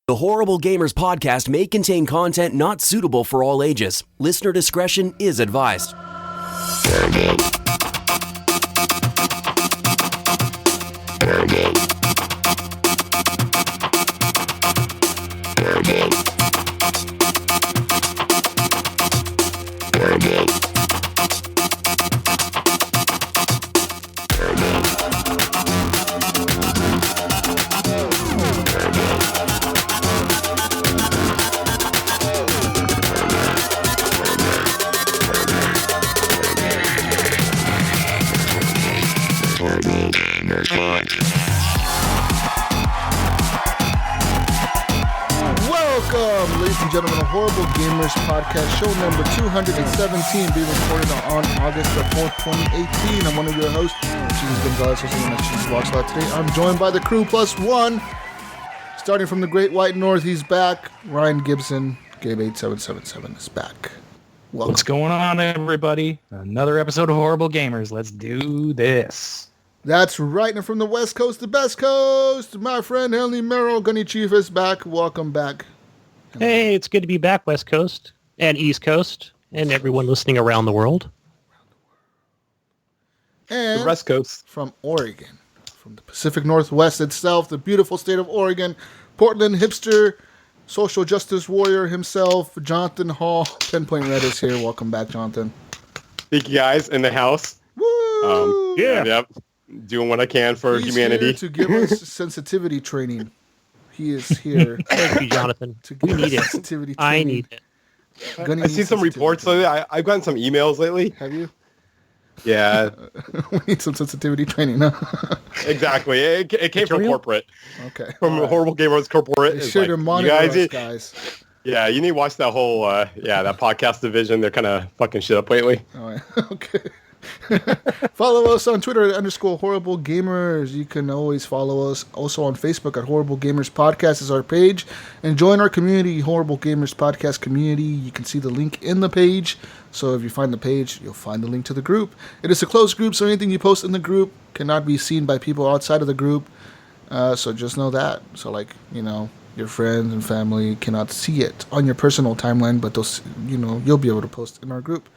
The Horrible Gamers podcast may contain content not suitable for all ages. Listener discretion is advised. Welcome, ladies and gentlemen, to Horrible Gamers Podcast, show number 217, being recorded on August the 4th, 2018. I'm one of your hosts, Jesus Gonzalez, hosting the Jesus Watch Lot today. I'm joined by the crew plus one. Starting from the Great White North, he's back. Ryan Gibson, Gabe8777 is back. Welcome. What's going on, everybody? Another episode of Horrible Gamers. Let's do this. That's right, and from the West Coast, the best coast, my friend Henley Merrill, Gunny Chief is back. Welcome back. Hey, it's good to be back, West Coast and East Coast, and everyone listening around the world. And the West Coast. From Oregon, from the Pacific Northwest itself, the beautiful state of Oregon, Portland hipster, social justice warrior himself, Johnathan Hall. 10 Point Red is here. Welcome back, Johnathan. Thank you guys in the house. Woo! Yep. Doing what I can for He's humanity. Here to give us sensitivity training. He is here. Thank you, Johnathan. To give We need it. sensitivity I training. need it. I see some reports lately. I've gotten some emails lately. Have you? Yeah, We need some sensitivity training. Huh? exactly. It came from corporate. Okay. From All right. Horrible Gamers Corporate. They It's should have like, you monitored guys, us, guys. yeah, you need to watch that whole, that podcast division. They're kind of fucking shit up lately. All right. Okay. Follow us on Twitter at _Horrible Gamers. You can always follow us also on Facebook at Horrible Gamers Podcast is our page. And join our community, Horrible Gamers Podcast community. You can see the link in the page. So if you find the page, you'll find the link to the group. It is a closed group, so anything you post in the group cannot be seen by people outside of the group. So just know that. So your friends and family cannot see it on your personal timeline, but those, you'll be able to post in our group.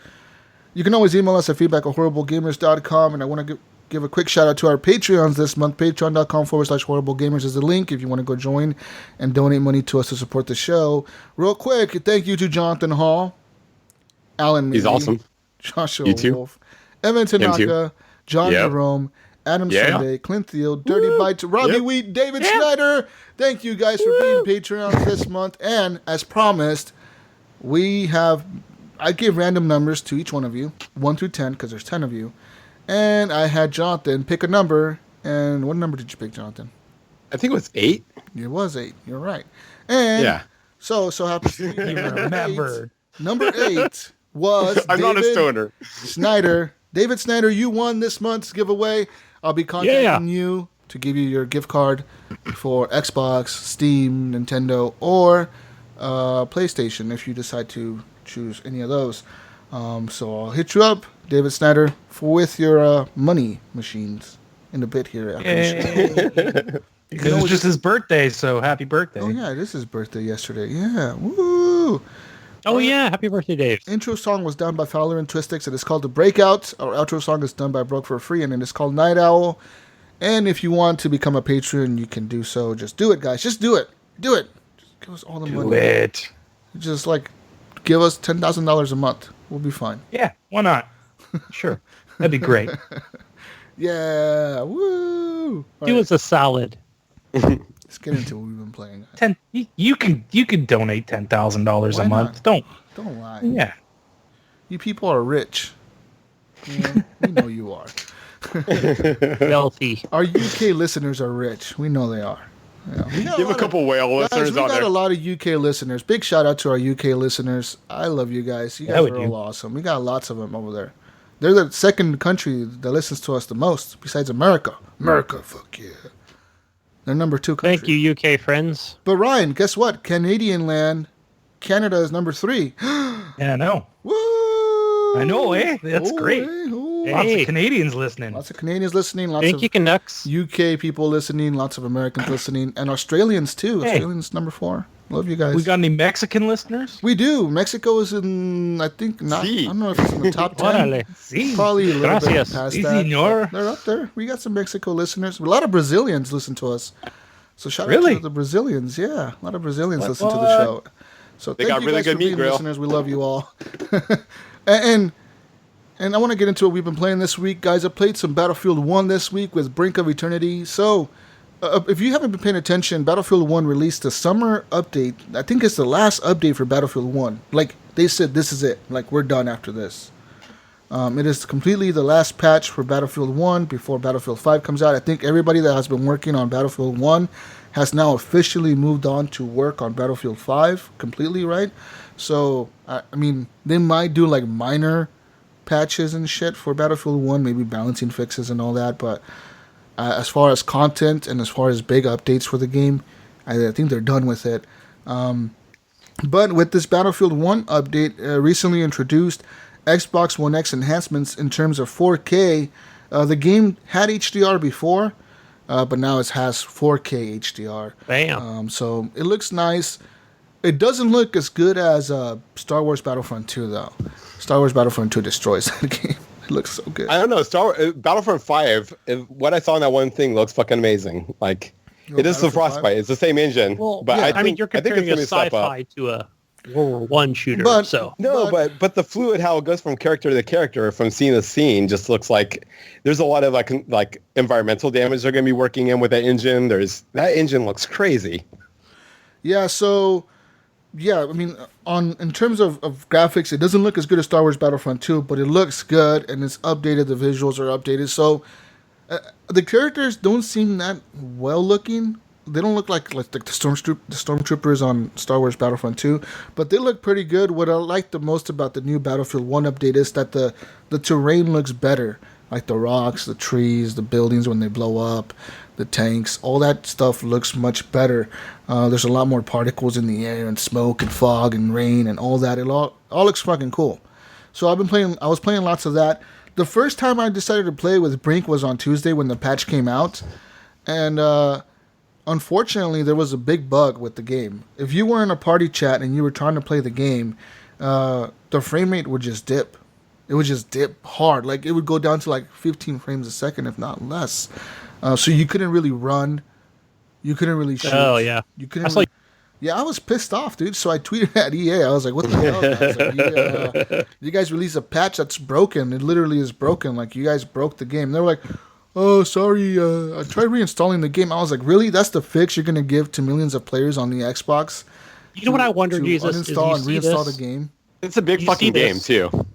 You can always email us at feedback@horriblegamers.com, and I want to give a quick shout out to our Patreons this month. Patreon.com/horriblegamers is the link if you want to go join and donate money to us to support the show. Real quick, thank you to Johnathan Hall, Alan He's Mealy, awesome. Joshua You too. Wolf, Evan Tanaka, John Jerome, Adam Sunday, Clint Thiel, Dirty Bites, Robbie Wheat, David Snyder. Thank you guys for being Patreons this month. And as promised, I gave random numbers to each one of you, 1 through 10, because there's 10 of you. And I had Johnathan pick a number. And what number did you pick, Johnathan? I think it was 8. It was 8. You're right. And so happy to You remembered. Number 8 was I'm not a stoner. Snyder. David Snyder, you won this month's giveaway. I'll be contacting you to give you your gift card for Xbox, Steam, Nintendo, or PlayStation if you decide to choose any of those. So I'll hit you up, David Snyder, with your money machines in a bit here. It was just his birthday, so happy birthday. Oh yeah, this is his birthday yesterday. Yeah, woo! Oh yeah, happy birthday, Dave. Intro song was done by Fowler and Twistix. It is called The Breakout. Our outro song is done by Broke for Free, and it is called Night Owl. And if you want to become a patron, you can do so. Just do it, guys. Just do it. Do it. Just give us all the money. Do it. Just give us $10,000 a month. We'll be fine. Yeah, why not? Sure. That'd be great. Yeah. Woo. All Do right, us a solid. let's get into what we've been playing. You can donate $10,000 Why a month. not? Don't lie. Yeah. You people are rich. Yeah, we know you are. Wealthy. Our UK listeners are rich. We know they are. Yeah. Give a couple whale listeners Guys, we on got there. a lot of UK listeners. Big shout out to our UK listeners. I love you guys. You guys are all awesome. We got lots of them over there. They're the second country that listens to us the most, besides America. America, fuck yeah. They're number 2 country. Thank you, UK friends. But Ryan, guess what? Canadian land, Canada is number 3. Yeah, I know. Woo! I know, eh? That's great. Lots of Canadians listening. Lots of Canadians listening. Lots Thank of you, Canucks. UK people listening. Lots of Americans listening. And Australians, too. Hey. Australians number 4. Love you guys. We got any Mexican listeners? We do. Mexico is in, I think, not. Sí. I don't know if it's in the top 10. Órale. Sí. Probably a little bit Gracias. past Sí, that. señor. But they're up there. We got some Mexico listeners. A lot of Brazilians listen to us. So shout out Really? to the Brazilians. Yeah, a lot of Brazilians listen to what? the show. So They thank got you really guys good for meat being grill. listeners. We love you all. and I want to get into what we've been playing this week, guys. I played some Battlefield 1 this week with Brink of Eternity. So if you haven't been paying attention, Battlefield 1 released a summer update. I think it's the last update for Battlefield 1. Like, they said, this is it. Like, we're done after this. It is completely the last patch for Battlefield 1 before Battlefield 5 comes out. I think everybody that has been working on Battlefield 1 has now officially moved on to work on Battlefield 5 completely, right? So, I mean, they might do, like, minor patches and shit for Battlefield 1, maybe balancing fixes and all that, but as far as content and as far as big updates for the game, I think they're done with it. But with this Battlefield 1 update, recently introduced Xbox One X enhancements in terms of 4K. The game had HDR before, but now it has 4K HDR. Bam. So it looks nice. It doesn't look as good as Star Wars Battlefront 2, though. Star Wars Battlefront 2 destroys that game. It looks so good. I don't know. Battlefront 5, what I saw in that one thing looks fucking amazing. Like, it is the Battlefront 5? Frostbite. It's the same engine. Well, but yeah, I mean, you're comparing a gonna step up. sci-fi to a World War One shooter, But- so No, but the fluid, how it goes from character to character, from scene to scene, just looks like there's a lot of like environmental damage they're going to be working in with that engine. That engine looks crazy. Yeah, so yeah, I mean, in terms of graphics, it doesn't look as good as Star Wars Battlefront 2, but it looks good and it's updated. The visuals are updated, so the characters don't seem that well looking. They don't look like the stormtroopers on Star Wars Battlefront 2, but they look pretty good. What I like the most about the new Battlefield 1 update is that the terrain looks better, like the rocks, the trees, the buildings when they blow up, the tanks, all that stuff looks much better. There's a lot more particles in the air and smoke and fog and rain and all that. It all looks fucking cool. So I was playing lots of that. The first time I decided to play with Brink was on Tuesday when the patch came out, and unfortunately, there was a big bug with the game. If you were in a party chat and you were trying to play the game, the frame rate would just dip. It would just dip hard. Like, it would go down to like 15 frames a second, if not less. So you couldn't really run. You couldn't really shoot. Oh, yeah. You couldn't. That's like- Yeah, I was pissed off, dude. So I tweeted at EA. I was like, what the hell? I was like, you guys released a patch that's broken. It literally is broken. Like, you guys broke the game. They were like, oh, sorry, I tried reinstalling the game. I was like, really? That's the fix you're going to give to millions of players on the Xbox? you know what I wonder, to Jesus, is uninstall you and see reinstall this. the game? It's a big You fucking see game, this? too.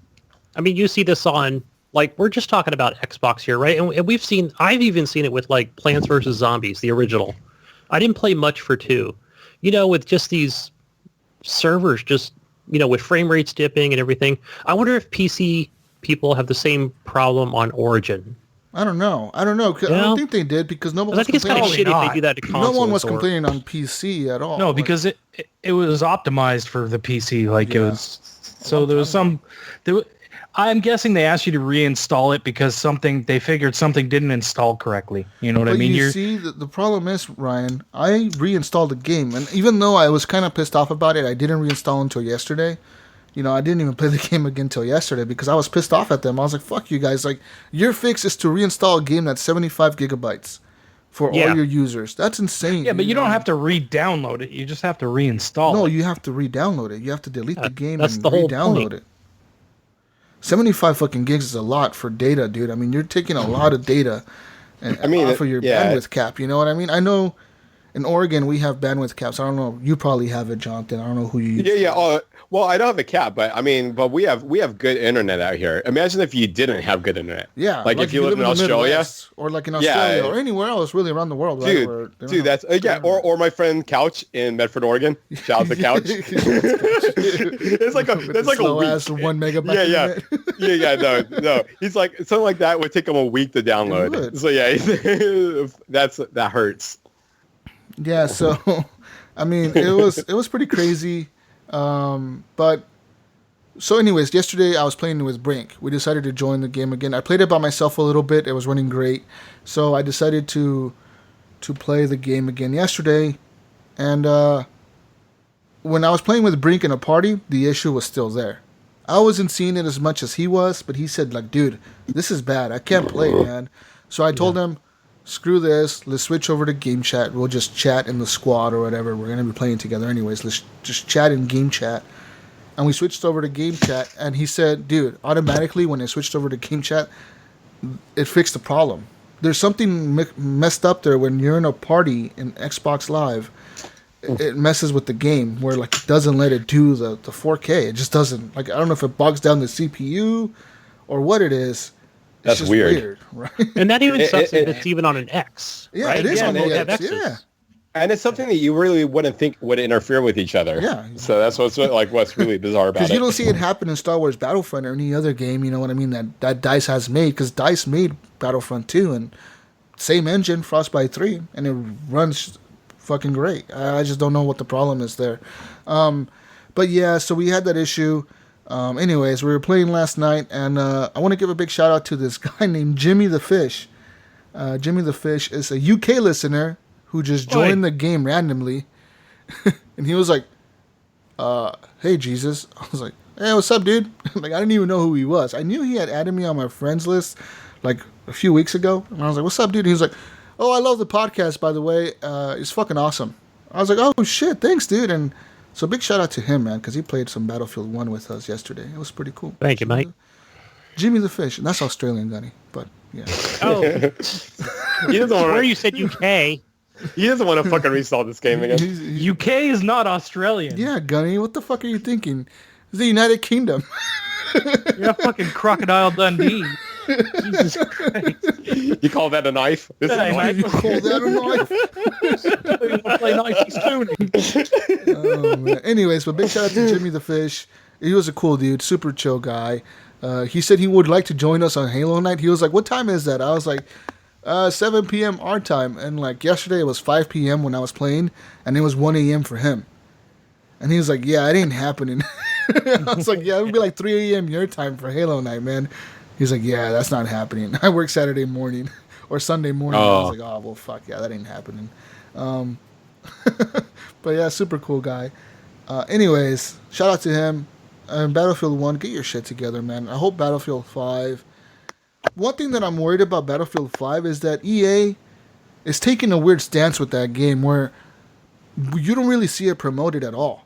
I mean, you see this on, like, we're just talking about Xbox here, right? And I've even seen it with, like, Plants vs. Zombies, the original. I didn't play much for 2. You know, with just these servers, just, you know, with frame rates dipping and everything. I wonder if PC people have the same problem on Origin. I don't know. 'Cause I Yeah. don't think they did because no one I was think it's kind of complaining. shitty if they do that to consoles. No one was or- complaining on PC at all. No, Like, because it was optimized for the PC. Like it Yeah. was. So there was some. I'm guessing they asked you to reinstall it because they figured something didn't install correctly. You know what I But mean? you see, the problem is, Ryan, I reinstalled the game, and even though I was kind of pissed off about it, I didn't reinstall until yesterday. You know, I didn't even play the game again until yesterday because I was pissed off at them. I was like, fuck you guys. Like, your fix is to reinstall a game that's 75 gigabytes for Yeah. all your users. That's insane. Yeah, but you don't know? have to re-download it. You just have to reinstall No, it. you have to re-download it. You have to delete the game that's and the whole re-download point. it. 75 fucking gigs is a lot for data, dude. I mean, you're taking a lot of data off of your bandwidth cap. You know what I mean? I know in Oregon we have bandwidth caps. I don't know. You probably have it, Johnathan. I don't know who you use. Yeah. Well, I don't have a cap, but we have good internet out here. Imagine if you didn't have good internet. Yeah, Like if you live in the Australia. Midwest, or like in Australia or anywhere else, really around the world. Right, Dude, where they don't have that's good yeah. internet. Or my friend Couch in Medford, Oregon. Shout out to Couch. It's like With that's the like a week. slow-ass 1 megabyte. Yeah. No. He's like something like that would take him a week to It download. would. So yeah, that hurts. Yeah, so I mean, it was pretty crazy, but So anyways, yesterday I was playing with Brink. We decided to join the game again. I played it by myself a little bit. It was running great. So I decided to play the game again yesterday. And when I was playing with Brink in a party, the issue was still there. I wasn't seeing it as much as he was, but he said, like, dude, this is bad. I can't play, man. So I told him, screw this. Let's switch over to game chat. We'll just chat in the squad or whatever. We're going to be playing together anyways. Let's just chat in game chat. And we switched over to game chat, and he said, dude, automatically when I switched over to game chat, it fixed the problem. There's something messed up there when you're in a party in Xbox Live. It messes with the game where like it doesn't let it do the 4K. It just doesn't. Like, I don't know if it bogs down the CPU or what it is. That's just weird. Right? And that even sucks if it's even on an X. Yeah, right? it is on the X. X's. Yeah. And it's something that you really wouldn't think would interfere with each other. Yeah. So that's what's really bizarre about it. Because you don't see it happen in Star Wars Battlefront or any other game, you know what I mean, that DICE has made. Because DICE made Battlefront 2 and same engine, Frostbite 3, and it runs fucking great. I just don't know what the problem is there. But yeah, so we had that issue. Anyways, we were playing last night, and I want to give a big shout out to this guy named Jimmy the Fish. Jimmy the Fish is a UK listener who just joined the game randomly. And he was like, hey, Jesus. I was like, hey, what's up, dude? Like, I didn't even know who he was. I knew he had added me on my friends list like a few weeks ago. And I was like, what's up, dude? And he was like, oh, I love the podcast, by the way. It's fucking awesome. I was like, oh, shit, thanks, dude. And so big shout out to him, man, because he played some Battlefield 1 with us yesterday. It was pretty cool. Thank you, mate. Jimmy the Fish. And that's Australian, Gunny. But, yeah. Oh. He doesn't want Where you said UK. He doesn't want to fucking restall this game again. UK is not Australian. Yeah, Gunny, what the fuck are you thinking? It's the United Kingdom. You're a fucking Crocodile Dundee. Jesus Christ. You call that a knife? This is a knife? You call that a knife? You want to play knifey spooning. Oh, man. Anyways, but big shout out to Jimmy the Fish. He was a cool dude, super chill guy. He said he would like to join us on Halo Night. He was like, what time is that? I was like, 7 p.m. our time. And like yesterday it was 5 p.m. when I was playing, and it was 1 a.m. for him. And he was like, yeah, it ain't happening. I was like, yeah, it would be like 3 a.m. your time for Halo Night, man. He's like, yeah, that's not happening. I work Saturday morning or Sunday morning. I was like, oh, well, fuck, yeah, that ain't happening. But yeah, super cool guy. Anyways, shout out to him. Battlefield 1, get your shit together, man. I hope Battlefield 5. One thing that I'm worried about Battlefield 5 is that EA is taking a weird stance with that game where you don't really see it promoted at all.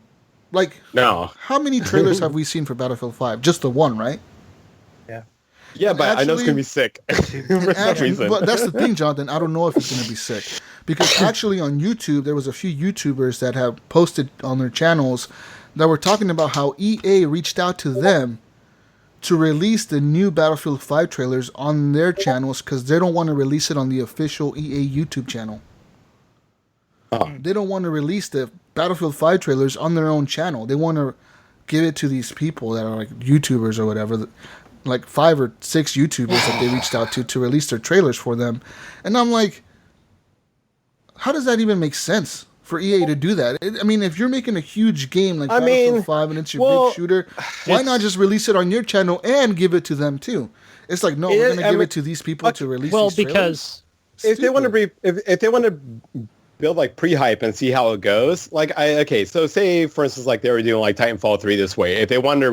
Like, no. How many trailers have we seen for Battlefield 5? Just the one, right? Yeah, but actually, I know it's going to be sick. For some reason. But that's the thing, Jonathan. I don't know if it's going to be sick. Because actually on YouTube, there was a few YouTubers that have posted on their channels that were talking about how EA reached out to them to release the new Battlefield 5 trailers on their channels because they don't want to release it on the official EA YouTube channel. They don't want to release the Battlefield 5 trailers on their own channel. They want to give it to these people that are like YouTubers or whatever, like 5 or 6 YouTubers that they reached out to release their trailers for them. And I'm like, how does that even make sense for EA to do that? I mean, if you're making a huge game like Battlefield 5 and it's your big shooter, why not just release it on your channel and give it to them too? It's like, no, we're going to give it to these people to release these trailers. Well, because if they want to build like pre-hype and see how it goes, like so say for instance like they were doing like Titanfall 3 this way, if they wanted to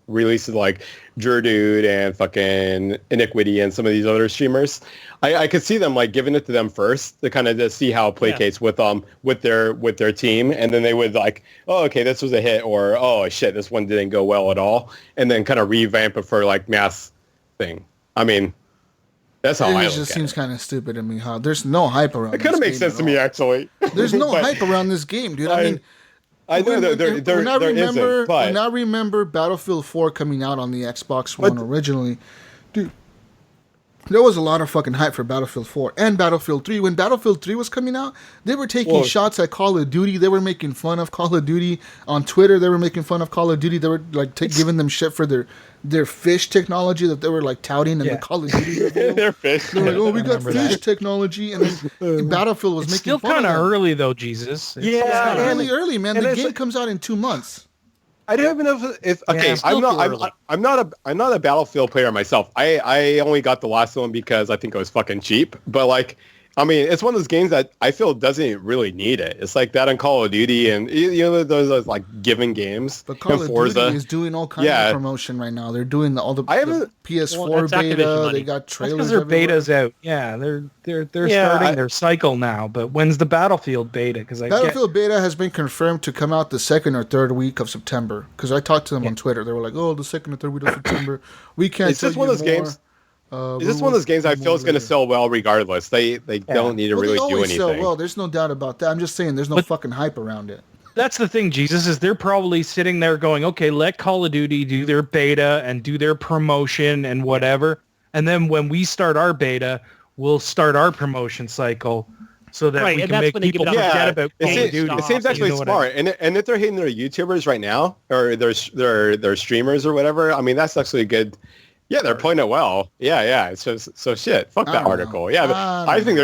release like Dude and fucking Iniquity and some of these other streamers, I could see them like giving it to them first to kind of just see how it placates with their team, and then they would like, oh, okay, this was a hit, or oh shit, this one didn't go well at all, and then kind of revamp it for like mass thing. I mean, that's how I look at it. It just seems kind of stupid to me how there's no hype around it. It kind of makes sense to me, actually. There's no hype around this game, dude. I mean, I know there isn't, but... When I remember Battlefield 4 coming out on the Xbox One originally, dude, there was a lot of fucking hype for Battlefield 4 and Battlefield 3. When Battlefield 3 was coming out, they were taking shots at Call of Duty. They were making fun of Call of Duty. On Twitter, they were making fun of Call of Duty. They were like giving them shit for their fish technology that they were like touting in the Call of Duty review. Their fish. They were like, oh, we got fish technology. And then Battlefield was making fun of it. Still kind of early, though, Jesus. It's really early, man. The game comes out in 2 months. I don't even know if okay. Yeah, I'm not a Battlefield player myself. I only got the last one because I think it was fucking cheap. But like, I mean, it's one of those games that I feel doesn't really need it. It's like that on Call of Duty and those like given games. But Call of Forza. Duty is doing all kinds of promotion right now. They're doing all the PS4 beta. They got trailers. Because their everywhere. beta's out. Yeah, they're starting their cycle now. But when's the Battlefield beta? Because Battlefield beta has been confirmed to come out the second or third week of September. Because I talked to them on Twitter. They were like, "Oh, the second or third week of September. We can't." It's just one of those games. Is this one of those games I feel is going to sell well regardless? They don't need to really do anything. Sell well. There's no doubt about that. I'm just saying there's no fucking hype around it. That's the thing, Jesus, is they're probably sitting there going, okay, let Call of Duty do their beta and do their promotion and whatever. And then when we start our beta, we'll start our promotion cycle so that we can make people forget about Call of Duty. It seems actually smart. And if they're hitting their YouTubers right now or their streamers or whatever, I mean, that's actually a good... Yeah, they're playing it well. Yeah. So shit. Fuck that article. Yeah, I think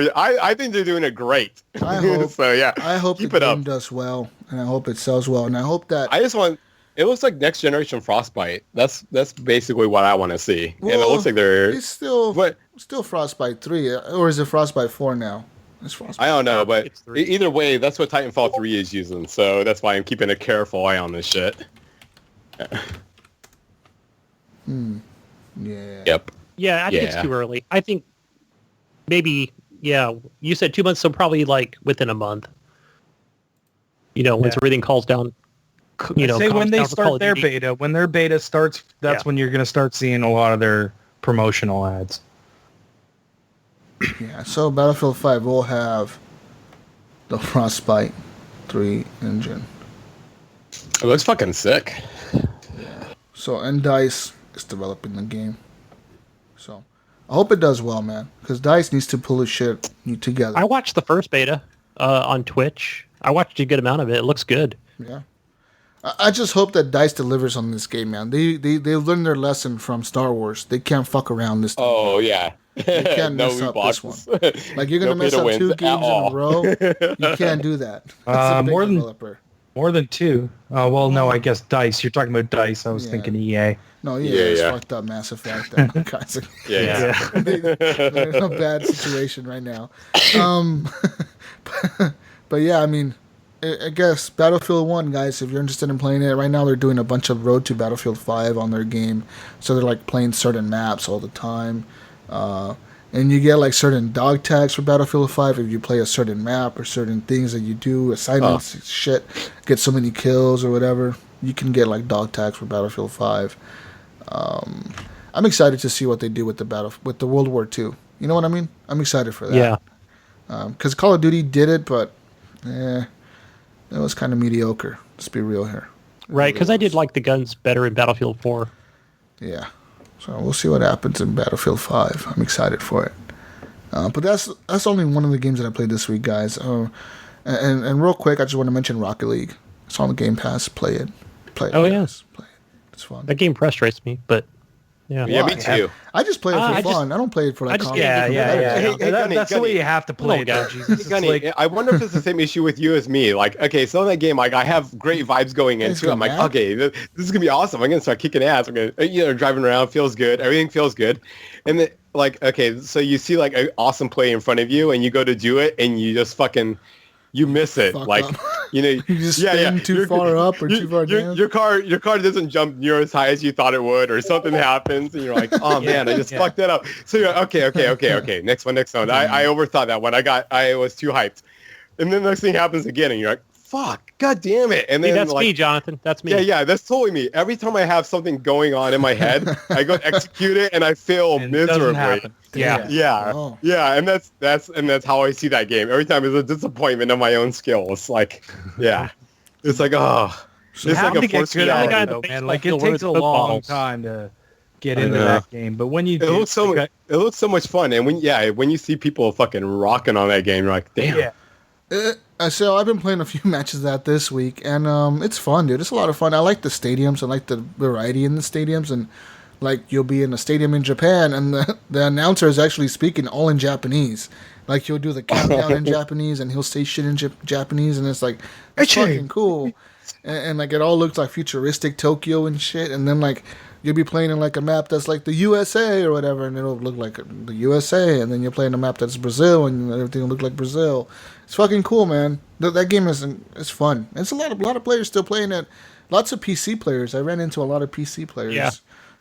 they're doing it great. I hope. So yeah, I hope keep the it game up. does well, and I hope it sells well, and I hope that. It looks like next generation Frostbite. That's basically what I want to see. Well, and it looks like it's still Frostbite 3, or is it Frostbite 4 now? It's Frostbite. I don't know, but either way, that's what Titanfall 3 is using. So that's why I'm keeping a careful eye on this shit. Yeah. Yep. Yeah, I think it's too early. I think maybe, you said 2 months, so probably like within a month. Once everything calls down. Say when they start their beta. When their beta starts, that's when you're going to start seeing a lot of their promotional ads. Yeah, so Battlefield 5 will have the Frostbite 3 engine. It looks fucking sick. So, and DICE is developing the game. So, I hope it does well, man. Because DICE needs to pull his shit together. I watched the first beta on Twitch. I watched a good amount of it. It looks good. Yeah. I just hope that DICE delivers on this game, man. They learned their lesson from Star Wars. They can't fuck around this time. Oh, yeah. You can't mess up this one. Like, you're going to mess up 2 games in a row. You can't do that. That's a big developer. More than 2. Oh, well, no, I guess DICE. You're talking about DICE. I was thinking EA. No, it's fucked up Mass Effect. That kinds of, they're in a bad situation right now. But yeah, I mean, I guess Battlefield 1, guys, if you're interested in playing it, right now they're doing a bunch of Road to Battlefield 5 on their game. So they're like playing certain maps all the time. And you get like certain dog tags for Battlefield 5 if you play a certain map or certain things that you do, assignments, shit, get so many kills or whatever. You can get like dog tags for Battlefield 5. I'm excited to see what they do with the World War II. You know what I mean? I'm excited for that. Yeah. Because Call of Duty did it, but it was kind of mediocre. Let's be real here. Right, because I did like the guns better in Battlefield 4. Yeah. So we'll see what happens in Battlefield 5. I'm excited for it. But that's only one of the games that I played this week, guys. And real quick, I just want to mention Rocket League. It's on the Game Pass. Play it. Oh, yes. Play it. It's fun. That game frustrates me, but yeah. Yeah, me too. I just play it for fun. I don't play it for like just comedy. Yeah. Hey, that's the way you have to play it, Gunny. Jesus. It's Gunny, like, I wonder if it's the same issue with you as me. Like, okay, so in that game, like, I have great vibes going into it. I'm like, okay, this is gonna be awesome. I'm gonna start kicking ass. I'm gonna, driving around, feels good. Everything feels good. And then, like, okay, so you see like an awesome play in front of you, and you go to do it, and you just fucking, you miss it. Fuck like, up. you just spin too far up or too far down. Your car doesn't jump near as high as you thought it would, or something happens, and you're like, oh man, I just fucked that up. So you're like, okay. Next one. I overthought that one. I was too hyped, and then the next thing happens again, and you're like, fuck, god damn it. And then that's me, Johnathan. That's me. Yeah, that's totally me. Every time I have something going on in my head, I go execute it, and I fail miserably. Yeah. Oh. Yeah, and that's how I see that game. Every time it's a disappointment of my own skills. Like, yeah, it's like, oh, it's like a forced reality. though, man. Like, it takes a long time to get into that game, but when you it looks so much fun, and when you see people fucking rocking on that game, you're like, damn. So I've been playing a few matches of that this week, and it's fun, dude. It's a lot of fun. I like the stadiums. I like the variety in the stadiums, and like you'll be in a stadium in Japan, and the announcer is actually speaking all in Japanese. Like he'll do the countdown in Japanese, and he'll say shit in Japanese, and it's like it's fucking cool. and like it all looks like futuristic Tokyo and shit. And then like you'll be playing in like a map that's like the USA or whatever, and it'll look like the USA. And then you're playing a map that's Brazil, and everything will look like Brazil. It's fucking cool, man. That game is fun. It's a lot of players still playing it. Lots of PC players. I ran into a lot of PC players. Yeah.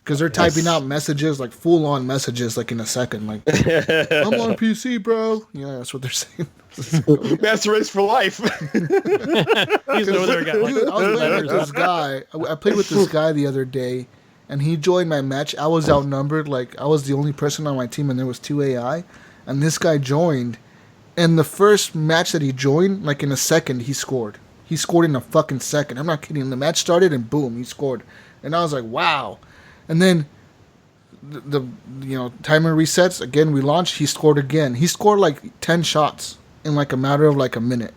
Because they're typing out messages, like full-on messages, like in a second. Like, I'm on PC, bro. Yeah, that's what they're saying. Master race for life. He's over there got like Dude, I was playing with this guy. I played with this guy the other day, and he joined my match. I was outnumbered. Like, I was the only person on my team, and there was 2 AI. And this guy joined, and the first match that he joined, like in a second, he scored. He scored in a fucking second. I'm not kidding. The match started, and boom, he scored. And I was like, wow. And then the timer resets again. We launched. He scored again. He scored like 10 shots in like a matter of like a minute.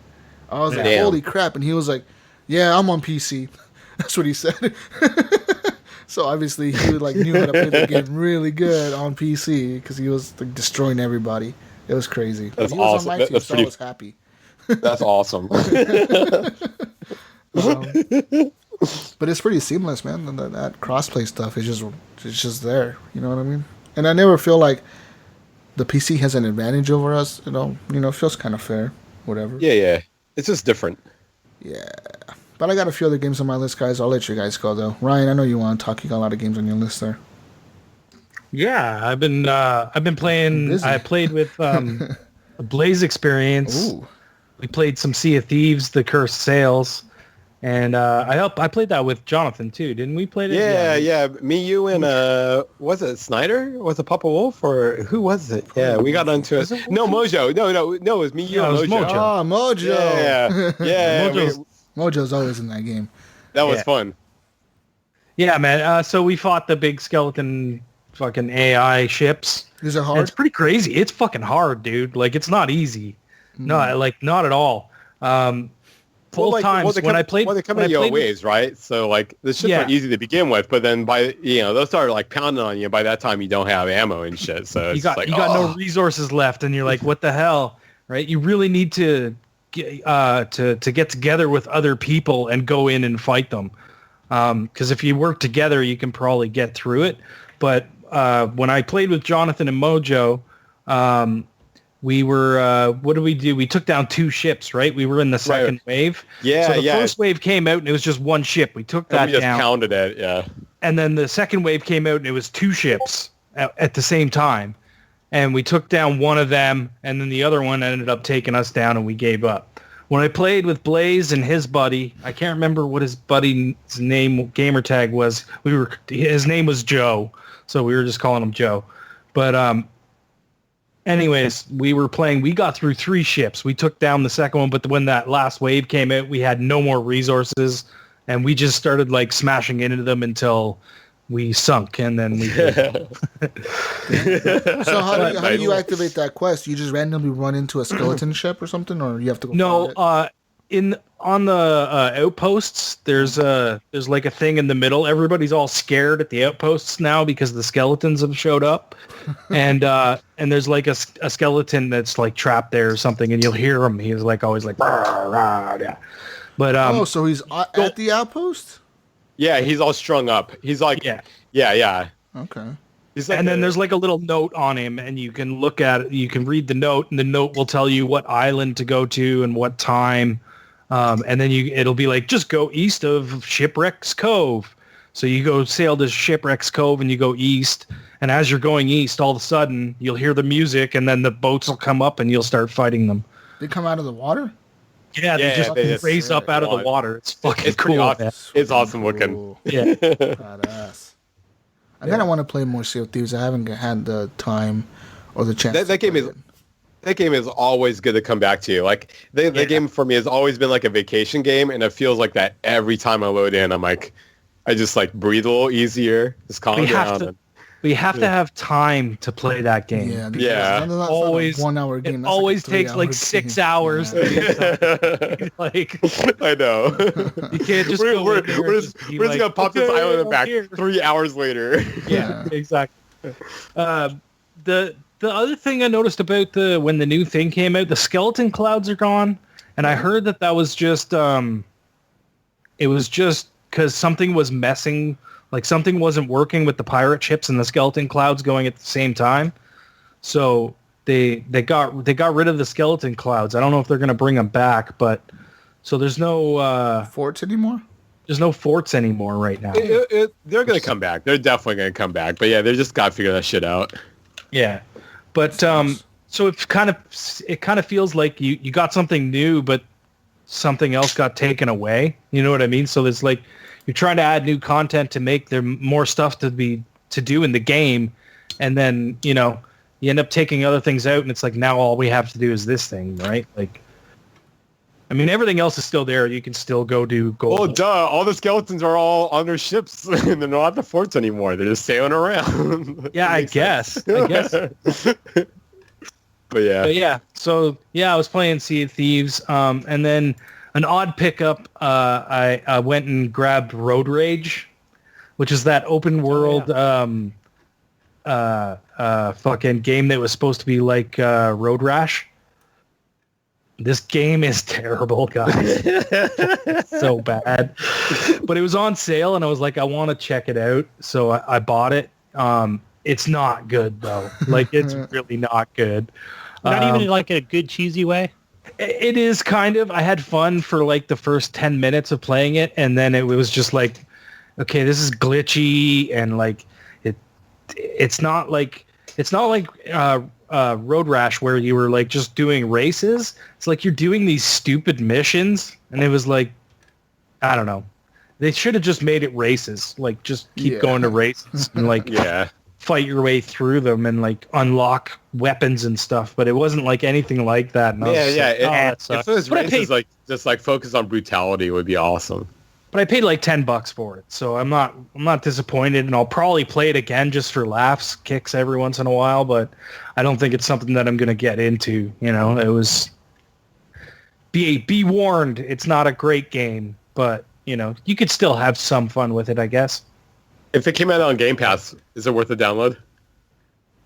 I was like, holy crap! And he was like, "Yeah, I'm on PC." That's what he said. So obviously he like knew how to play the game really good on PC because he was like destroying everybody. It was crazy. That's he was awesome. on my team, That's so I was happy. That's awesome. But it's pretty seamless, man. And that crossplay stuff is just there. You know what I mean? And I never feel like the PC has an advantage over us. It feels kind of fair. Whatever. Yeah. It's just different. Yeah. But I got a few other games on my list, guys. I'll let you guys go though. Ryan, I know you want to talk. You got a lot of games on your list there. Yeah, I've been playing. I played with a Blaze Experience. Ooh. We played some Sea of Thieves, The Cursed Sails. And I played that with Johnathan too, didn't we play it? Yeah. Me, you, and was it Snyder? Was it Papa Wolf or who was it? Yeah, we got onto it. No, Mojo. No, it was me, you, and Mojo. Oh, Mojo. Yeah. Mojo's always in that game. That was fun. Yeah, man. So we fought the big skeleton fucking AI ships. Is it hard? And it's pretty crazy. It's fucking hard, dude. Like it's not easy. No, like not at all. Both times when I played, they come in your waves, right? So like the ships are easy to begin with, but then they'll start like pounding on you. By that time, you don't have ammo and shit. So you got no resources left, and you're like, what the hell, right? You really need to get together with other people and go in and fight them, because if you work together, you can probably get through it. But when I played with Johnathan and Mojo, we were, what did we do? We took down 2 ships, right? We were in the second wave. Yeah, so the first wave came out and it was just 1 ship. We took that down. We just pounded it, yeah. And then the second wave came out and it was 2 ships at the same time. And we took down one of them, and then the other one ended up taking us down, and we gave up. When I played with Blaze and his buddy, I can't remember what his buddy's name, gamer tag was. His name was Joe, so we were just calling him Joe. But anyways, we were playing. We got through 3 ships. We took down the second one, but when that last wave came out, we had no more resources, and we just started like smashing into them until we sunk, and then we did. So how do you activate that quest? You just randomly run into a skeleton ship or something, or you have to go? No, on the outposts, there's like a thing in the middle. Everybody's all scared at the outposts now because the skeletons have showed up, and there's like a skeleton that's like trapped there or something, and you'll hear him. He's like always like, rah, rah, yeah. But so he's at the outpost. Yeah, he's all strung up. He's like, yeah. Okay. He's like and then there's like a little note on him, and you can look at it. You can read the note, and the note will tell you what island to go to and what time. And then it'll be like, just go east of Shipwreck's Cove. So you go sail to Shipwreck's Cove, and you go east. And as you're going east, all of a sudden you'll hear the music, and then the boats will come up, and you'll start fighting them. They come out of the water. Yeah, they just raise up out of the water. It's fucking cool. Awesome. It's awesome looking. Cool. Yeah. Badass. I kind of want to play more Sea of Thieves. I haven't had the time or the chance. That game is always good to come back to. Like the game for me has always been like a vacation game, and it feels like that every time I load in. I'm like, I just like breathe a little easier, just calm down. We have to have time to play that game. Yeah. Always 1 hour game. It always takes like 6 hours. Yeah. Like I know. You can't just we're just gonna pop this island and back 3 hours later. Yeah, exactly. The other thing I noticed about when the new thing came out, the skeleton clouds are gone, and I heard that was just it was just because something was messing, like something wasn't working with the pirate ships and the skeleton clouds going at the same time. So they got rid of the skeleton clouds. I don't know if they're going to bring them back, but so there's no forts anymore. There's no forts anymore right now. They're going to come back. They're definitely going to come back. But yeah, they just got to figure that shit out. Yeah, but so it kind of feels like you got something new, but something else got taken away. You know what I mean? So there's like you're trying to add new content to make there more stuff to do in the game, and then you end up taking other things out, and it's like now all we have to do is this thing, right? Like, I mean, everything else is still there. You can still go do gold. Oh, duh. All the skeletons are all on their ships. And they're not at the forts anymore. They're just sailing around. Yeah, I guess. But yeah. So, yeah, I was playing Sea of Thieves. And then an odd pickup, I went and grabbed Road Rage, which is that open world fucking game that was supposed to be like Road Rash. This game is terrible, guys. So bad. But it was on sale, and I was like, I want to check it out. So I bought it. It's not good, though. Like, it's really not good. Not even in, like, a good, cheesy way? It is kind of. I had fun for, like, the first 10 minutes of playing it, and then it was just like, okay, this is glitchy, and, like, it's not like Road Rash where you were like just doing races. It's like you're doing these stupid missions, and it was like, I don't know. They should have just made it races. Like just keep going to races and like fight your way through them and like unlock weapons and stuff. But it wasn't like anything like that. And If it was races, like just like focus on brutality would be awesome. But I paid like $10 for it, so I'm not disappointed, and I'll probably play it again just for laughs, kicks every once in a while. But I don't think it's something that I'm going to get into. You know, it was be warned. It's not a great game, but you know, you could still have some fun with it, I guess. If it came out on Game Pass, is it worth a download?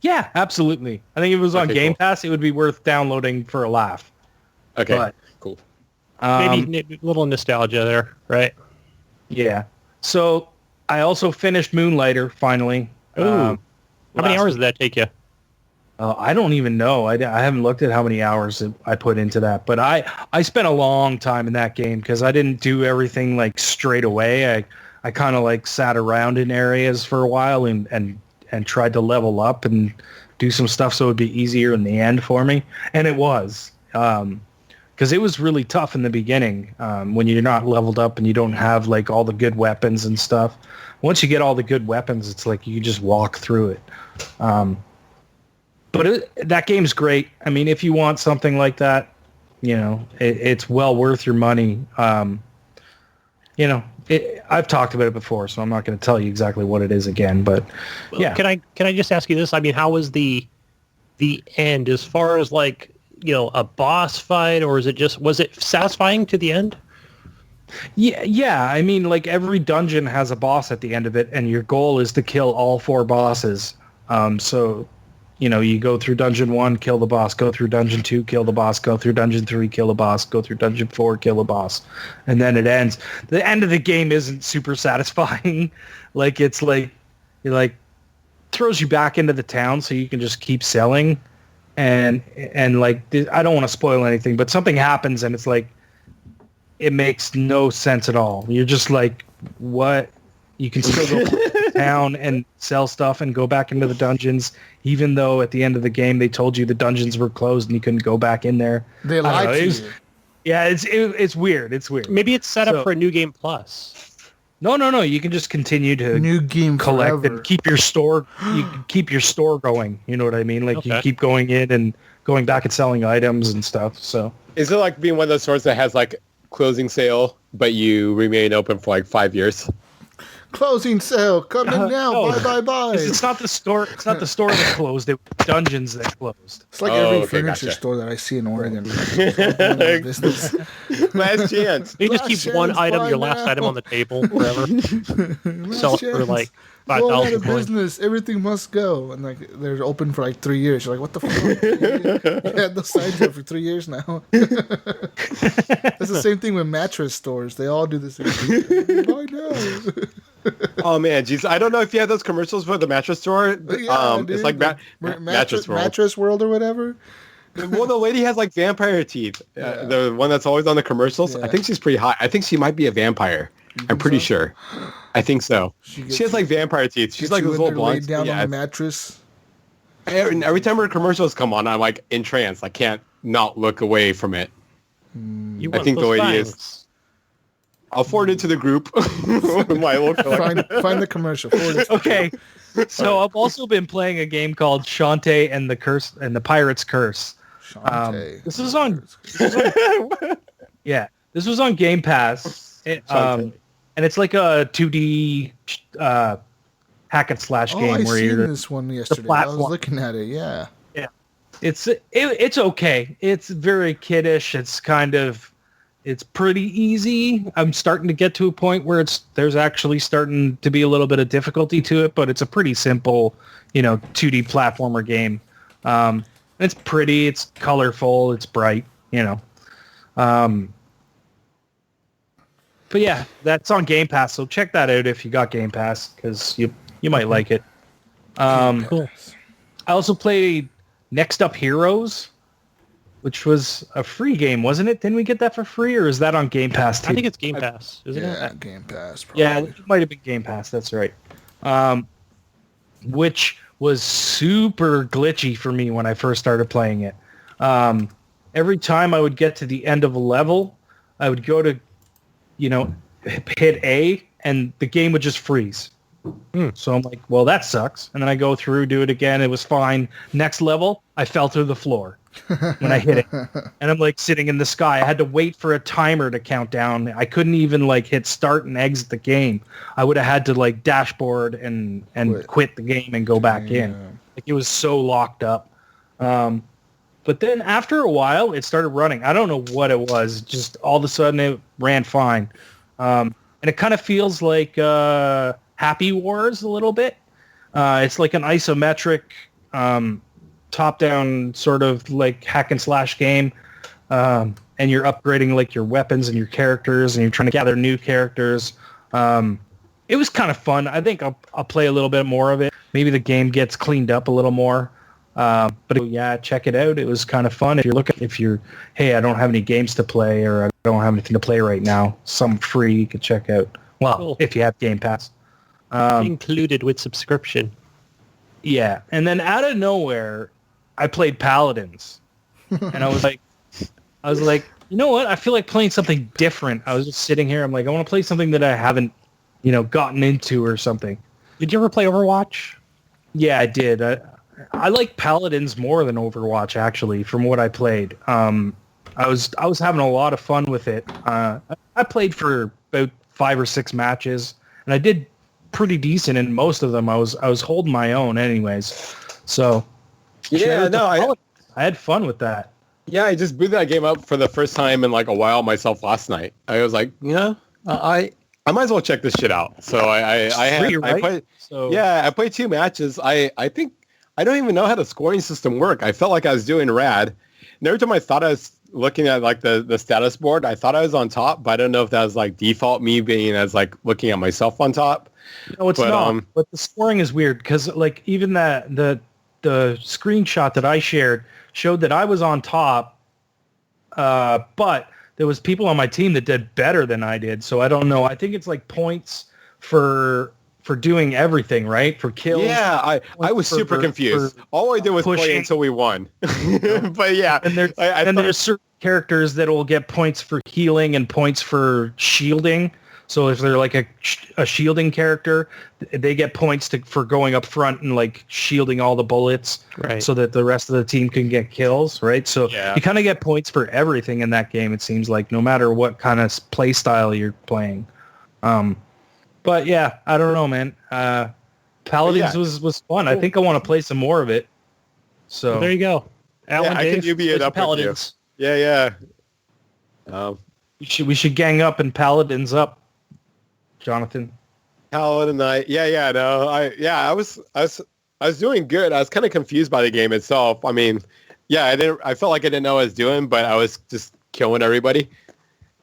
Yeah, absolutely. I think if it was on Game Pass, it would be worth downloading for a laugh. Okay, but, cool. Maybe a little nostalgia there, right? Yeah. So I also finished Moonlighter finally. Ooh. How many hours did that take you? I don't even know. I haven't looked at how many hours I put into that. But I spent a long time in that game because I didn't do everything like straight away. I kind of like sat around in areas for a while and tried to level up and do some stuff so it would be easier in the end for me. And it was. Because it was really tough in the beginning when you're not leveled up and you don't have like all the good weapons and stuff. Once you get all the good weapons, it's like you just walk through it. But that game's great. I mean, if you want something like that, you know, it's well worth your money. You know, I've talked about it before, so I'm not going to tell you exactly what it is again. But yeah, can I just ask you this? I mean, how was the end as far as like, you know, a boss fight, or was it satisfying to the end? Yeah. I mean, like every dungeon has a boss at the end of it, and your goal is to kill all 4 bosses. So, you know, you go through dungeon 1, kill the boss, go through dungeon 2, kill the boss, go through dungeon 3, kill the boss, go through dungeon 4, kill the boss, and then it ends. The end of the game isn't super satisfying. Like it's like it like throws you back into the town so you can just keep selling. And like, I don't want to spoil anything, but something happens and it's like, it makes no sense at all. You're just like, what? You can still go down and sell stuff and go back into the dungeons, even though at the end of the game they told you the dungeons were closed and you couldn't go back in there. They lied to you. Yeah, it's weird. It's weird. Maybe it's set up for a New Game Plus. No. You can just continue to New game collect forever. and keep your store. You can keep your store going. You know what I mean? Like you keep going in and going back and selling items and stuff. So is it like being one of those stores that has like closing sale, but you remain open for like 5 years? Closing sale, come in now, bye. It's not the store. It's not the store that closed. It was dungeons that closed. It's like every furniture store that I see in Oregon. Business. Last chance. You just Last keep one chance, item, buy your last now. item on the table forever. Sell it for like Going out 5,000 of coins. business, everything must go, and like they're open for like 3 years. You're like, what the fuck? You had those signs up for 3 years now. That's the same thing with mattress stores. They all do the same thing. Buy now. Oh man, jeez, I don't know if you have those commercials for the mattress store. Dude, It's like Mattress World or whatever. Well, the lady has like vampire teeth. The one that's always on the commercials. Yeah. I think she's pretty hot. I think she might be a vampire. I'm pretty so? sure. I think so. She has like vampire teeth. She's like this little blonde. Laid down on the mattress. Every time her commercials come on, I'm like entranced. I can't not look away from it. You I want think the those lady fangs. is. I'll forward it to the group. My little Find the commercial. Forward it to the Okay. So I've also been playing a game called Shantae and the Pirate's Curse. Shantae. This was on this was on Game Pass. And it's like a 2D hack and slash game I where seen you're this one yesterday. I was platform. looking at it. Yeah. It's okay. It's very kiddish. It's pretty easy. I'm starting to get to a point where there's actually starting to be a little bit of difficulty to it, but it's a pretty simple, 2D platformer game. It's pretty, it's colorful, it's bright, But yeah, that's on Game Pass, so check that out if you got Game Pass, because you might like it. Cool. I also played Next Up Heroes, which was a free game, wasn't it? Didn't we get that for free, or is that on Game Pass too? I think it's Game Pass, isn't Yeah, it? Game Pass. Probably. Yeah, it might have been Game Pass. That's right. Which was super glitchy for me when I first started playing it. Every time I would get to the end of a level, I would go to, hit A, and the game would just freeze. So I'm like, well, that sucks. And then I go through, do it again. It was fine. Next level, I fell through the floor when I hit it. And I'm like sitting in the sky. I had to wait for a timer to count down. I couldn't even like hit start and exit the game. I would have had to like dashboard and quit the game and go back in. Like it was so locked up. But then after a while, it started running. I don't know what it was. Just all of a sudden, it ran fine. And it kind of feels like Happy Wars a little bit. It's like an isometric top-down sort of like hack and slash game. And you're upgrading like your weapons and your characters, and you're trying to gather new characters. It was kind of fun. I think I'll play a little bit more of it. Maybe the game gets cleaned up a little more. But yeah, check it out. It was kind of fun. If you're, hey, I don't have any games to play, or I don't have anything to play right now, some free you could check out. Well, Cool. If you have Game Pass. Included with subscription. Yeah. And then out of nowhere, I played Paladins. And I was like, you know what? I feel like playing something different. I was just sitting here. I'm like, I want to play something that I haven't, gotten into or something. Did you ever play Overwatch? Yeah, I did. I like Paladins more than Overwatch, actually, from what I played. I was having a lot of fun with it. I played for about 5 or 6 matches, and I did pretty decent in most of them. I was holding my own, anyways. So Yeah, no, I had fun with that. Yeah, I just booted that game up for the first time in like a while myself last night. I was like, I might as well check this shit out. So I played. So Yeah, I played 2 matches. I think I don't even know how the scoring system worked. I felt like I was doing rad. And every time I thought I was looking at like the status board, I thought I was on top, but I don't know if that was like default me being as like looking at myself on top. No, it's not. But the scoring is weird because like even the screenshot that I shared showed that I was on top, but there was people on my team that did better than I did. So I don't know. I think it's like points for doing everything, right? For kills. Yeah, I was super confused. All I did was play until we won. But yeah. And there's certain characters that will get points for healing and points for shielding. So if they're like a shielding character, they get points for going up front and like shielding all the bullets, Right. so that the rest of the team can get kills, right? So Yeah. you kind of get points for everything in that game, it seems like, no matter what kind of play style you're playing. But yeah, I don't know, man. Paladins was fun. I think I want to play some more of it. So Well, there you go. Alan, I can Dave, UB it play up with you. Paladins. Yeah. We should gang up and Paladins up, Johnathan. Paladin Knight. Yeah. No, I was doing good. I was kind of confused by the game itself. I mean, yeah, I felt like I didn't know what I was doing, but I was just killing everybody.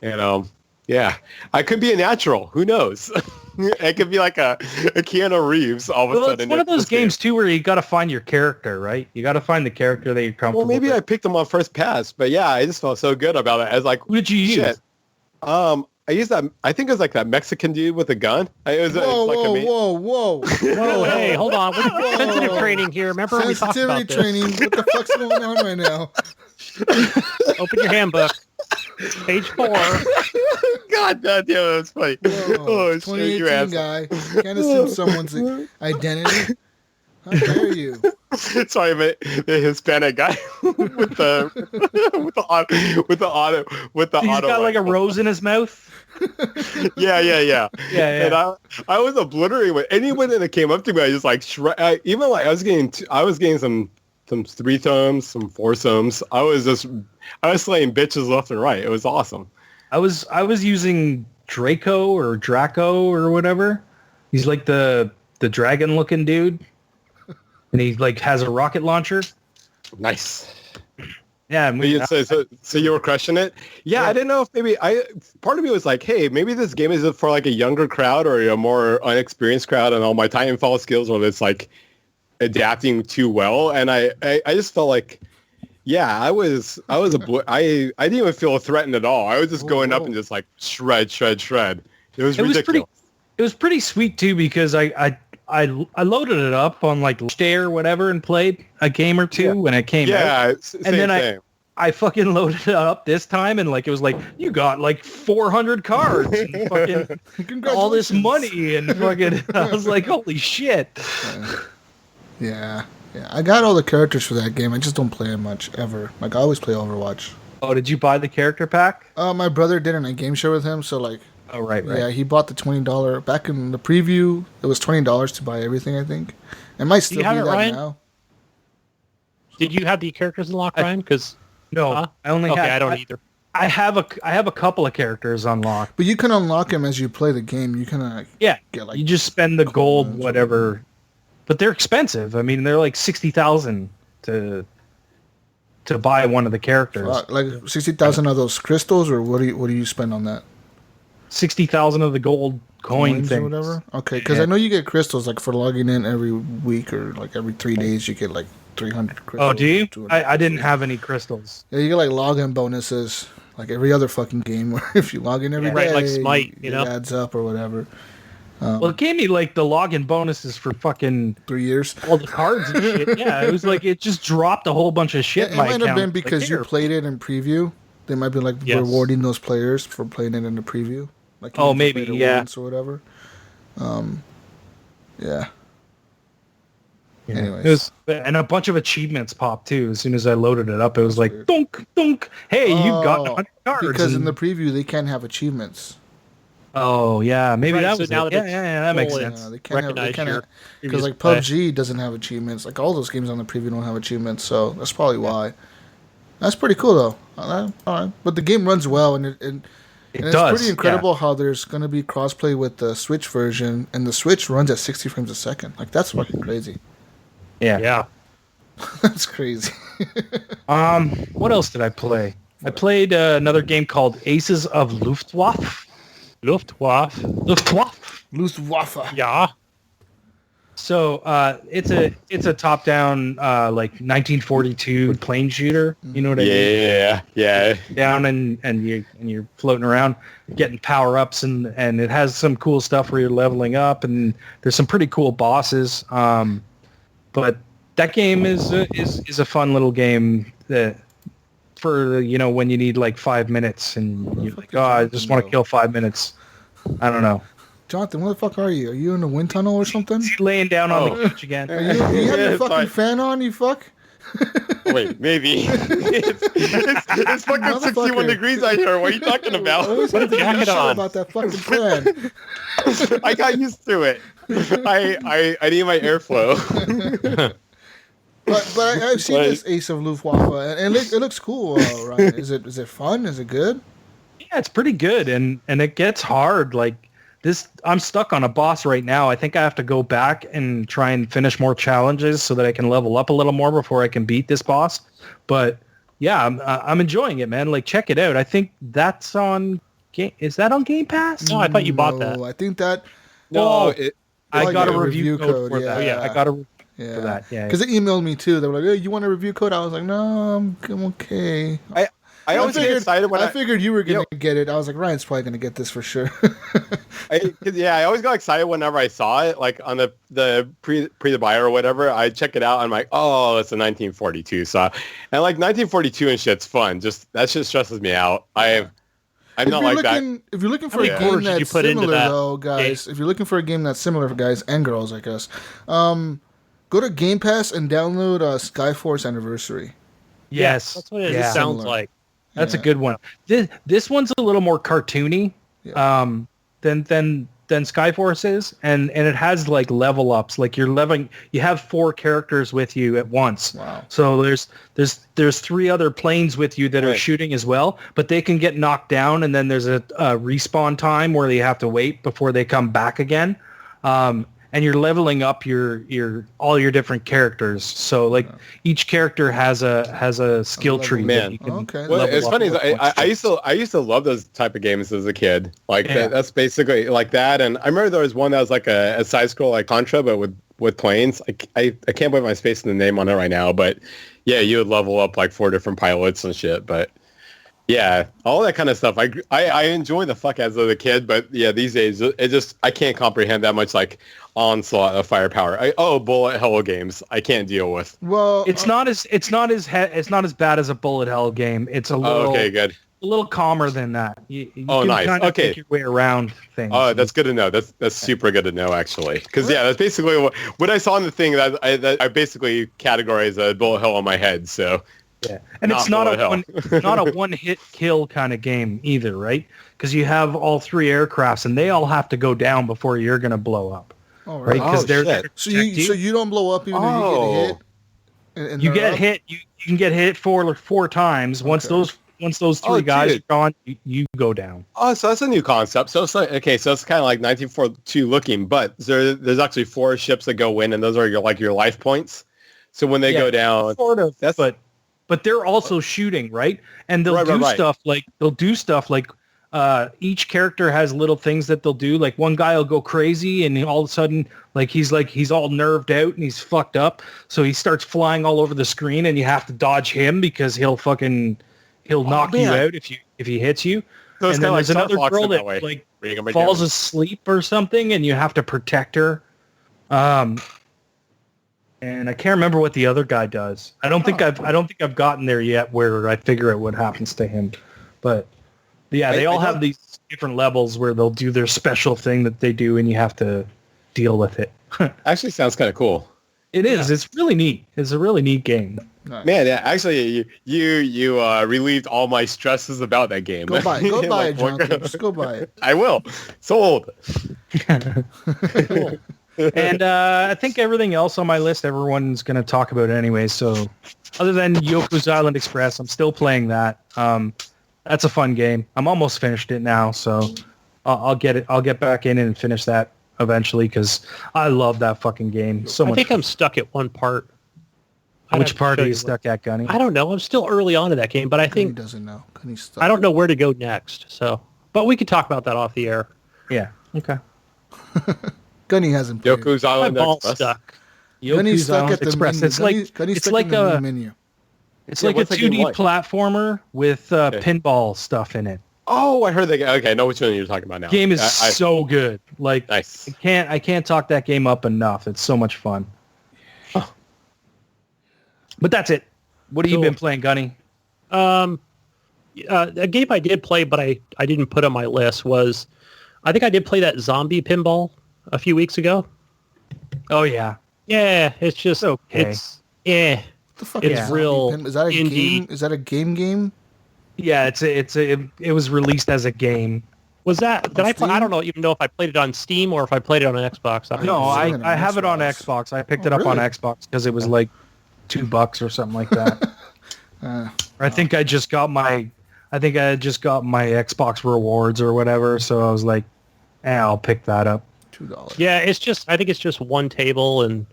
And yeah, I could be a natural. Who knows? It could be like a Keanu Reeves all of a sudden. It's one of those games too where you got to find your character, right? You got to find the character that you're comfortable with. Well, maybe I picked him on first pass, but yeah, I just felt so good about it. I was like, who did you use? I used that. I think it was like that Mexican dude with a gun. Whoa! Hey, hold on. We're sensitive training here. Remember we talked about this. Training. What the fuck's going on right now? Open your handbook. Page 4. God damn, that's funny. Whoa, 2018 guy can't assume someone's identity. How dare you? Sorry, but the Hispanic guy with the auto. He's got like a rose in his mouth. Yeah. And I was obliterating with anyone that came up to me. I just like even like I was getting some threesomes, some foursomes. I was slaying bitches left and right. It was awesome. I was using Draco or whatever. He's like the dragon looking dude. And he like has a rocket launcher. Nice. Yeah. So you were crushing it? Yeah, I didn't know if maybe part of me was like, hey, maybe this game is for like a younger crowd or a more unexperienced crowd, and all my Titanfall skills were just like adapting too well. And I just felt like, yeah, I didn't even feel threatened at all. I was just going up and just like shred. It was ridiculous. It was pretty sweet too, because I loaded it up on like Stay or whatever and played a game or two when it came out. Same, and then I fucking loaded it up this time, and like it was like, you got like 400 cards and fucking all this money, and fucking I was like, holy shit. Yeah. I got all the characters for that game. I just don't play it much ever. Like I always play Overwatch. Oh, did you buy the character pack? My brother did, and I game share with him. So like. Oh right. Yeah, he bought the $20 back in the preview. It was $20 to buy everything, I think. It might still be that Ryan? now. Did you have the characters unlocked, Ryan? Because no, I only have. I don't either. I have a couple of characters unlocked. But you can unlock them as you play the game. You can get like you just spend the gold, whatever. But they're expensive. I mean, they're like 60,000 to buy one of the characters. Like 60,000 of those crystals, or what do you spend on that? 60,000 of the gold coins or whatever. Okay, because I know you get crystals like for logging in every week or like every 3 days. You get like 300 crystals. Oh, do you? I didn't have any crystals. Yeah, you get like login bonuses like every other fucking game. Where if you log in every day, right, like Smite, it adds up or whatever. Well, it gave me like the login bonuses for fucking 3 years. All the cards and shit. Yeah, it was like it just dropped a whole bunch of shit. It might have been because you played it in preview. They might be like rewarding those players for playing it in the preview. Like maybe, yeah, or whatever. Yeah. Anyways, and a bunch of achievements popped too. As soon as I loaded it up, it was like dunk dunk. Hey, you got 100 cards. Because in the preview they can't have achievements. Oh yeah, maybe that was now it. Yeah, that makes sense. They can't because like PUBG doesn't have achievements. Like all those games on the preview don't have achievements, so that's probably why. That's pretty cool though. All right, but the game runs well, and it's pretty incredible how there's going to be crossplay with the Switch version, and the Switch runs at 60 frames a second. Like, that's fucking crazy. Yeah. That's crazy. What else did I play? I played another game called Aces of Luftwaffe. Luftwaffe. Yeah. So it's a top-down like 1942 plane shooter. You know what I mean? Yeah. Down and you're floating around, getting power-ups, and it has some cool stuff where you're leveling up, and there's some pretty cool bosses. But that game is a fun little game that for when you need like 5 minutes and you're like, I just want to kill 5 minutes. I don't know. Johnathan, where the fuck are you? Are you in the wind tunnel or something? Laying down on the couch again. You have your fucking fan on, you fuck? Wait, maybe. It's fucking 61 degrees out here. What are you talking about? I always have to get on about that fucking fan. I got used to it. I need my airflow. But I've seen this Ace of Luftwaffe, and it looks cool, Ryan. Is it fun? Is it good? Yeah, it's pretty good, and it gets hard. Like this, I'm stuck on a boss right now. I think I have to go back and try and finish more challenges so that I can level up a little more before I can beat this boss. But yeah, I'm enjoying it, man. Like, check it out. I think that's on game. Is that on Game Pass? No, I thought you bought that. I think that. No, I got a review code for that. Yeah. I got a review for that. Yeah, because they emailed me too. They were like, "Hey, you want a review code?" I was like, "No, I'm okay." I always get excited when I figured you were gonna get it. I was like, Ryan's probably gonna get this for sure. I always got excited whenever I saw it, like on the pre the buy or whatever. I check it out. I'm like, oh, it's a 1942. So, and like 1942 and shit's fun. Just that shit stresses me out. I'm not like that. If you're looking for a game that's similar, though, guys, if you're looking for a game that's similar for guys and girls, I guess, go to Game Pass and download Skyforce Anniversary. Yes, that's what it sounds like. That's a good one. This one's a little more cartoony than Skyforce is, and it has like level ups. Like you have 4 characters with you at once. Wow. So there's 3 other planes with you that are shooting as well, but they can get knocked down, and then there's a respawn time where they have to wait before they come back again. And you're leveling up all your different characters. So like each character has a skill tree. Man, that you can well, it's funny. I used to love those type of games as a kid. Like that's basically like that. And I remember there was one that was like a side scroll like Contra, but with planes. I can't believe I'm spacing the name on it right now. But yeah, you would level up like 4 different pilots and shit. But yeah, all that kind of stuff. I enjoy the fuck as a kid, but yeah, these days I can't comprehend that much like onslaught of firepower. Bullet hell games I can't deal with. Well, it's not as bad as a bullet hell game. It's a little good. A little calmer than that. You can nice. kind of take your way around things. Oh, that's good to know. That's super good to know, actually. Because that's basically what I saw in the thing that I basically categorized a bullet hell on my head. So. Yeah, and it's not a one-hit kill kind of game either, right? Because you have all 3 aircrafts, and they all have to go down before you're going to blow up, right? Because they're there to so you don't blow up even if you get hit. And you get hit. You can get hit 4 times. Once those 3 guys are gone, you go down. Oh, so that's a new concept. So it's like so it's kind of like 1942 looking, but there's actually 4 ships that go in, and those are your life points. So when they go down, sort of, but they're also shooting, right? And they'll do stuff like each character has little things that they'll do. Like one guy will go crazy, and all of a sudden, he's all nerved out and he's fucked up. So he starts flying all over the screen, and you have to dodge him because he'll knock you out if he hits you. So and then there's another girl that falls asleep or something, and you have to protect her. And I can't remember what the other guy does. I don't think I've gotten there yet where I figure out what happens to him. But yeah, they all have these different levels where they'll do their special thing that they do, and you have to deal with it. Actually, sounds kind of cool. It is. Yeah. It's really neat. It's a really neat game. Nice. Man, yeah, actually, you relieved all my stresses about that game. Go buy it, Johnathan. Just go buy it. I will. Sold. Cool. And I think everything else on my list, everyone's going to talk about it anyway. So other than Yoku's Island Express, I'm still playing that. That's a fun game. I'm almost finished it now, so I'll get back in and finish that eventually because I love that fucking game so much. I think I'm stuck at one part. Which part are you stuck at, Gunny? I don't know. I'm still early on in that game, but I think Gunny doesn't know. I don't know where to go next. So, but we could talk about that off the air. Yeah. Okay. Gunny hasn't played. Yoku's Island Express. Stuck. Gunny's stuck at the Express. menu. It's like a menu. It's like a 2D platformer with pinball stuff in it. Oh, I heard that. Okay, I know which one you're talking about now. Game is so good. Like, nice. I can't talk that game up enough. It's so much fun. Oh. But that's it. What have you been playing, Gunny? A game I did play, but I didn't put on my list was, I think I did play that zombie pinball a few weeks ago. Oh yeah. Yeah, it's just okay. What the fuck it's real. Is that a indie. game? Is that a game? Yeah, it was released as a game. Was that? Did I play? I don't know even know if I played it on Steam or if I played it on an Xbox. I have it on Xbox. I picked it up on Xbox because it was like $2 or something like that. I think I just got my I think I had just got my Xbox rewards or whatever, so I was like, I'll pick that up. $2. Yeah, I think it's just one table, and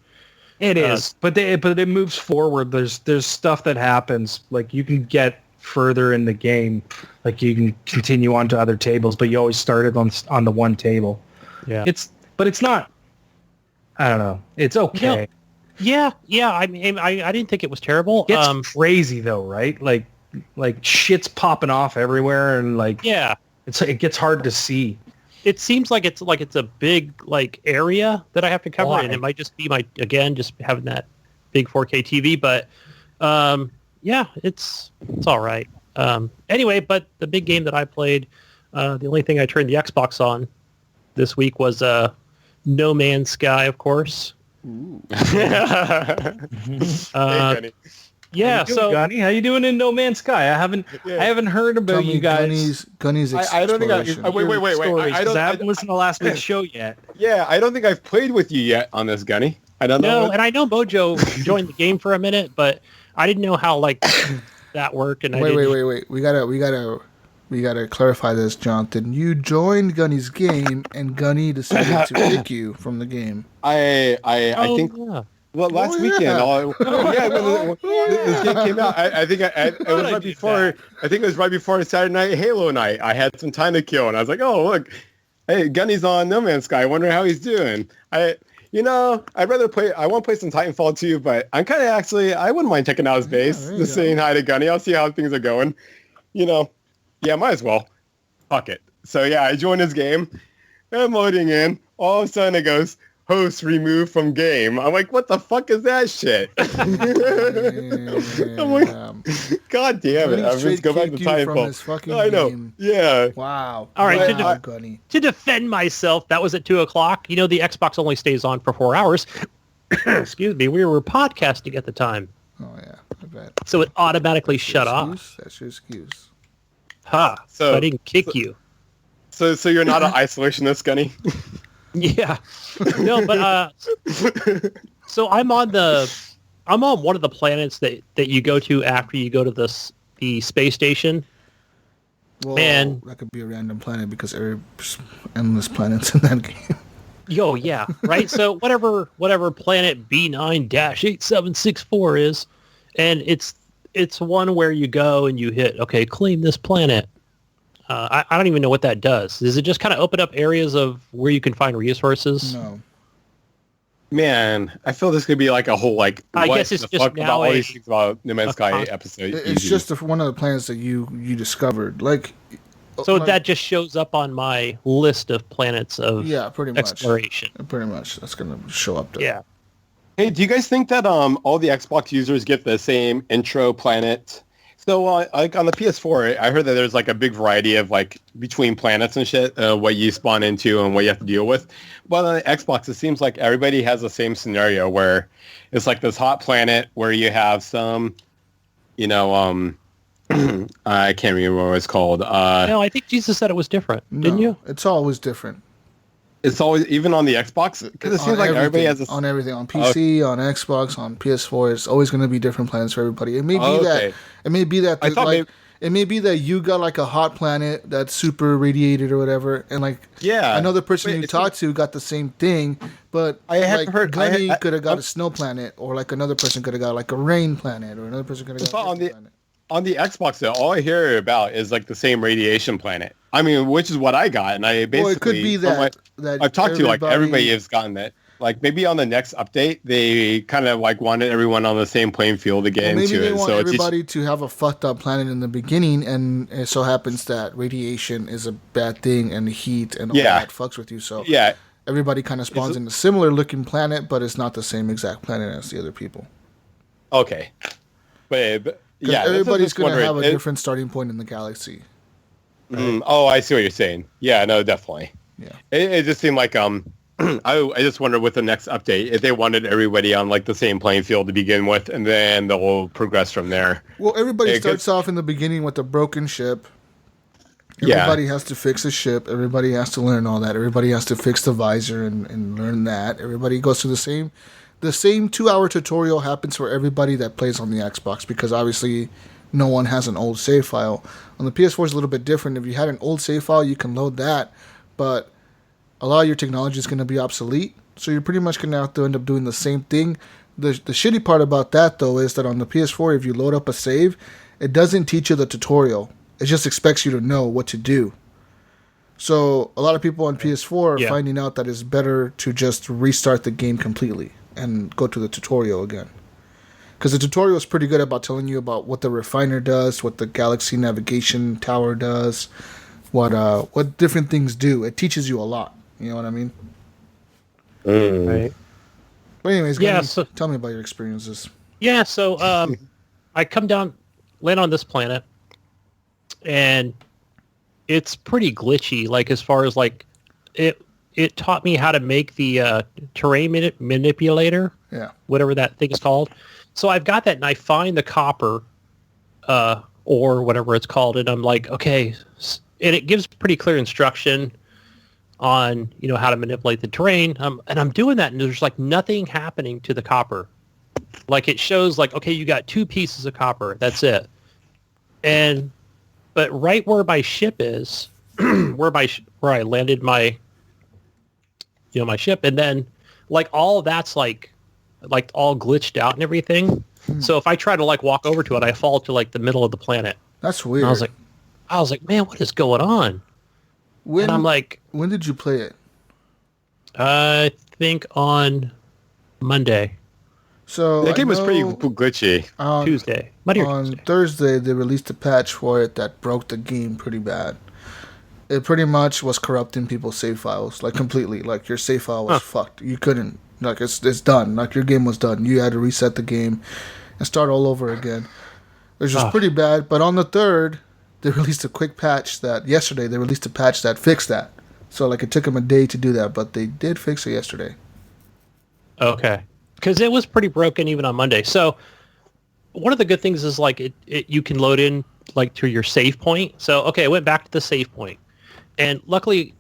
It is, but it moves forward. There's stuff that happens. Like you can get further in the game, like you can continue on to other tables, but you always started on the one table. yeah, But it's not. I don't know. It's okay. yeah. I mean, I didn't think it was terrible. It's crazy though, right? Like shit's popping off everywhere, and yeah, it gets hard to see. it seems like it's a big area that I have to cover, Why? and it might just be just having that big 4K TV. But yeah, it's all right. Anyway, but the big game that I played, the only thing I turned the Xbox on this week was No Man's Sky, of course. Hey, Yeah, So, Gunny, how you doing in No Man's Sky? I haven't heard Tell about me you guys. Gunny's I don't think exploration. wait. Stories, I 'cause don't. I haven't listened to last week's show yet. Yeah, I don't think I've played with you yet on this, Gunny. I don't know. No, and I know Mojo joined the game for a minute, but I didn't know how that worked. And Wait. We gotta clarify this, Jonathan. You joined Gunny's game, and Gunny decided to kick you from the game. I think. Yeah. Well, last weekend, yeah. when this game came out, I think it was right before. I think it was right before Saturday Night Halo night. I had some time to kill, and I was like, "Oh, look, hey, Gunny's on No Man's Sky. I wonder how he's doing." I'd rather play. I want to play some Titanfall too, but I'm kind of I wouldn't mind checking out his base, just saying hi to Gunny. I'll see how things are going. Yeah, might as well. Fuck it. So yeah, I joined his game. I'm loading in. All of a sudden, it goes. Host removed from game. I'm like, what the fuck is that shit? I'm like, God damn it! I'm just go back to Titanfall. I know. Game. Yeah. Wow. All right. To to defend myself, that was at 2:00. The Xbox only stays on for 4 hours. Excuse me. We were podcasting at the time. Oh yeah, I bet. So it automatically shut off. That's your excuse. Ha. So I didn't kick you. So you're not an isolationist, Gunny? Yeah. No, but so I'm on one of the planets that you go to after you go to the space station. Well, and that could be a random planet because there's endless planets in that game. Yo, yeah, right. So whatever planet B9-8764 is, and it's one where you go and you hit claim this planet. I don't even know what that does. Does it just kind of open up areas of where you can find resources? No. Man, I feel this could be like a whole I guess it's just fuck now about all these things about No Man's Sky con- episode. It's just one of the planets that you discovered. So that just shows up on my list of planets of pretty much exploration. Pretty much, that's gonna show up there. Yeah. Hey, do you guys think that all the Xbox users get the same intro planet? So, on the PS4, I heard that there's a big variety of between planets and shit, what you spawn into and what you have to deal with. But on the Xbox, it seems like everybody has the same scenario where it's this hot planet where you have some, I can't remember what it's called. No, I think Jesus said it was different, didn't you? It's always different. It's always, even on the Xbox? Because it seems like everybody has on everything. On PC, on Xbox, on PS4, it's always going to be different planets for everybody. It may be that it may be that you got a hot planet that's super radiated or whatever, and another person you talked to got the same thing, but I haven't heard. Gunny could have got a snow planet, or another person could have got a rain planet, or another person could have got a planet. On the Xbox, though, all I hear about is the same radiation planet. I mean, which is what I got, and I basically. Well, it could be that I've talked to everybody has gotten that. Maybe on the next update, they kind of wanted everyone on the same playing field to get into maybe it. They want everybody to have a fucked up planet in the beginning, and it so happens that radiation is a bad thing, and heat and all that fucks with you. So everybody kind of spawns in a similar looking planet, but it's not the same exact planet as the other people. Okay, but yeah, everybody's going to have a different starting point in the galaxy. Right? Oh, I see what you're saying. Yeah, no, definitely. Yeah, it just seemed like I just wonder with the next update if they wanted everybody on the same playing field to begin with, and then they'll progress from there. Well, everybody starts off in the beginning with a broken ship. Everybody has to fix a ship. Everybody has to learn all that. Everybody has to fix the visor and learn that. Everybody goes through the same 2-hour tutorial happens for everybody that plays on the Xbox, because obviously no one has an old save file. On the PS4 is a little bit different. If you had an old save file, you can load that, but a lot of your technology is going to be obsolete, so you're pretty much going to have to end up doing the same thing. The shitty part about that, though, is that on the PS4, if you load up a save, it doesn't teach you the tutorial. It just expects you to know what to do. So a lot of people on PS4 are finding out that it's better to just restart the game completely and go to the tutorial again. Because the tutorial is pretty good about telling you about what the refiner does, what the Galaxy Navigation Tower does, what different things do. It teaches you a lot. You know what I mean? Right. But anyways, tell me about your experiences. Yeah, so I come down, land on this planet, and it's pretty glitchy. Like as far as like it taught me how to make the terrain manipulator. Yeah. Whatever that thing is called. So I've got that, and I find the copper, or whatever it's called, and I'm like, okay, and it gives pretty clear instruction on how to manipulate the terrain, and I'm doing that, and there's like nothing happening to the copper. Like it shows like, okay, you got 2 pieces of copper, that's it. But right where my ship is, where I landed my my ship, and then like all of that's like all glitched out and everything. So if I try to like walk over to it, I fall to like the middle of the planet. That's weird. And I was like, man, what is going on? And I'm like, when did you play it? I think on Monday. So that game was pretty glitchy. Tuesday. Monday or on Tuesday. Thursday, they released a patch for it that broke the game pretty bad. It pretty much was corrupting people's save files, like completely. Like your save file was fucked. You couldn't, like it's done. Like your game was done. You had to reset the game and start all over again. It was just pretty bad. But on the 3rd, they released a quick patch yesterday they released a patch that fixed that. So like it took them a day to do that, but they did fix it yesterday. Okay. Because it was pretty broken even on Monday. So one of the good things is like you can load in like to your save point. So okay, I went back to the save point, and luckily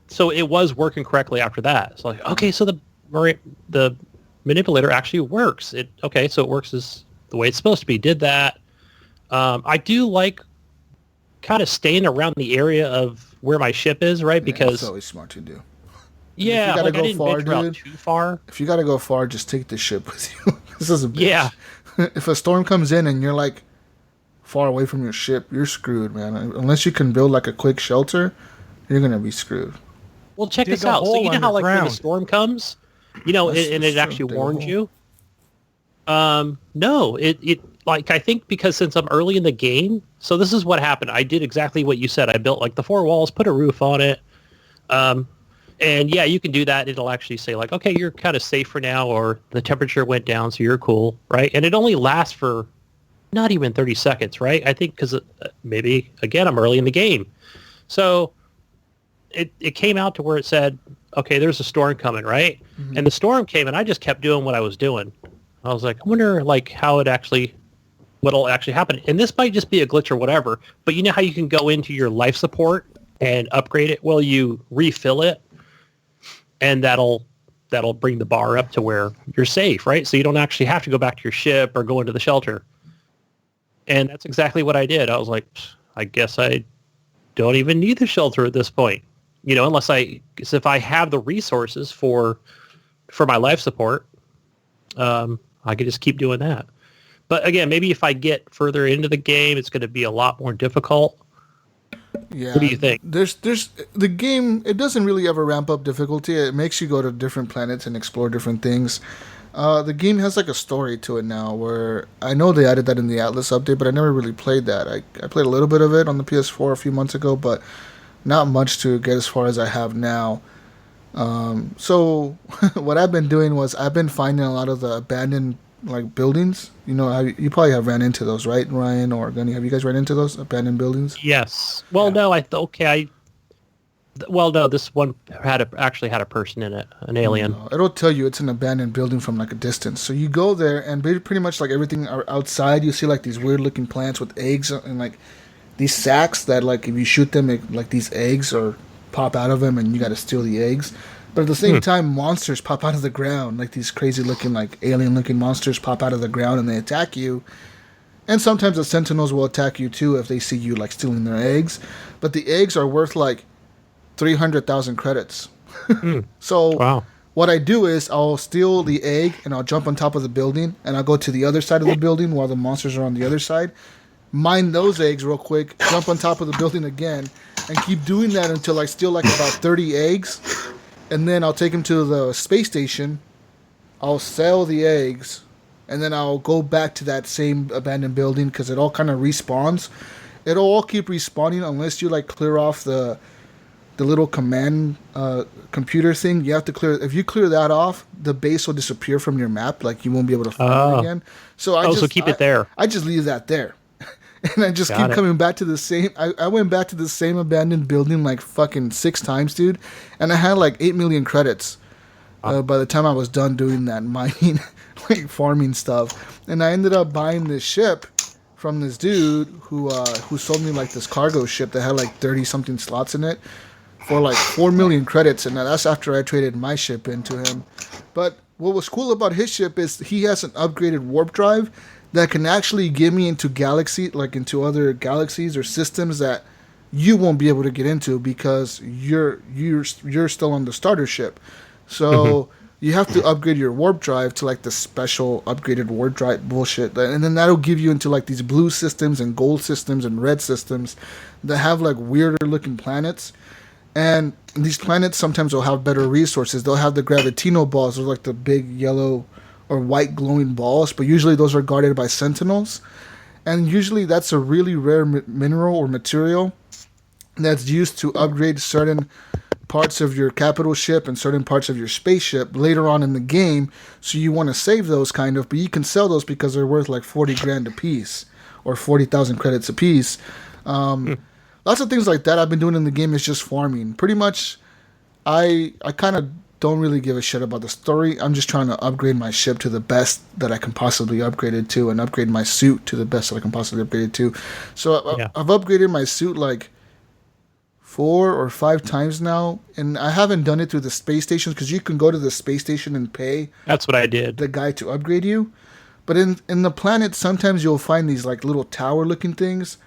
so it was working correctly after that. So like, okay, so the manipulator actually works. So it works as the way it's supposed to be. Did that. I do like kind of staying around the area of where my ship is, right? Because that's always smart to do. Yeah, like I didn't venture out too far. If you gotta go far, just take the ship with you. This is a bitch. Yeah. If a storm comes in and you're like far away from your ship, you're screwed, man. Unless you can build like a quick shelter, you're gonna be screwed. Well, check this out. So you know how like when the storm comes, and it actually warns you. No, it like I think because since I'm early in the game, so this is what happened. I did exactly what you said. I built like the 4 walls, put a roof on it. And yeah, you can do that. It'll actually say like, okay, you're kind of safe for now, or the temperature went down, so you're cool, right? And it only lasts for not even 30 seconds, right? I think because maybe, again, I'm early in the game. So it came out to where it said, okay, there's a storm coming, right? Mm-hmm. And the storm came, and I just kept doing what I was doing. I was like, I wonder like what'll actually happen. And this might just be a glitch or whatever, but you know how you can go into your life support and upgrade it? Well, you refill it, and that'll bring the bar up to where you're safe, right? So you don't actually have to go back to your ship or go into the shelter. And that's exactly what I did. I was like, I guess I don't even need the shelter at this point, unless if I have the resources for my life support, I could just keep doing that. But again, maybe if I get further into the game, it's going to be a lot more difficult. Yeah. What do you think? There's the game. It doesn't really ever ramp up difficulty. It makes you go to different planets and explore different things. The game has like a story to it now. Where I know they added that in the Atlas update, but I never really played that. I played a little bit of it on the PS4 a few months ago, but not much to get as far as I have now. So what I've been doing was I've been finding a lot of the abandoned like buildings. You probably have ran into those, right, Ryan or Gunny? Have you guys ran into those abandoned buildings? Yes. Well, no. This one actually had a person in it, an alien. No, it'll tell you it's an abandoned building from like a distance. So you go there, and pretty much like everything outside, you see like these weird looking plants with eggs and like these sacks that like if you shoot them, like these eggs or pop out of them, and you got to steal the eggs. But at the same time, monsters pop out of the ground, like these crazy looking, like alien looking monsters pop out of the ground and they attack you. And sometimes the sentinels will attack you too if they see you like stealing their eggs. But the eggs are worth like 300,000 credits. So what I do is I'll steal the egg and I'll jump on top of the building and I'll go to the other side of the building while the monsters are on the other side. Mine those eggs real quick, jump on top of the building again, and keep doing that until I steal like about 30 eggs. And then I'll take them to the space station. I'll sell the eggs. And then I'll go back to that same abandoned building because it all kind of respawns. It'll all keep respawning unless you like clear off the little command computer thing. You have to clear. If you clear that off, the base will disappear from your map. Like you won't be able to find it again. So so keep it there. I just leave that there. And I just keep coming back to the same. I went back to the same abandoned building like fucking 6 times, dude. And I had like 8 million credits by the time I was done doing that mining, like farming stuff. And I ended up buying this ship from this dude who sold me like this cargo ship that had like 30 something slots in it for like 4 million credits. And that's after I traded my ship into him. But what was cool about his ship is he has an upgraded warp drive that can actually get me into into other galaxies or systems that you won't be able to get into because you're still on the starter ship. So you have to upgrade your warp drive to like the special upgraded warp drive bullshit, and then that'll give you into like these blue systems and gold systems and red systems that have like weirder looking planets. And these planets sometimes will have better resources. They'll have the gravitino balls, those are like the big yellow or white glowing balls, but usually those are guarded by sentinels. And usually that's a really rare mineral or material that's used to upgrade certain parts of your capital ship and certain parts of your spaceship later on in the game. So you want to save those kind of, but you can sell those because they're worth like 40 grand a piece or 40,000 credits a piece. Lots of things like that I've been doing in the game is just farming. Pretty much, I kind of don't really give a shit about the story. I'm just trying to upgrade my ship to the best that I can possibly upgrade it to and upgrade my suit to the best that I can possibly upgrade it to. So I've upgraded my suit like 4 or 5 times now, and I haven't done it through the space stations because you can go to the space station and pay. That's what I did. The guy to upgrade you. But in the planet, sometimes you'll find these like little tower looking things,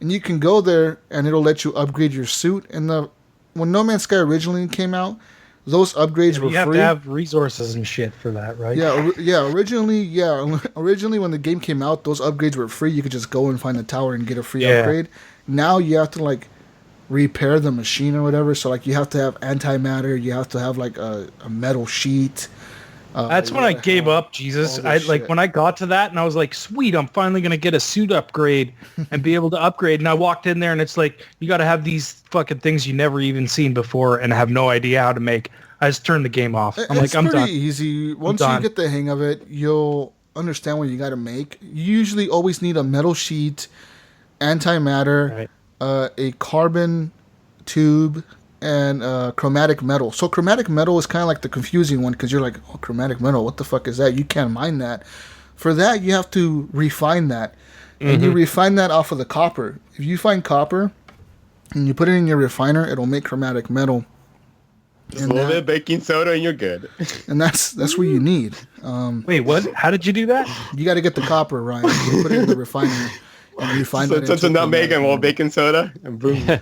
and you can go there and it'll let you upgrade your suit. And when No Man's Sky originally came out, those upgrades were free. You have to have resources and shit for that, right? Originally when the game came out, those upgrades were free. You could just go and find the tower and get a free upgrade. Now you have to like repair the machine or whatever. So like you have to have antimatter. You have to have like a metal sheet. That's when I gave up, Jesus. When I got to that and I was like, sweet, I'm finally going to get a suit upgrade and be able to upgrade. And I walked in there and it's like, you got to have these fucking things you never even seen before and have no idea how to make. I just turned the game off. I'm done. It's pretty easy. Once you get the hang of it, you'll understand what you got to make. You usually always need a metal sheet, antimatter, a carbon tube, and chromatic metal. So chromatic metal is kind of like the confusing one because you're like, oh, chromatic metal, what the fuck is that? You can't mine that. For that, you have to refine that. And you refine that off of the copper. If you find copper and you put it in your refiner, it'll make chromatic metal. Just a little bit of baking soda and you're good. And that's what you need. Wait, what? How did you do that? You got to get the copper, Ryan. You put it in the refiner and refine it. So it's a nutmeg and a little baking soda and boom.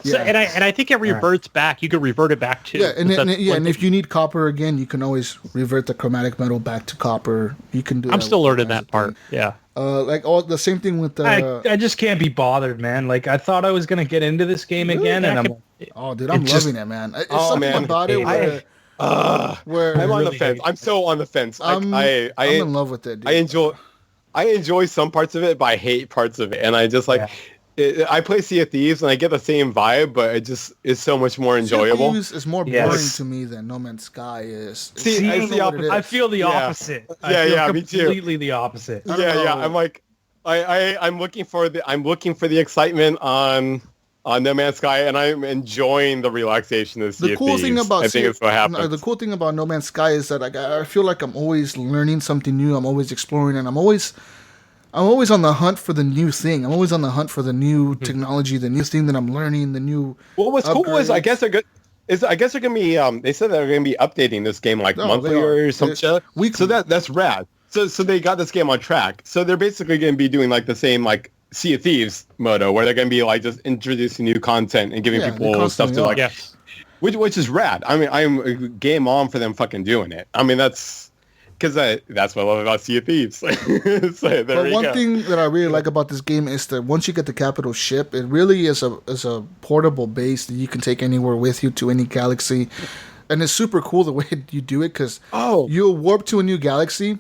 So, and I think it reverts back. You can revert it back too. Yeah, and if you need copper again, you can always revert the chromatic metal back to copper. You can do. I'm still learning that part. Yeah. Like the same thing with the. I just can't be bothered, man. Like I thought I was gonna get into this game again, and I'm. Oh, dude, I'm loving it, man. It's something about it where I'm on the fence. I'm so on the fence. I'm in love with it. Dude. I enjoy some parts of it, but I hate parts of it, and I just like. Yeah. I play Sea of Thieves and I get the same vibe, but it just is so much more enjoyable. Sea of Thieves is more boring to me than No Man's Sky is. I feel the opposite. Me too. Completely the opposite. I'm like, I'm looking for the excitement on No Man's Sky, and I'm enjoying the relaxation of Sea of Thieves. I think it's what happens. The cool thing about No Man's Sky is that I feel like I'm always learning something new. I'm always exploring, and I'm always on the hunt for the new thing. I'm always on the hunt for the new technology, the new thing that I'm learning, the new. Well, what's cool is I guess they're good. I guess they're gonna be. They said they're gonna be updating this game monthly or some shit. Weekly. So that's rad. So they got this game on track. So they're basically going to be doing like the same like Sea of Thieves moto, where they're going to be like just introducing new content and giving people stuff to like, which is rad. I mean, I'm game on for them fucking doing it. I mean, that's because that's what I love about Sea of Thieves. So but one thing that I really like about this game is that once you get the capital ship, it really is a portable base that you can take anywhere with you to any galaxy, and it's super cool the way you do it because you'll warp to a new galaxy.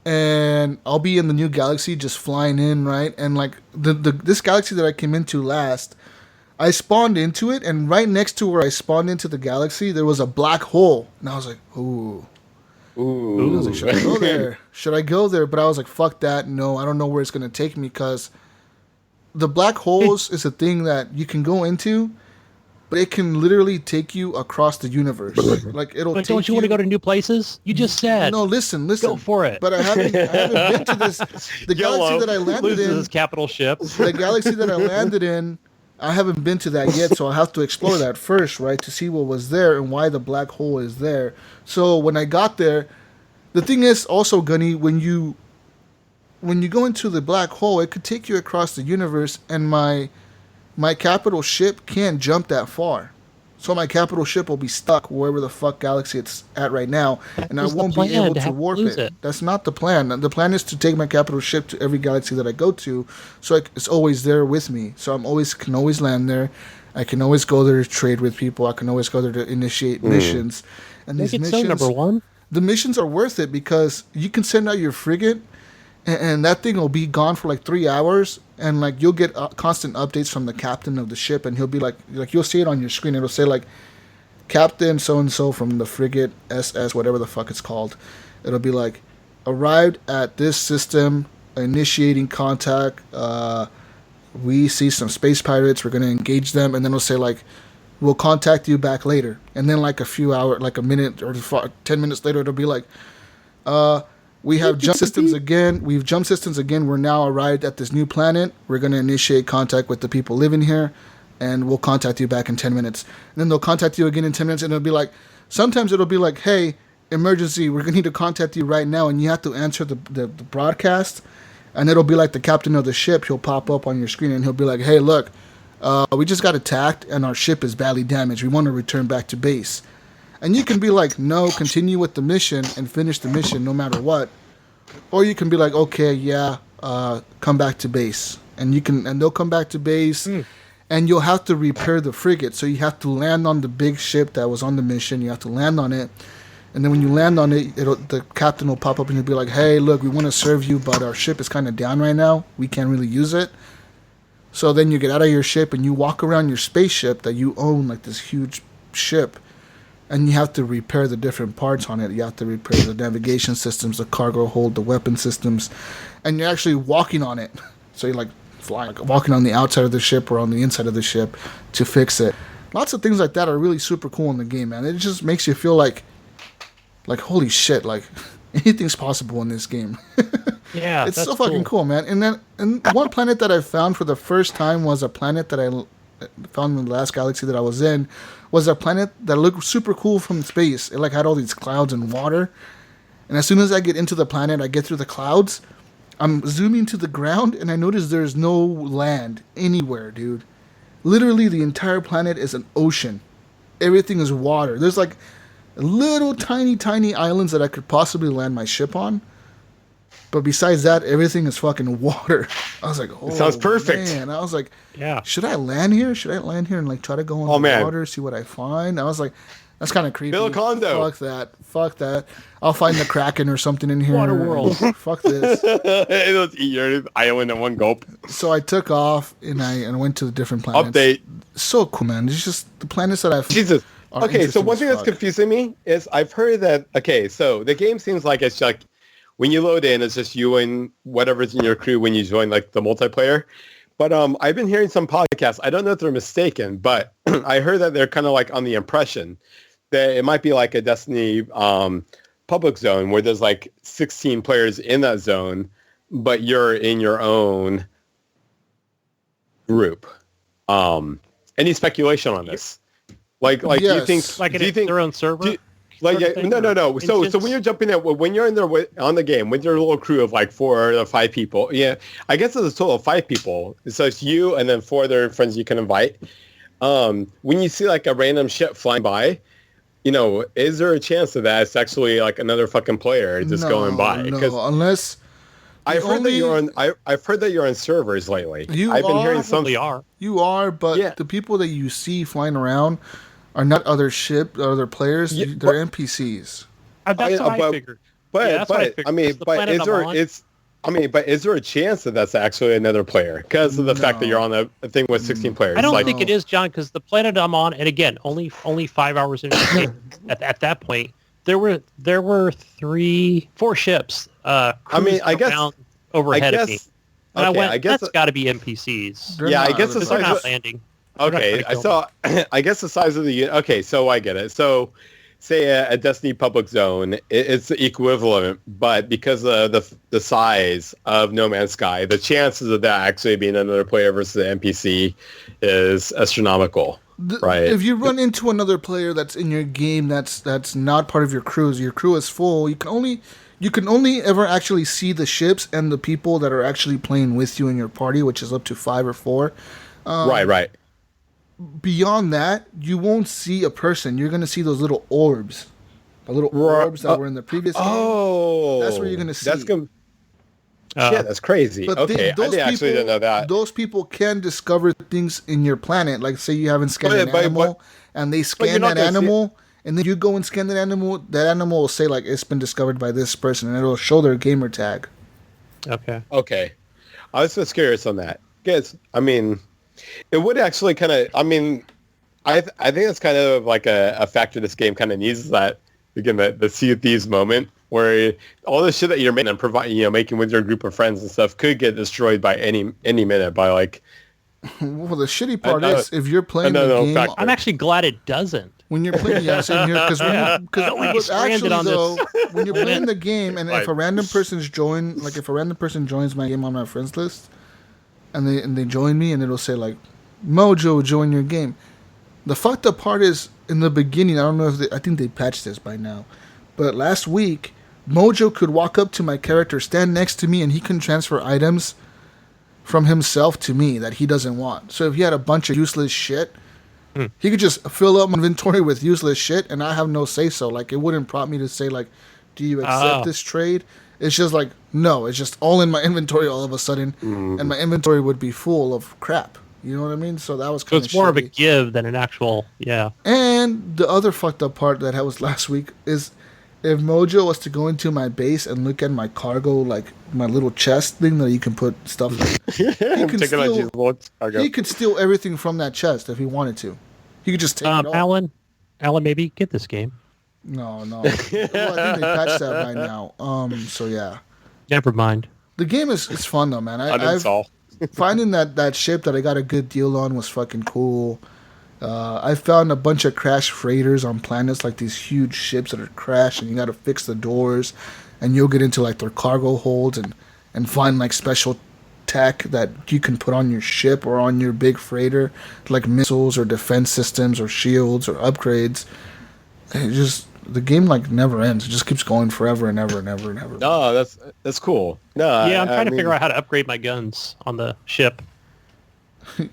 And I'll be in the new galaxy just flying in, right? And like this galaxy that I came into last, I spawned into it, and right next to where I spawned into the galaxy, there was a black hole. And I was like, ooh. I was like, should I go there? Should I go there? But I was like, fuck that. No, I don't know where it's going to take me because the black holes is a thing that you can go into, but it can literally take you across the universe. Like it'll. But don't you want to go to new places? You just said. No, listen. Go for it. But I haven't been to this. The galaxy that I landed in. His capital ship. The galaxy that I landed in, I haven't been to that yet, so I have to explore that first, right, to see what was there and why the black hole is there. So when I got there, the thing is also, Gunny, when you go into the black hole, it could take you across the universe, and my capital ship can't jump that far. So my capital ship will be stuck wherever the fuck galaxy it's at right now, and I won't be able to warp it. That's not the plan. The plan is to take my capital ship to every galaxy that I go to, so it's always there with me. So can always land there. I can always go there to trade with people. I can always go there to initiate missions. And these missions, number one. The missions are worth it because you can send out your frigate, and that thing will be gone for like 3 hours, and like you'll get constant updates from the captain of the ship, and he'll be like you'll see it on your screen. It'll say like Captain so and so from the frigate SS, whatever the fuck it's called. It'll be like arrived at this system, initiating contact. We see some space pirates. We're gonna engage them, and then it'll say like we'll contact you back later. And then like a few hours, like a minute or 10 minutes later, it'll be like we have jump systems again. We've jump systems again. We're now arrived at this new planet. We're going to initiate contact with the people living here, and we'll contact you back in 10 minutes. And then they'll contact you again in 10 minutes, and it'll be like, sometimes it'll be like, hey, emergency, we're going to need to contact you right now, and you have to answer the broadcast, and it'll be like the captain of the ship. He'll pop up on your screen, and he'll be like, hey, look, we just got attacked, and our ship is badly damaged. We want to return back to base. And you can be like, no, continue with the mission and finish the mission no matter what. Or you can be like, okay, yeah, come back to base. And they'll come back to base, and you'll have to repair the frigate. So you have to land on the big ship that was on the mission. You have to land on it. And then when you land on it, the captain will pop up and he'll be like, hey, look, we want to serve you, but our ship is kind of down right now. We can't really use it. So then you get out of your ship and you walk around your spaceship that you own, like this huge ship. And you have to repair the different parts on it. You have to repair the navigation systems, the cargo hold, the weapon systems. And you're actually walking on it. So you're like flying, like walking on the outside of the ship or on the inside of the ship to fix it. Lots of things like that are really super cool in the game, man. It just makes you feel like holy shit, like anything's possible in this game. Yeah, it's so fucking cool, man. And one planet that I found for the first time was a planet that I found in the last galaxy that I was in, was a planet that looked super cool from space. It like had all these clouds and water. And as soon as I get into the planet, I get through the clouds, I'm zooming to the ground, and I notice there's no land anywhere, dude. Literally, the entire planet is an ocean. Everything is water. There's like little tiny islands that I could possibly land my ship on. But besides that, everything is fucking water. I was like, oh, it sounds perfect. Man. I was like, yeah, should I land here? Should I land here and like try to go on the water, see what I find? I was like, that's kind of creepy. Bill Condo. Fuck that. I'll find the Kraken or something in here. Water world. Fuck this. It'll eat your island in one gulp. So I took off and I went to the different planets. Update. So cool, man. It's just the planets that I've... Jesus. Okay, so one thing that's confusing me is I've heard that... Okay, so the game seems like it's like... When you load in, it's just you and whatever's in your crew when you join like the multiplayer. But I've been hearing some podcasts. I don't know if they're mistaken, but I heard that they're kind of like on the impression that it might be like a Destiny public zone where there's like 16 players in that zone, but you're in your own group. Any speculation on this? Like, yes. do you think like their own server? Like, sort of thing? no. So Instance? when you're jumping in, when you're in there on the game with your little crew of like 4 or 5 people, yeah, I guess it's a total of 5 people. So it's you and then 4 other friends you can invite. When you see like a random ship flying by, is there a chance that it's actually like another fucking player just going by? No, unless I've heard that you're on servers lately. I've been hearing some. You are, but Yeah. the people that you see flying around are not other players. Yeah, they're NPCs. That's what I figured. But Yeah, that's what I figured. I mean, It's the but planet is I'm there on. but is there a chance that that's actually another player because of the fact that you're on a thing with 16 players? I don't Like, think it is, John, because the planet I'm on, and again, only 5 hours into the game. At that point, there were 4 ships. I mean, I guess overhead of me. And okay, I went, that's got to be NPCs. They're Yeah, I not guess the other They're size not of, landing. okay, I saw. I guess the size of the unit. Okay, so I get it. So, say a Destiny public zone, it's the equivalent, but because of the size of No Man's Sky, the chances of that actually being another player versus an NPC is astronomical. Right. If you run into another player that's in your game that's not part of your crew is full, you can only ever actually see the ships and the people that are actually playing with you in your party, which is up to 5 or 4. Right. Beyond that, you won't see a person. You're going to see those little orbs. The little orbs that were in the previous game. Oh, That's where you're going to see. That's good. Shit, that's crazy. But Okay, I actually didn't know that. Those people can discover things in your planet. Like, say you haven't scanned an animal, and they scan that animal, and then you go and scan that animal will say, like, it's been discovered by this person, and it'll show their gamer tag. Okay. I was just curious on that. Yes, I mean, it would actually kind of, I mean, I think it's kind of like a factor this game kind of needs, is that, again, the Sea of Thieves moment, where all the shit that you're making and making with your group of friends and stuff could get destroyed by any minute by like. Well, the shitty part is if you're playing the game. Factor. I'm actually glad it doesn't. When you're playing, because actually though, when you're playing the game, and if a random person's if a random person joins my game on my friends list, and they join me, and it'll say like, Mojo, join your game. The fucked up part is in the beginning. I don't know I think they patched this by now, but last week, Mojo could walk up to my character, stand next to me, and he can transfer items from himself to me that he doesn't want. So if he had a bunch of useless shit, he could just fill up my inventory with useless shit, and I have no say-so. Like, it wouldn't prompt me to say, like, do you accept this trade? It's just like, no, it's just all in my inventory all of a sudden, and my inventory would be full of crap. You know what I mean? So that was kind of So it's more of a give than an actual, And the other fucked up part that was last week is if Mojo was to go into my base and look at my cargo, like my little chest thing that you can put stuff in, he could steal everything from that chest if he wanted to. He could just take it all. Alan, maybe get this game. No. Well, I think they patched that by now. So yeah. Never mind. The game is fun though, man. Finding that ship that I got a good deal on was fucking cool. I found a bunch of crashed freighters on planets, like these huge ships that are crashed, and you got to fix the doors, and you'll get into like their cargo holds and find like special tech that you can put on your ship or on your big freighter, like missiles or defense systems or shields or upgrades. The game like never ends. It just keeps going forever and ever and ever and ever. No, that's cool. No, I'm trying to figure out how to upgrade my guns on the ship.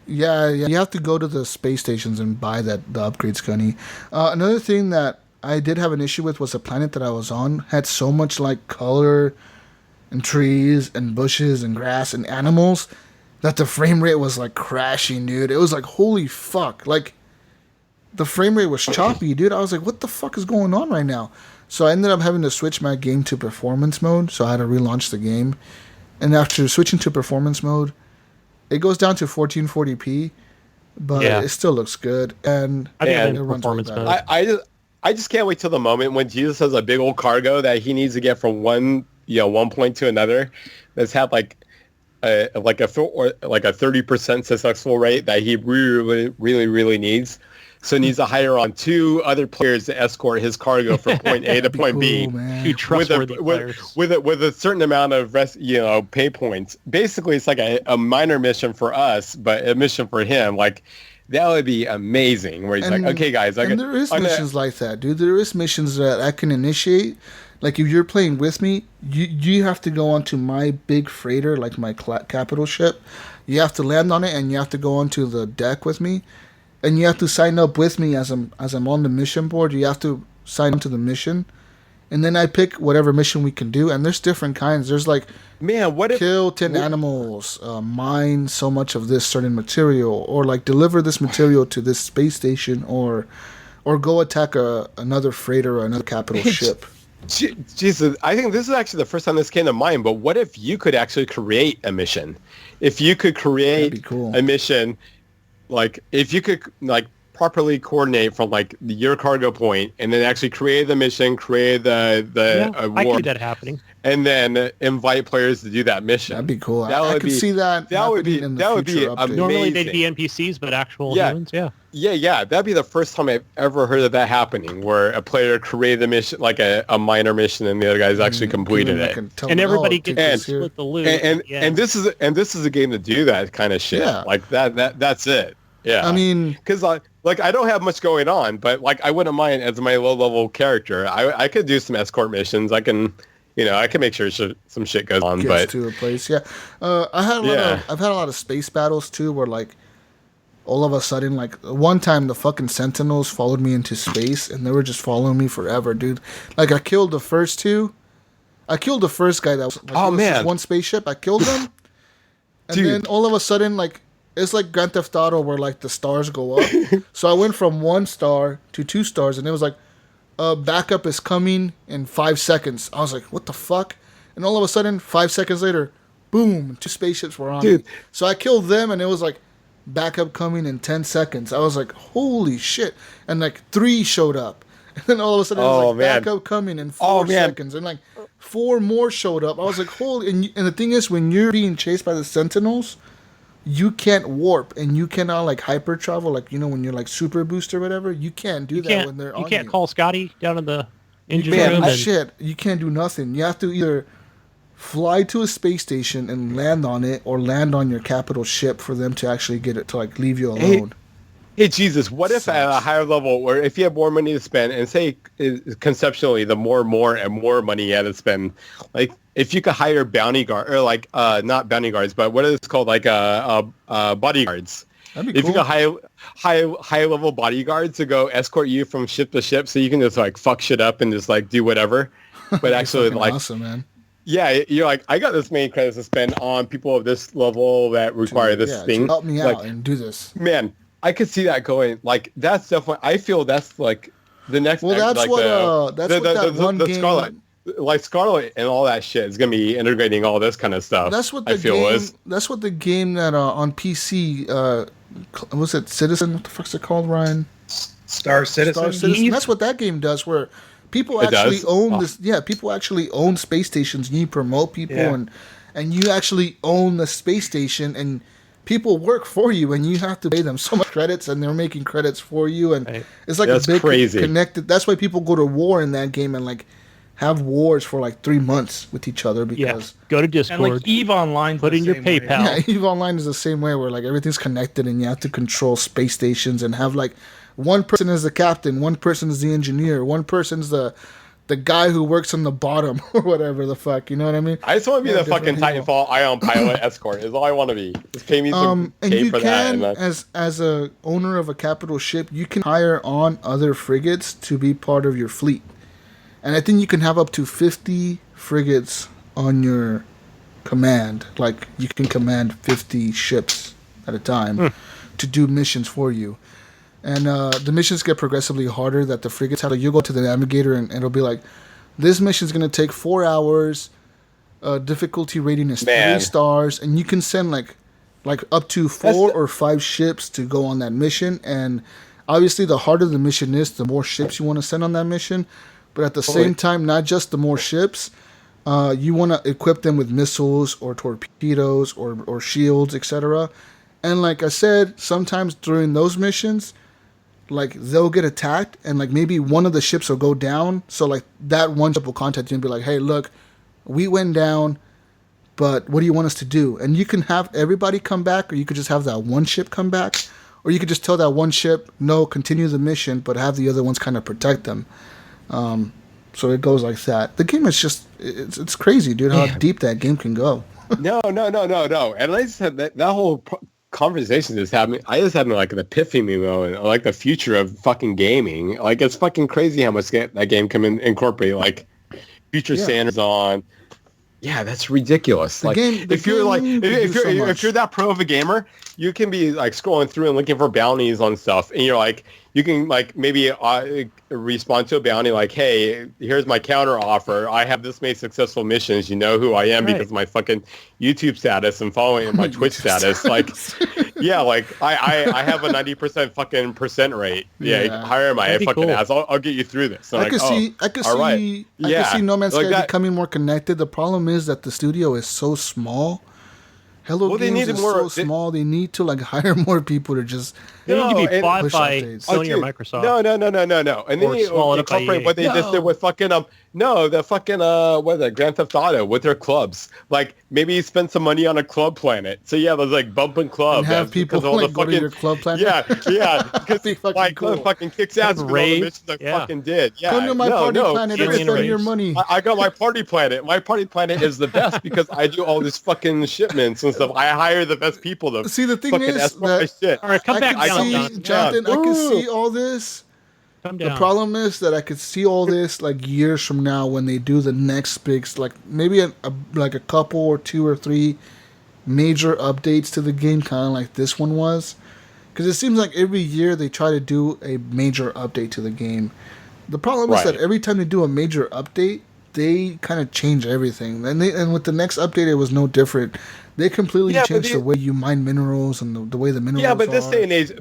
Yeah, you have to go to the space stations and buy the upgrades, Gunny. Another thing that I did have an issue with was the planet that I was on had so much like color and trees and bushes and grass and animals that the frame rate was like crashing, dude. It was like, holy fuck. Like, the frame rate was choppy, dude. I was like, what the fuck is going on right now? So I ended up having to switch my game to performance mode, so I had to relaunch the game. And after switching to performance mode, it goes down to 1440p, but it still looks good. And it runs performance mode. I just can't wait till the moment when Jesus has a big old cargo that he needs to get from one point to another that's had like a 30% successful rate that he really, really, really needs. So he needs to hire on 2 other players to escort his cargo from point A to point B, with a certain amount of pay points. Basically, it's like a minor mission for us, but a mission for him. Like That would be amazing. Where he's like, okay, guys, and there is missions like that, dude. There is missions that I can initiate. Like if you're playing with me, you have to go onto my big freighter, like my capital ship. You have to land on it, and you have to go onto the deck with me, and you have to sign up with me as I'm on the mission board. You have to sign up to the mission, and then I pick whatever mission we can do. And there's different kinds. There's like, man, what if kill 10 animals, mine so much of this certain material, or like deliver this material to this space station, or go attack another freighter or another capital ship. Jesus, I think this is actually the first time this came to mind, but what if you could actually create a mission? If you could create a mission, like if you could like properly coordinate from like your cargo point and then actually create the mission, create the award. I can see that happening. And then invite players to do that mission. That'd be cool. I could see that. That would be amazing. Normally they'd be NPCs, but actual humans. Yeah. That'd be the first time I've ever heard of that happening, where a player created a mission, like a minor mission, and the other guys actually completed it, and everybody gets to split the loot. And this is a game to do that kind of shit. Yeah. Like that's it. Yeah. I mean, because like I don't have much going on, but like I wouldn't mind as my low level character. I could do some escort missions. I can make sure some shit goes on. But to a place, I've had a lot of space battles too, where like all of a sudden, like one time the fucking Sentinels followed me into space, and they were just following me forever, dude. Like I killed the first two. I killed the first guy that was like, one spaceship. I killed him, and then all of a sudden, like it's like Grand Theft Auto, where like the stars go up. So I went from 1 star to 2 stars, and it was like, backup is coming in 5 seconds. I was like, what the fuck? And all of a sudden, 5 seconds later, boom, 2 spaceships were on me. So I killed them, and it was like, backup coming in 10 seconds. I was like, holy shit. And like 3 showed up. And then all of a sudden, it was like, backup coming in 4 seconds. And like 4 more showed up. I was like, holy. And the thing is, when you're being chased by the Sentinels, you can't warp, and you cannot like hyper travel, like when you're like super boost or whatever. You can't do that when they're on you. You can't call Scotty down in the engine room. Shit, you can't do nothing. You have to either fly to a space station and land on it, or land on your capital ship for them to actually get it to like leave you alone. Hey Jesus, what if at a higher level, where if you have more money to spend, and say conceptually, the more money you had to spend, like if you could hire bounty guard, or like not bounty guards, but what is it called, like bodyguards. That'd be if cool. you got high level bodyguards to go escort you from ship to ship, so you can just like fuck shit up and just like do whatever, but actually like awesome, man. Yeah, you're like, I got this many credits to spend on people of this level that require this thing. Help me out and do this, man. I could see that going. Like that's definitely. I feel that's like the next. Well, that's like what that one game. Scarlet, like Scarlet and all that shit is gonna be integrating all this kind of stuff. That's what That's what the game that on PC. Was it Citizen? What the fuck's it called, Ryan? Star Citizen. That's what that game does, where people actually own this. Yeah, people actually own space stations. You promote people, and you actually own the space station, and people work for you, and you have to pay them so much credits, and they're making credits for you, and it's like that's a big crazy. Connected. That's why people go to war in that game and like have wars for like 3 months with each other, because go to Discord. And like EVE Online, put in your PayPal. Yeah, EVE Online is the same way, where like everything's connected, and you have to control space stations and have like one person is the captain, one person is the engineer, one person's the guy who works on the bottom or whatever the fuck, you know what I mean? I just want to be the fucking Titanfall Ion Pilot escort is all I want to be. Just pay me some and you for can, that. As a owner of a capital ship, you can hire on other frigates to be part of your fleet. And I think you can have up to 50 frigates on your command. Like, you can command 50 ships at a time to do missions for you. And the missions get progressively harder that the frigates have. Like, you go to the navigator, and it'll be like, this mission's going to take 4 hours. Difficulty rating is 3 stars. And you can send, like up to 4 or 5 ships to go on that mission. And obviously, the harder the mission is, the more ships you want to send on that mission. But at the same time, not just the more ships, you want to equip them with missiles or torpedoes or shields, etc. And like I said, sometimes during those missions, like they'll get attacked, and like maybe one of the ships will go down. So like that one ship will contact you and be like, "Hey, look, we went down, but what do you want us to do?" And you can have everybody come back, or you could just have that one ship come back, or you could just tell that one ship, no, continue the mission, but have the other ones kind of protect them. So it goes like that. The game is just, it's crazy, dude, how deep that game can go. No. And I just had that whole conversation just had me. I just had like an epiphany moment, like the future of fucking gaming. Like it's fucking crazy how much that game can incorporate like future standards on. Yeah, that's ridiculous. Like if you're that pro of a gamer, you can be like scrolling through and looking for bounties on stuff, and you're like, you can like maybe respond to a bounty like, hey, here's my counter offer. I have this many successful missions. You know who I am because of my fucking YouTube status and following my Twitch status. Like, yeah, like I have a 90% fucking percent rate. Yeah, hire my fucking ass. I'll get you through this. I can see No Man's Sky becoming more connected. The problem is that the studio is so small. Hello Games is so small. They need to like hire more people to just. They need to be bought by Sony or Microsoft. No. And then you incorporate what they just did with fucking Grand Theft Auto with their clubs. Like maybe you spend some money on a club planet. So yeah, there's like bumping clubs. And have people like go to your club planet. Yeah. Because my club fucking kicks ass for all the missions I fucking did. Yeah. Come to my party planet and spend your money. I got my party planet. My party planet is the best because I do all this fucking shipments and stuff. I hire the best people to see. The thing is that shit. All right, come back down. Jonathan, I can see all this. The problem is that I could see all this like years from now when they do the next big, like maybe like a couple or 2 or 3 major updates to the game, kind of like this one was. Because it seems like every year they try to do a major update to the game. The problem is that every time they do a major update, they kind of change everything. And with the next update, it was no different. They completely changed the way you mine minerals and the way the minerals are. Yeah, but this day and age,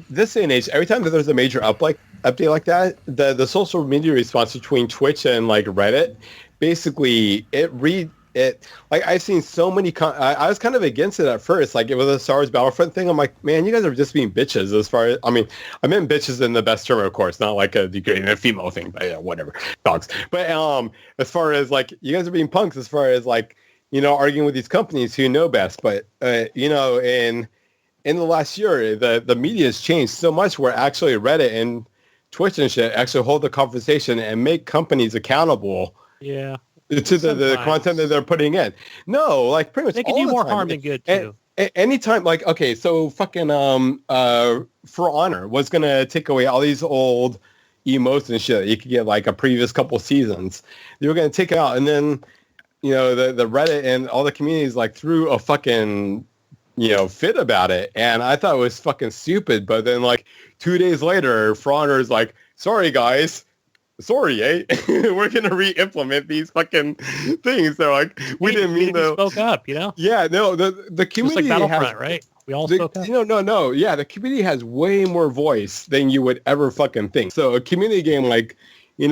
this day and age, every time that there's a major update like that, the social media response between Twitch and like Reddit, basically like I've seen so many. I was kind of against it at first. Like it was a Star Wars Battlefront thing. I'm like, man, you guys are just being bitches. As far as I meant bitches in the best term, of course, not like a degrading a female thing, but yeah, whatever, dogs. But as far as like you guys are being punks, as far as like arguing with these companies who know best. But in the last year, the media has changed so much where actually Reddit and Twitch and shit actually hold the conversation and make companies accountable. Yeah. To the content that they're putting in. No, like pretty much they can do more harm than good too. Anytime, like, okay, so fucking For Honor was gonna take away all these old emotes and shit that you could get like a previous couple seasons. They were gonna take it out, and then the Reddit and all the communities like threw a fucking fit about it, and I thought it was fucking stupid. But then like 2 days later, For Honor is like, sorry guys. Sorry, we're gonna re-implement these fucking things. They're like, we didn't mean to. Spoke up, Yeah, no, the community just like Battlefront, right? We all spoke up. No. Yeah, the community has way more voice than you would ever fucking think. So a community game like,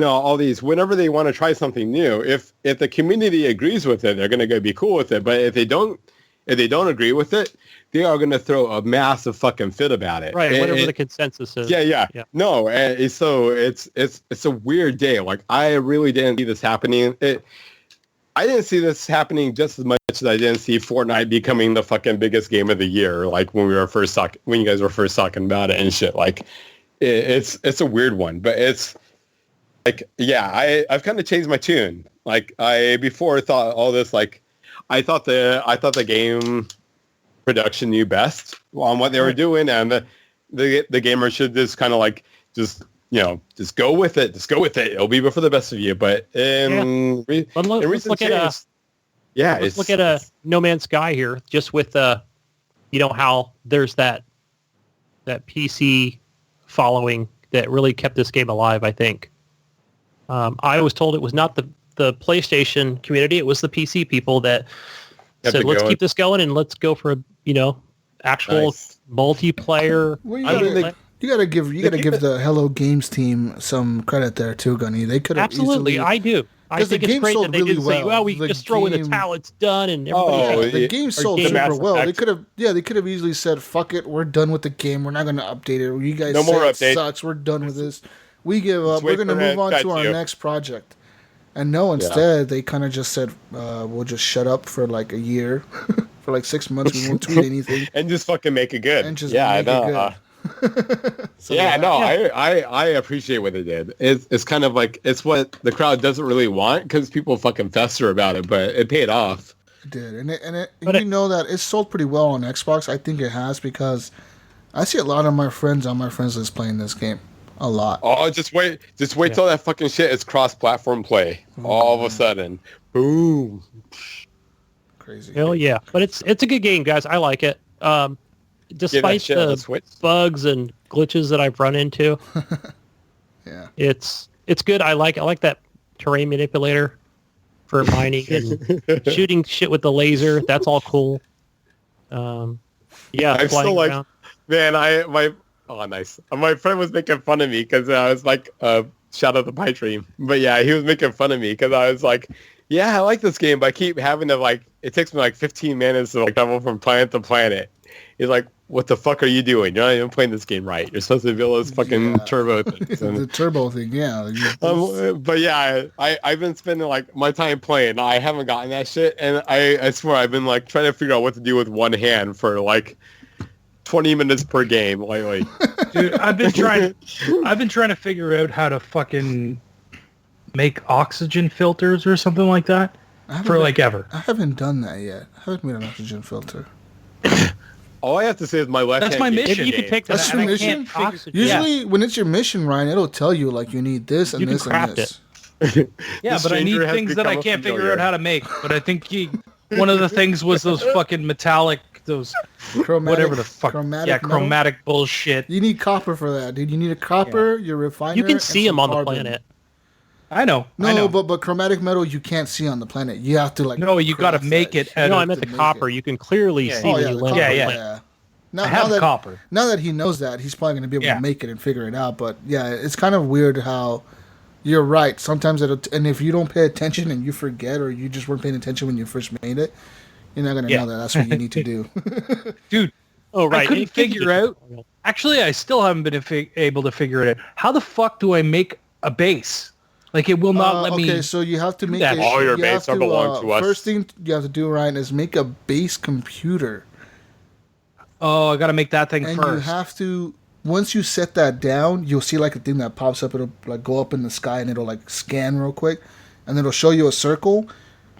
all these, whenever they want to try something new, if the community agrees with it, they're gonna go be cool with it. But if they don't agree with it, they are going to throw a massive fucking fit about it. Right, whatever the consensus is. Yeah. No, so it's a weird day. Like, I really didn't see this happening. I didn't see this happening just as much as I didn't see Fortnite becoming the fucking biggest game of the year. Like, when you guys were first talking about it and shit. Like, it's a weird one. But it's, like, yeah, I've kind of changed my tune. Like, I before thought all this, like, I thought the game production knew best on what they were doing, and the gamers should just kind of like just go with it. Just go with it. It'll be for the best of you. But let's look at a No Man's Sky here, just with how there's that PC following that really kept this game alive. I think I was told it was not the PlayStation community, it was the PC people that said, let's keep this going and let's go for actual multiplayer. Well, you gotta give the Hello Games team some credit there too, Gunny. They could have absolutely. I do. I think it's great that they didn't say, "Well, we just throw in the towel, it's done," and everybody. The game sold super well. They could have easily said, "Fuck it, we're done with the game. We're not going to update it. You guys say it sucks. We're done with this. We give up. We're going to move on to our next project." And no, instead they kind of just said, "We'll just shut up for like a year." for like 6 months. We won't tweet anything. And just fucking make it good. And just yeah, make I know. it good. So, I appreciate what they did. It's kind of like, it's what the crowd doesn't really want because people fucking fester about it, but it paid off. It did. You know that it's sold pretty well on Xbox. I think it has because I see a lot of my friends on my friends list playing this game. A lot. Oh, just wait till that fucking shit is cross-platform play. All of a sudden. Boom. Crazy. Hell yeah. But it's a good game, guys. I like it. Despite the bugs and glitches that I've run into. Yeah. It's good. I like that terrain manipulator for mining and shooting shit with the laser. That's all cool. Yeah, I'm still like, around. Man, nice. My friend was making fun of me because I was like, shout out the Pie Dream. But yeah, he was making fun of me because I was like, yeah, I like this game, but I keep having to like, it takes me like 15 minutes to like travel from planet to planet. He's like, what the fuck are you doing? You're not even playing this game right. You're supposed to build this fucking turbo thing. The turbo thing, yeah. But yeah, I've been spending like my time playing. I haven't gotten that shit, and I swear I've been like trying to figure out what to do with one hand for like 20 minutes per game lately. Dude, I've been trying to figure out how to fucking make oxygen filters or something like that for like ever. I haven't done that yet. I haven't made an oxygen filter. All I have to say is my left hand. That's my mission. Maybe you can take That's your mission? Usually when it's your mission, Ryan, it'll tell you like you need this and this and this. Yeah, but I need things that I can't figure out how to make. But I think one of the things was those fucking metallic, those whatever the fuck, chromatic bullshit. You need copper for that, dude. You need a copper, your refiner. You can see them on carbon. the planet. I know. But chromatic metal you can't see on the planet. You have to like. No, you got to make it. No, I meant the copper. You can clearly see when you land. Yeah. I have copper. Now that he knows that, he's probably going to be able to make it and figure it out. But yeah, it's kind of weird how you're right. Sometimes and if you don't pay attention and you forget, or you just weren't paying attention when you first made it, you're not going to know that that's what you need to do. Dude. Oh, right. I couldn't figure out. Actually, I still haven't been able to figure it out. How the fuck do I make a base? Like, it will not let me... Okay, so you have to make it... All your base belong to us. First thing you have to do, Ryan, is make a base computer. Oh, I got to make that thing first. And you have to... Once you set that down, you'll see, like, a thing that pops up. It'll, like, go up in the sky, and it'll, like, scan real quick. And it'll show you a circle.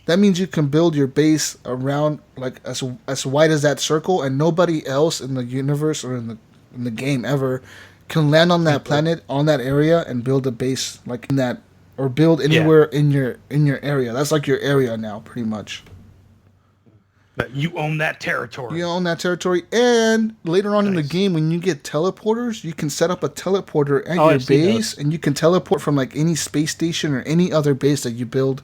That means you can build your base around, like, as wide as that circle, and nobody else in the universe or in the game ever can land on that planet, on that area, and build a base, like, in that... Or build anywhere in your area. That's like your area now, pretty much. You own that territory. You own that territory. And later on in the game, when you get teleporters, you can set up a teleporter at your base. And you can teleport from like any space station or any other base that you build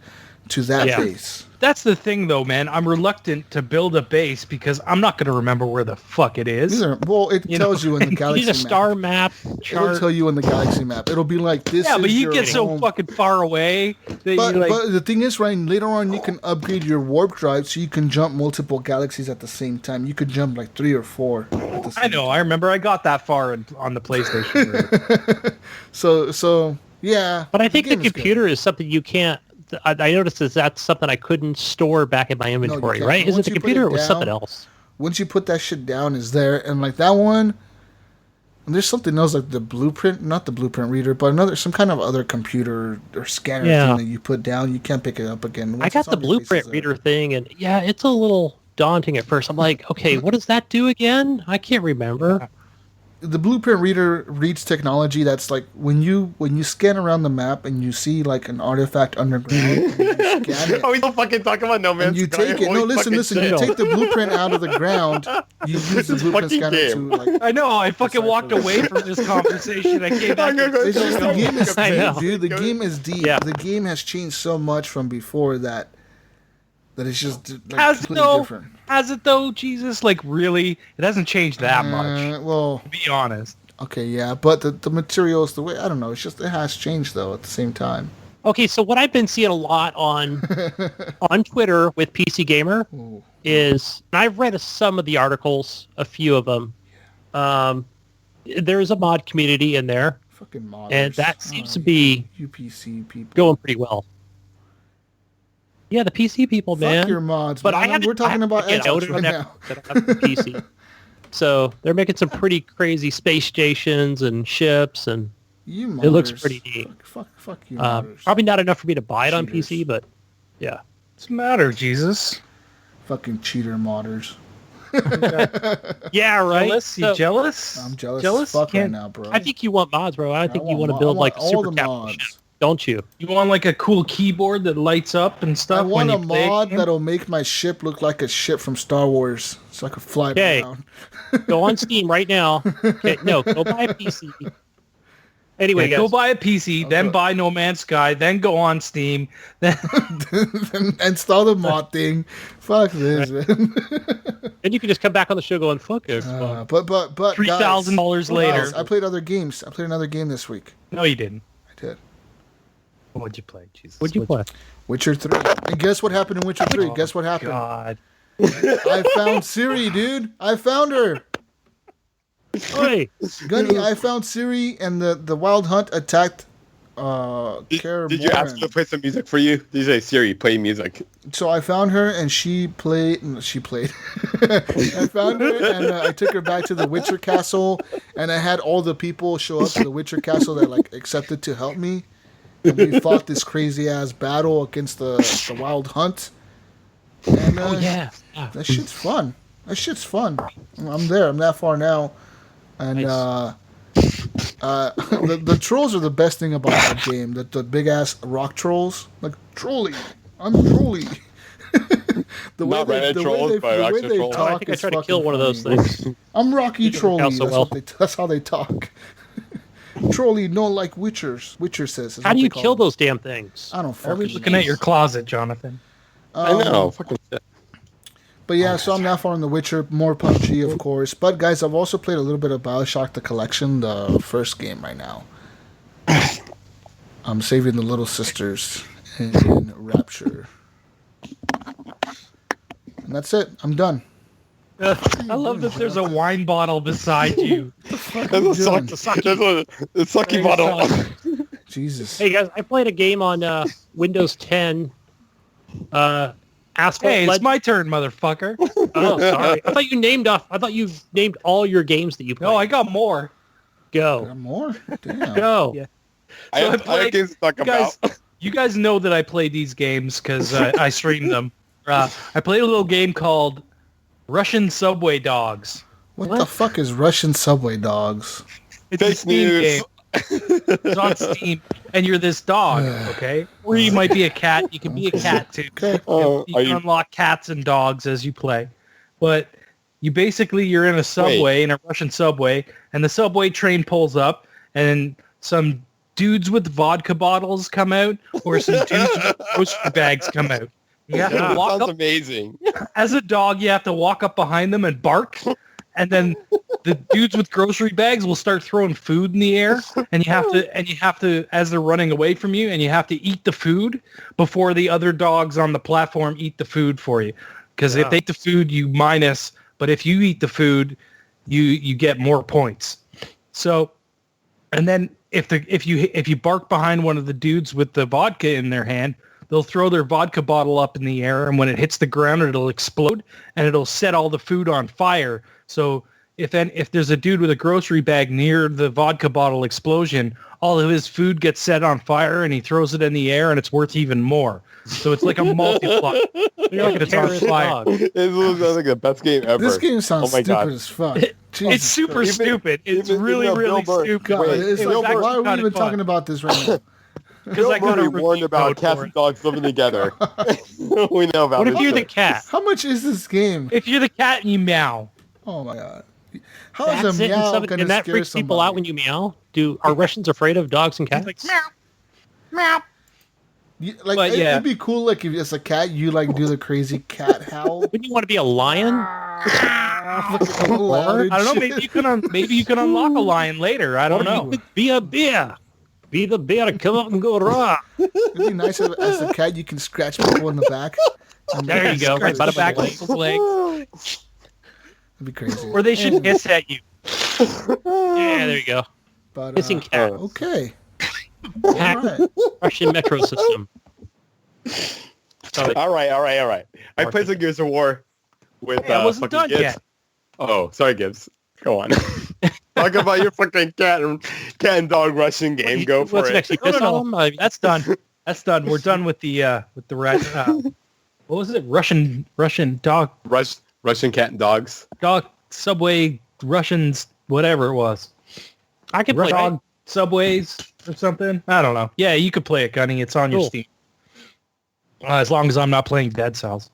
to that base. That's the thing, though, man. I'm reluctant to build a base because I'm not going to remember where the fuck it is. It tells you in the galaxy map. You need a star map chart. It'll tell you in the galaxy map. It'll be like this. Yeah, but you get so fucking far away. But the thing is, Ryan, later on you can upgrade your warp drive so you can jump multiple galaxies at the same time. You could jump like 3 or 4. I know. I remember I got that far on the PlayStation. So yeah. But I think the computer is something you can't. I noticed that's something I couldn't store back in my inventory, right? Is it the computer or was something else? Once you put that shit down, is there, and like that one, and there's something else like the blueprint, not the blueprint reader, but some kind of other computer or scanner thing that you put down. You can't pick it up again. I got the blueprint reader thing, and it's a little daunting at first. I'm like, okay, what does that do again? I can't remember. The blueprint reader reads technology that's like when you scan around the map and you see like an artifact underground. And you scan it, we don't fucking talk about No Man's and you take it. No, listen. You take the blueprint out of the ground. You use the blueprint scanner to like. I know. I fucking walked away from this conversation. I came back. The game is deep, dude. The game is deep. Yeah. The game has changed so much from before that it's just like completely different. Has it though, Jesus? Like really? It hasn't changed that much. Well, to be honest. Okay, yeah, but the materials, the way, I don't know, it's just, it has changed though at the same time. Okay, so what I've been seeing a lot on Twitter with PC Gamer is, and I've read some of the articles, a few of them. There's a mod community in there. Fucking modders. And that seems to be UPC people going pretty well. Yeah, the PC people, man. Fuck your mods, but man. We're talking about Xbox right now. That have the PC. So they're making some pretty crazy space stations and ships, and You modders. it looks pretty neat. Fuck you modders. Probably not enough for me to buy it on Cheaters. PC, but yeah. What's the matter, Jesus? Fucking cheater modders. Yeah, right. Jealous? You jealous? I'm jealous, Jealous? as fuck right Can't- now, bro. I think you want mods, bro. I think you want to I build want like all super the capital mods. ship, don't you? You want like a cool keyboard that lights up and I stuff? want when a you play mod game? that'll make my ship look like a ship from Star Wars, so I can fly Okay. around. Go on Steam right now. Okay, no, go buy a PC. Anyway, Yeah, guys, go buy a PC, then buy No Man's Sky, then go on Steam. Then Install the mod thing. Fuck this, man. and you can just come back on the show going, fuck it. But $3,000 later. guys, I played other games. I played another game this week. No, you didn't. I did. What'd you play? Jesus. What'd you play? Witcher 3. And guess what happened in Witcher 3? Guess what happened? God. I found Ciri, dude. I found her. Hey, Gunny, I found Ciri, and the Wild Hunt attacked Kaer Did you ask her to play some music for you? Did you say, Siri, play music? So I found her, and she played. I found her, and I took her back to the Witcher castle, and I had all the people show up to the Witcher castle that like accepted to help me, and we fought this crazy ass battle against the Wild Hunt. And yeah. that shit's fun. I'm there. I'm that far now, and the trolls are the best thing about that game. The big ass rock trolls, like Trolly. I'm Trolly. the way Not Reddit trolls, but the way actual they trolls. talk I think I is tried to fucking kill one of those funny. things. I'm Rocky Trolly. out so well. That's how they talk. Trolly, no, like Witchers. Witcher says. is How what do they you call kill them. those damn things? I don't fucking Always know. looking at your closet, Jonathan. I know. Fucking shit. But yeah, so I'm now far in The Witcher, more PUBG, of course. But guys, I've also played a little bit of Bioshock, the collection, the first game right now. I'm saving the little sisters in Rapture. And that's it. I'm done. I love that there's a wine bottle beside you. That's a sucky bottle. Jesus. Hey guys, I played a game on Windows 10. Asphalt. Hey, it's my turn, motherfucker. Oh, sorry. I thought you named all your games that you played. No, I got more. Go. Got more? Damn. Go. Yeah. I have games to talk about. You guys know that I play these games because I stream them. I played a little game called Russian Subway Dogs. What the fuck is Russian Subway Dogs? It's a Fake Steam news. game. It's on Steam, and you're this dog, okay? Or you might be a cat. You can be a cat, too. Okay. You can unlock cats and dogs as you play. But you're in a subway, in a Russian subway, and the subway train pulls up, and some dudes with vodka bottles come out, or some dudes with grocery bags come out. You have to walk Sounds up. amazing. As a dog, you have to walk up behind them and bark, and then the dudes with grocery bags will start throwing food in the air, and you have to, as they're running away from you, and you have to eat the food before the other dogs on the platform eat the food for you. Because if they eat the food, you minus, but if you eat the food, you get more points. So, and then if you bark behind one of the dudes with the vodka in their hand, they'll throw their vodka bottle up in the air, and when it hits the ground, it'll explode, and it'll set all the food on fire. So if there's a dude with a grocery bag near the vodka bottle explosion, all of his food gets set on fire, and he throws it in the air, and it's worth even more. So it's like a multiplier. You're like a It's on terrorist fire. dog. This was like the best game ever. This game sounds Oh my stupid God. as fuck. It's Jesus super Christ. stupid. It's even really, though really Bill Burr- stupid. God, Wait, it's It like, was actually why are we kinda even fun. talking about this right now? Because I got a Nobody warned review about code cats for and it. dogs living together. We know about What if this you're the shit. cat? How much is this game? If you're the cat and you meow, Oh my god. How That's is a it, and, meow gonna and that scare freaks somebody? people out when you meow? Are Russians afraid of dogs and cats? like meow. Like But, yeah. it'd be cool, like if it's a cat, you like do the crazy cat howl. Wouldn't you want to be a lion? Fucking loud and I don't know. shit. Maybe you can unlock a lion later. I don't Or know. you could be a bear. Be the bear, come up and go raw. It'd be nice if, as a cat you can scratch people in the back. And There you go. Scratch Right the by back the of legs. people's legs, That'd be crazy. or they should hiss at you. Yeah, there you go. But, Missing cat. okay. Hack Alright. Russian metro system. All right. I played some Gears of War with I wasn't done Gibbs. yet. Oh, sorry, Gibbs. Go on. Talk about your fucking cat and dog Russian game. Go for What's it. next? You piss on them? That's done. That's done. We're done with the what was it? Russian dog Russian cat and dogs. dog Subway Russians whatever it was. I can play Dog Subways or something. I don't know. Yeah, you could play it, Gunny. It's on your Cool. Steam. As long as I'm not playing Dead Cells,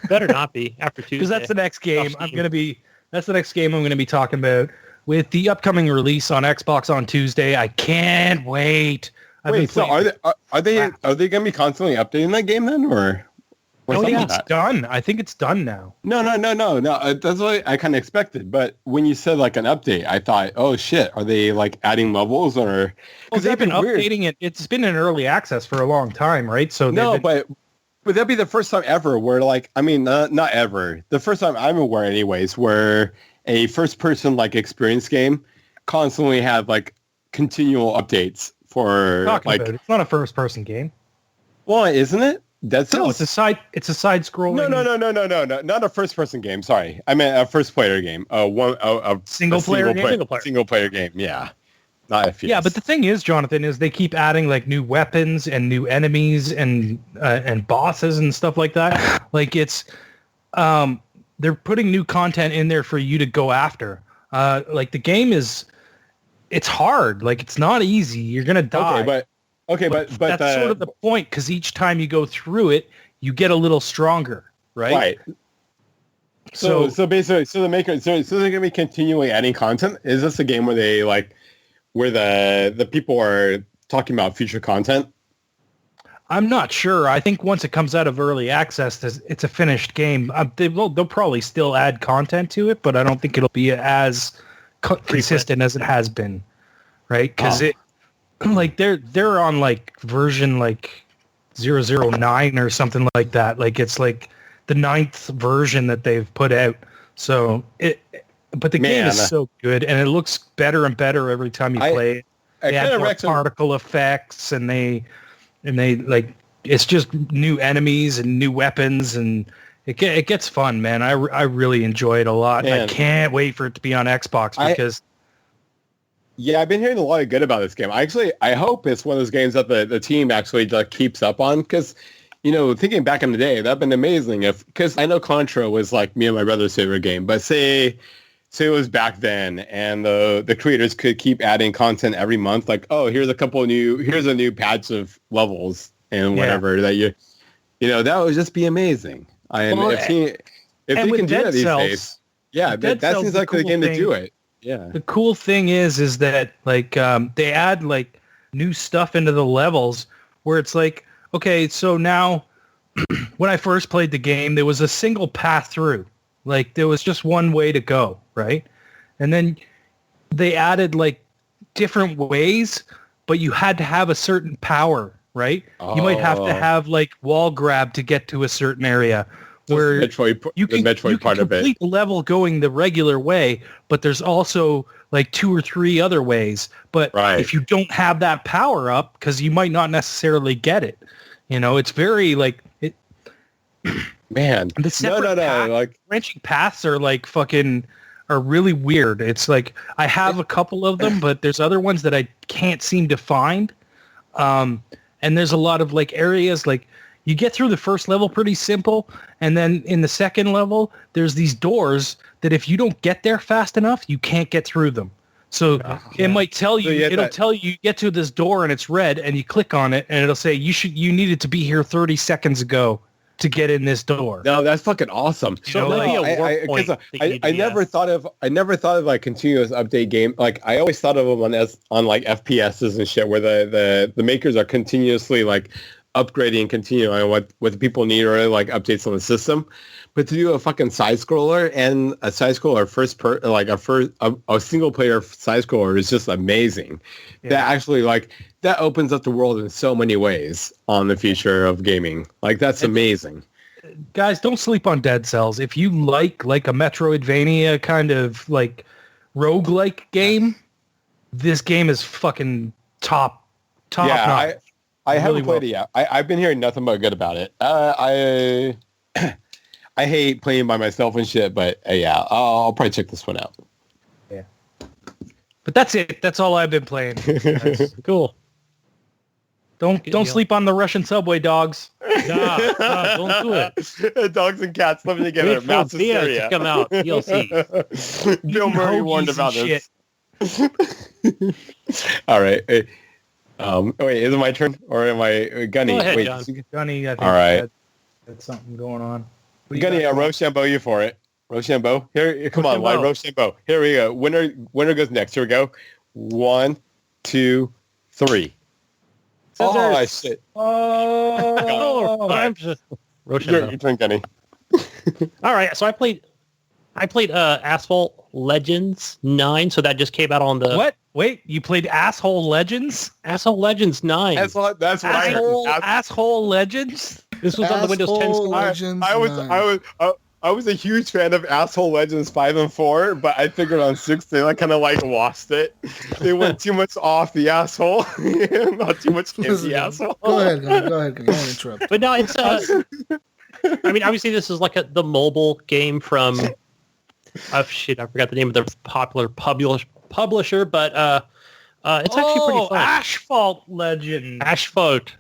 Better not be after Tuesday. because that's the next game Off I'm Steam. gonna be. That's the next game I'm gonna be talking about with the upcoming release on Xbox on Tuesday. I can't wait. I've been Wait, so playing- are they going to be constantly updating that game then, or? I think something like it's that? done. I think it's done now. No. That's what I kind of expected. But when you said like an update, I thought, oh shit, are they like adding levels or? Well, they've been weird. updating it. It's been in early access for a long time, right? So No, they've been- but would that be the first time ever where like, I mean, not ever. The first time I'm aware anyways, where a first person like experience game constantly have like continual updates for talking like, about it. It's not a first person game. well, isn't it? Dead No, Cells? it's a side scrolling. No, not a first person game. Sorry. I meant a first player game. A Single player game? Single player game. Yeah. Not FPS. Yeah, but the thing is, Jonathan, is they keep adding like new weapons and new enemies and bosses and stuff like that. Like it's, they're putting new content in there for you to go after. Like the game is, it's hard. Like it's not easy. You're gonna die. but that's sort of the point, because each time you go through it, you get a little stronger, right? right. So basically, so they're gonna be continually adding content. Is this a game where they like, where the people are talking about future content? I'm not sure. I think once it comes out of early access, it's a finished game. They'll probably still add content to it, but I don't think it'll be as consistent as it has been, right? Because it, like they're on like version like 009 or something like that. Like it's like the 9th version that they've put out. So but the game is so good, and it looks better and better every time you play it. They add more particle effects, and they like, it's just new enemies and new weapons, and it gets fun, man. I really enjoy it a lot. Man. I can't wait for it to be on Xbox because. Yeah, I've been hearing a lot of good about this game. I hope it's one of those games that the team actually keeps up on, because, you know, thinking back in the day, that'd been amazing. Because I know Contra was like me and my brother's favorite game, but say it was back then, and the creators could keep adding content every month. Like, oh, here's a new patch of levels and whatever that you know, that would just be amazing. If they can do that these days, yeah, that seems like the game to do it. Yeah. The cool thing is that like they add like new stuff into the levels where it's like, okay, so now when I first played the game, there was a single path through. Like there was just one way to go, right? And then they added like different ways, but you had to have a certain power, right? You might have to have like wall grab to get to a certain area. Where you can complete the level going the regular way, but there's also like 2 or 3 other ways. But if you don't have that power up, because you might not necessarily get it, you know, it's very like it. Man, the separate like branching paths are like are really weird. It's like I have a couple of them, but there's other ones that I can't seem to find. And there's a lot of like areas like. You get through the first level pretty simple, and then in the second level, there's these doors that if you don't get there fast enough, you can't get through them. So it might tell you, tell you get to this door and it's red, and you click on it, and it'll say you needed to be here 30 seconds ago to get in this door. No, that's fucking awesome. So I never thought of like continuous update game. Like I always thought of them on like FPSs and shit, where the makers are continuously like upgrading and continuing on what the people need, or like updates on the system. But to do a fucking side scroller and a side scroller a single player side scroller is just amazing. Yeah. That actually that opens up the world in so many ways on the future of gaming. Like that's amazing. Guys, don't sleep on Dead Cells. If you like a Metroidvania kind of like roguelike game, this game is fucking top notch. I haven't Really played it yet. I've been hearing nothing but good about it. I I hate playing by myself and shit, but yeah, I'll probably check this one out. Yeah. But that's it. That's all I've been playing. Cool. Don't sleep on the Russian subway, dogs. Nah, don't do it. Dogs and cats living together. Wait for Mass Dia hysteria. to come out. DLC. Bill Murray warned about this. All right. Hey, wait, is it my turn or am I Gunny? Go ahead, wait, John. Gunny, I think all right. had something going on. Gunny, I'll Rochambeau you for it. Rochambeau. Here, come on, why Rochambeau? Here we go. Winner goes next. Here we go. 1, 2, 3. Oh, shit. Oh, Your turn, Gunny. All right, so I played Asphalt Legends 9, so that just came out on the... What? Wait, you played Asshole Legends? Asphalt Legends 9. That's what I heard. Asshole Legends? This was on the Windows 10 store. I was a huge fan of Asshole Legends 5 and 4, but I figured on 6 they kind of lost it. They went too much off the asshole, not too much in the asshole. Go ahead. I don't interrupt. But no, it's I mean, obviously this is like the mobile game from I forgot the name of the popular publisher, but it's actually pretty fun. Asphalt Legend. Asphalt.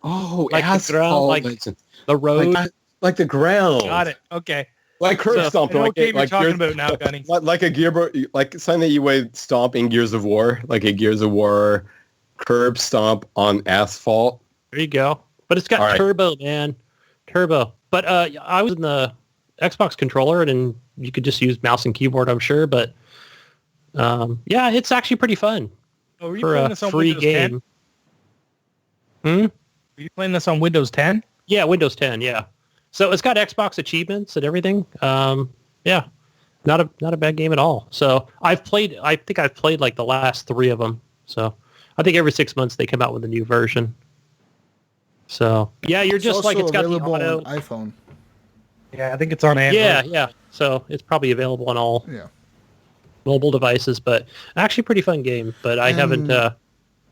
Oh, Like the ground, like Legends. the road. Like the ground. Got it. Okay. Like curb stomping. What game you're talking Gears- about now, Gunny? Like a gearbox, like something that you would stomp in Gears of War, like a Gears of War curb stomp on asphalt. There you go. But it's got All right. turbo, man. Turbo. But I was in the Xbox controller, and you could just use mouse and keyboard, I'm sure. But yeah, it's actually pretty fun Oh, were you for playing a this on free Windows 10? game. Were you playing this on Windows 10? Yeah, Windows 10. Yeah. So it's got Xbox achievements and everything. Yeah, not a bad game at all. So I think I've played like the last 3 of them. So I think every 6 months they come out with a new version. So yeah, you're It's just like also it's got the available auto. on iPhone. Yeah, I think it's on Android. Yeah. So it's probably available on all Yeah. mobile devices, but actually pretty fun game. But I haven't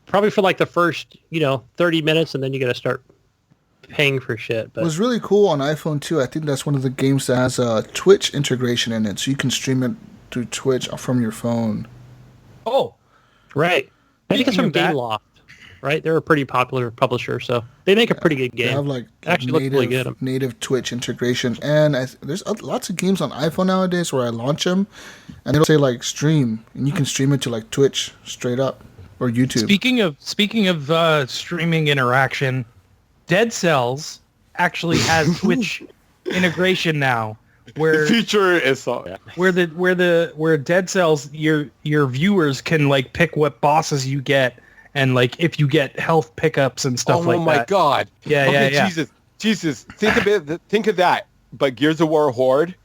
probably for like the first 30 minutes, and then you got to start paying for shit. But It was really cool on iPhone too. I think that's one of the games that has a Twitch integration in it, so you can stream it through Twitch from your phone. Oh, right, I think it's Speaking from of that- GameLoft. Right, they're a pretty popular publisher, so they make a pretty good They game. have like Actually looks really good. native Twitch integration, and there's lots of games on iPhone nowadays where I launch them, and it'll say like stream, and you can stream it to like Twitch straight up or YouTube. Speaking of streaming interaction, Dead Cells actually has Twitch integration now, where Future is so. where Dead Cells your viewers can like pick what bosses you get, and like if you get health pickups and stuff like that. Oh my god. Yeah, okay, yeah. Jesus. Think of that. But Gears of War Horde,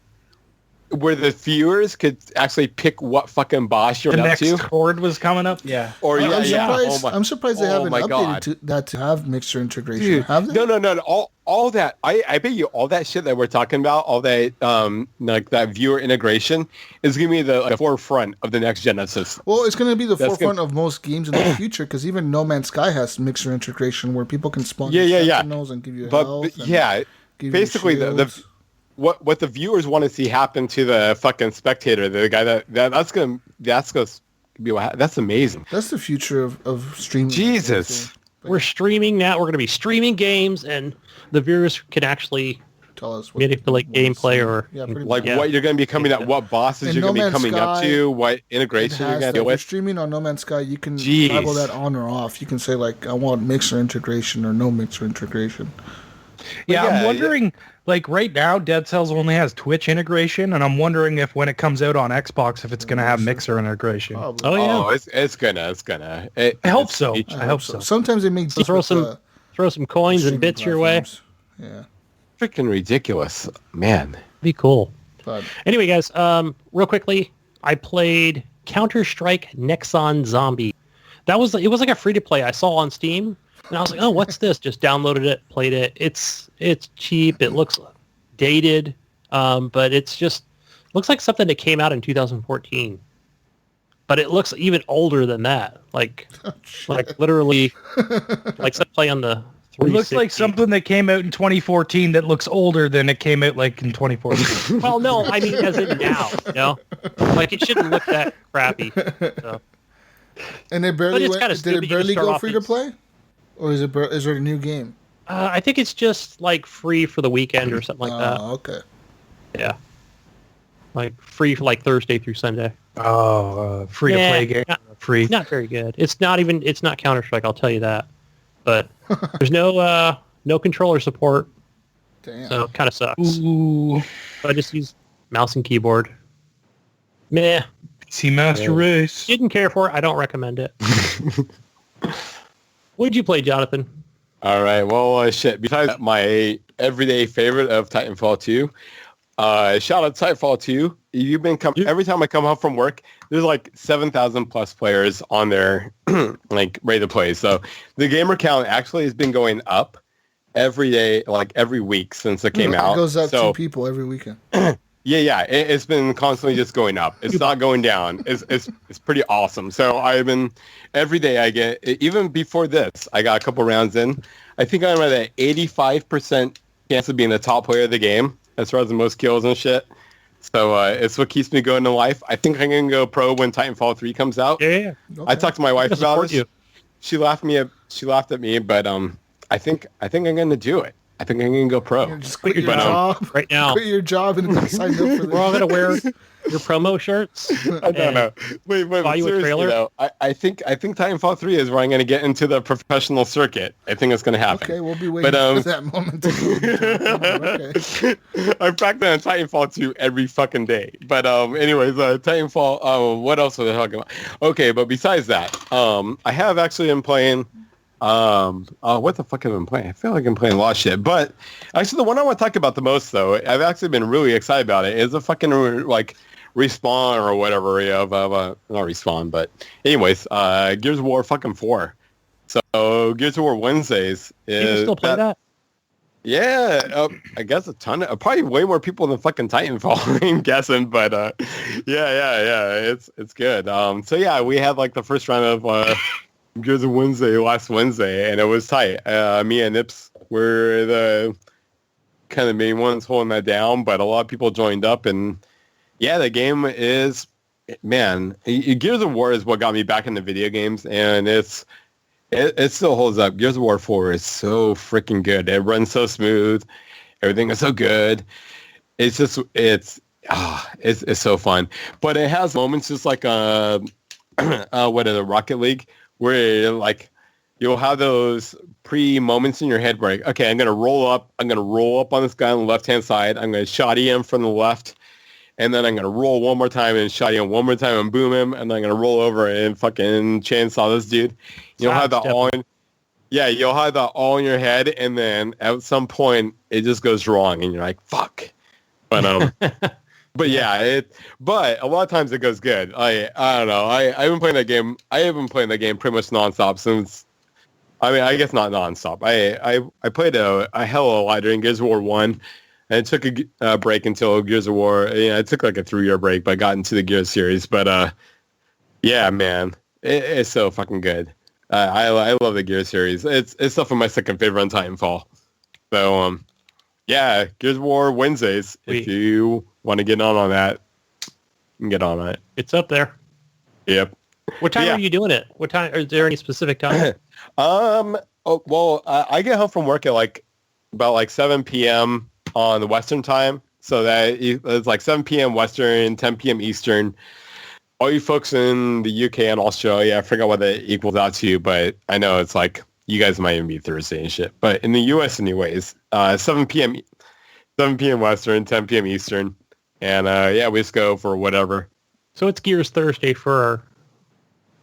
where the viewers could actually pick what fucking boss you're The up next to. horde was coming up. Yeah. Or I'm yeah. surprised. Oh my, I'm surprised they oh haven't my God. updated that to have mixer integration. Dude, Have they? no. All that. I bet you all that shit that we're talking about, all that like that viewer integration, is gonna be the forefront of the next Genesis. Well, it's going to be the That's forefront of most games in the future, because even No Man's Sky has mixer integration where people can spawn Yeah. sentinels and give you health. And yeah, give you basically the shields. what the viewers want to see happen to the fucking spectator, the guy that's gonna be that's amazing. That's the future of streaming. Jesus. We're streaming now. We're going to be streaming games, and the viewers can actually Tell us manipulate what you gameplay see. or Yeah, pretty Like much. what you're going to be coming at, what bosses In you're No going to be Man's coming up Sky, to, what It integration you're has going that. to deal If you're with. streaming on No Man's Sky, you can Jeez. toggle that on or off. You can say like, I want mixer integration or no mixer integration. Yeah, yeah, I'm wondering, like right now, Dead Cells only has Twitch integration, and I'm wondering if when it comes out on Xbox, if it's going to have Mixer integration. Probably. Oh yeah, Oh, it's gonna. I hope so. it's I hope so. Sometimes they make So throw some coins and streaming bits your way. platforms. Yeah, freaking ridiculous, man. Be cool. but Anyway, guys, real quickly, I played Counter-Strike Nexon Zombie. It was like a free to play I saw on Steam, and I was like, oh, what's this? Just downloaded it, played it. It's cheap. It looks dated, but it's just looks like something that came out in 2014. but it looks even older than that. Like literally, like some play on the. It looks like something that came out in 2014 that looks older than it came out like in 2014. Well, no, I mean as in now, like it shouldn't look that crappy. So. And it barely did it barely go free to play, or is there a new game? I think it's just like free for the weekend or something like that. Oh, okay. Yeah, like free for like Thursday through Sunday. Oh, free to play game. Free. Not very good. It's not Counter-Strike, I'll tell you that. But there's no controller support. Damn. So it kind of sucks. Ooh. So I just use mouse and keyboard. Meh. PC Master Race. Didn't care for it. I don't recommend it. What did you play, Johnathan? All right. Well, shit. Besides my everyday favorite of Titanfall 2, shout out to Titanfall 2. You've been every time I come home from work, there's like 7,000 plus players on there, like ready to play. So the gamer count actually has been going up every day, like every week since it came out. It goes up 2 people every weekend. Yeah. It's been constantly just going up. It's not going down. It's pretty awesome. So I've been every day I get, even before this, I got a couple rounds in. I think I'm at an 85% chance of being the top player of the game as far as the most kills and shit. So it's what keeps me going in life. I think I'm gonna go pro when Titanfall 3 comes out. Yeah. Okay. I talked to my wife about it. She laughed at me, but I think I'm gonna do it. I think I'm gonna go pro. Just quit your job right now. Quit your job and sign up for this. We're all gonna wear your promo shirts. I don't know. Wait, buy you a trailer? Though, I think Titanfall 3 is where I'm going to get into the professional circuit. I think it's going to happen. Okay, we'll be waiting for that moment. Okay. I'm practicing on Titanfall 2 every fucking day. But anyways, Titanfall. What else was I talking about? Okay, but besides that, I have actually been playing. What the fuck have I been playing? I feel like I'm playing a lot of shit. But actually, the one I want to talk about the most, though, I've actually been really excited about it, is a fucking like Respawn or whatever of not Respawn, but anyways, Gears of War fucking 4. So Gears of War Wednesdays is you can still play that? Yeah, I guess a ton of probably way more people than fucking Titanfall, I'm guessing, but yeah, it's good. So yeah, we had like the first round of Gears of Wednesday last Wednesday, and it was tight. Me and Nips were the kind of main ones holding that down, but a lot of people joined up, and yeah, the game is, man, Gears of War is what got me back into video games, and it still holds up. Gears of War 4 is so freaking good. It runs so smooth. Everything is so good. It's just, it's so fun. But it has moments just like Rocket League, where like you'll have those pre-moments in your head where, okay, I'm going to roll up on this guy on the left-hand side. I'm going to shotty him from the left. And then I'm going to roll one more time and shot him one more time and boom him. And then I'm going to roll over and fucking chainsaw this dude. You'll have that all in. Yeah, you'll have that all in your head. And then at some point, it just goes wrong. And you're like, fuck. But, but yeah, but a lot of times it goes good. I don't know. I've been playing that game. I have been playing that game pretty much nonstop since, I mean, I guess not nonstop. I played a hell of a lot during Gears of War 1. And it took a break until Gears of War. Yeah, it took like a 3-year break, but I got into the Gears series. But yeah, man, it's so fucking good. I love the Gears series. It's definitely my second favorite on Titanfall. So yeah, Gears of War Wednesdays. If you want to get on that, you can get on it. It's up there. Yep. What time are you doing it? What time? Is there any specific time? I get home from work at about 7 p.m. on the Western time. So that it's like 7 p.m. Western, 10 p.m. Eastern. All you folks in the UK and Australia, I forgot what that equals out to, but I know it's like you guys might even be Thursday and shit. But in the US anyways, 7 p.m. Western, 10 p.m. Eastern. And yeah, we just go for whatever. So it's Gears Thursday for our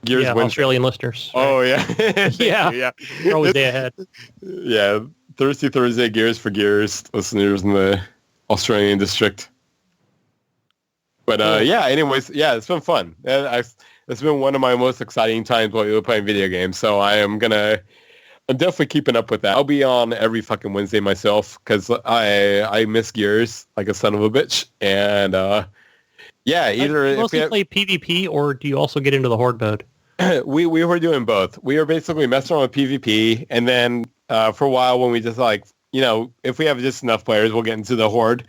Gears Australian listeners. Right? Oh, yeah. Yeah. We're always day ahead. Yeah. Thursday, Gears for Gears listeners in the Australian district. But yeah, anyways, yeah, it's been fun. It's been one of my most exciting times while we were playing video games. So I'm definitely keeping up with that. I'll be on every fucking Wednesday myself because I miss Gears like a son of a bitch. And Yeah, either Do you if mostly play PvP, or do you also get into the horde mode? we were doing both. We were basically messing around with PvP, and then for a while when we just like, if we have just enough players, we'll get into the horde,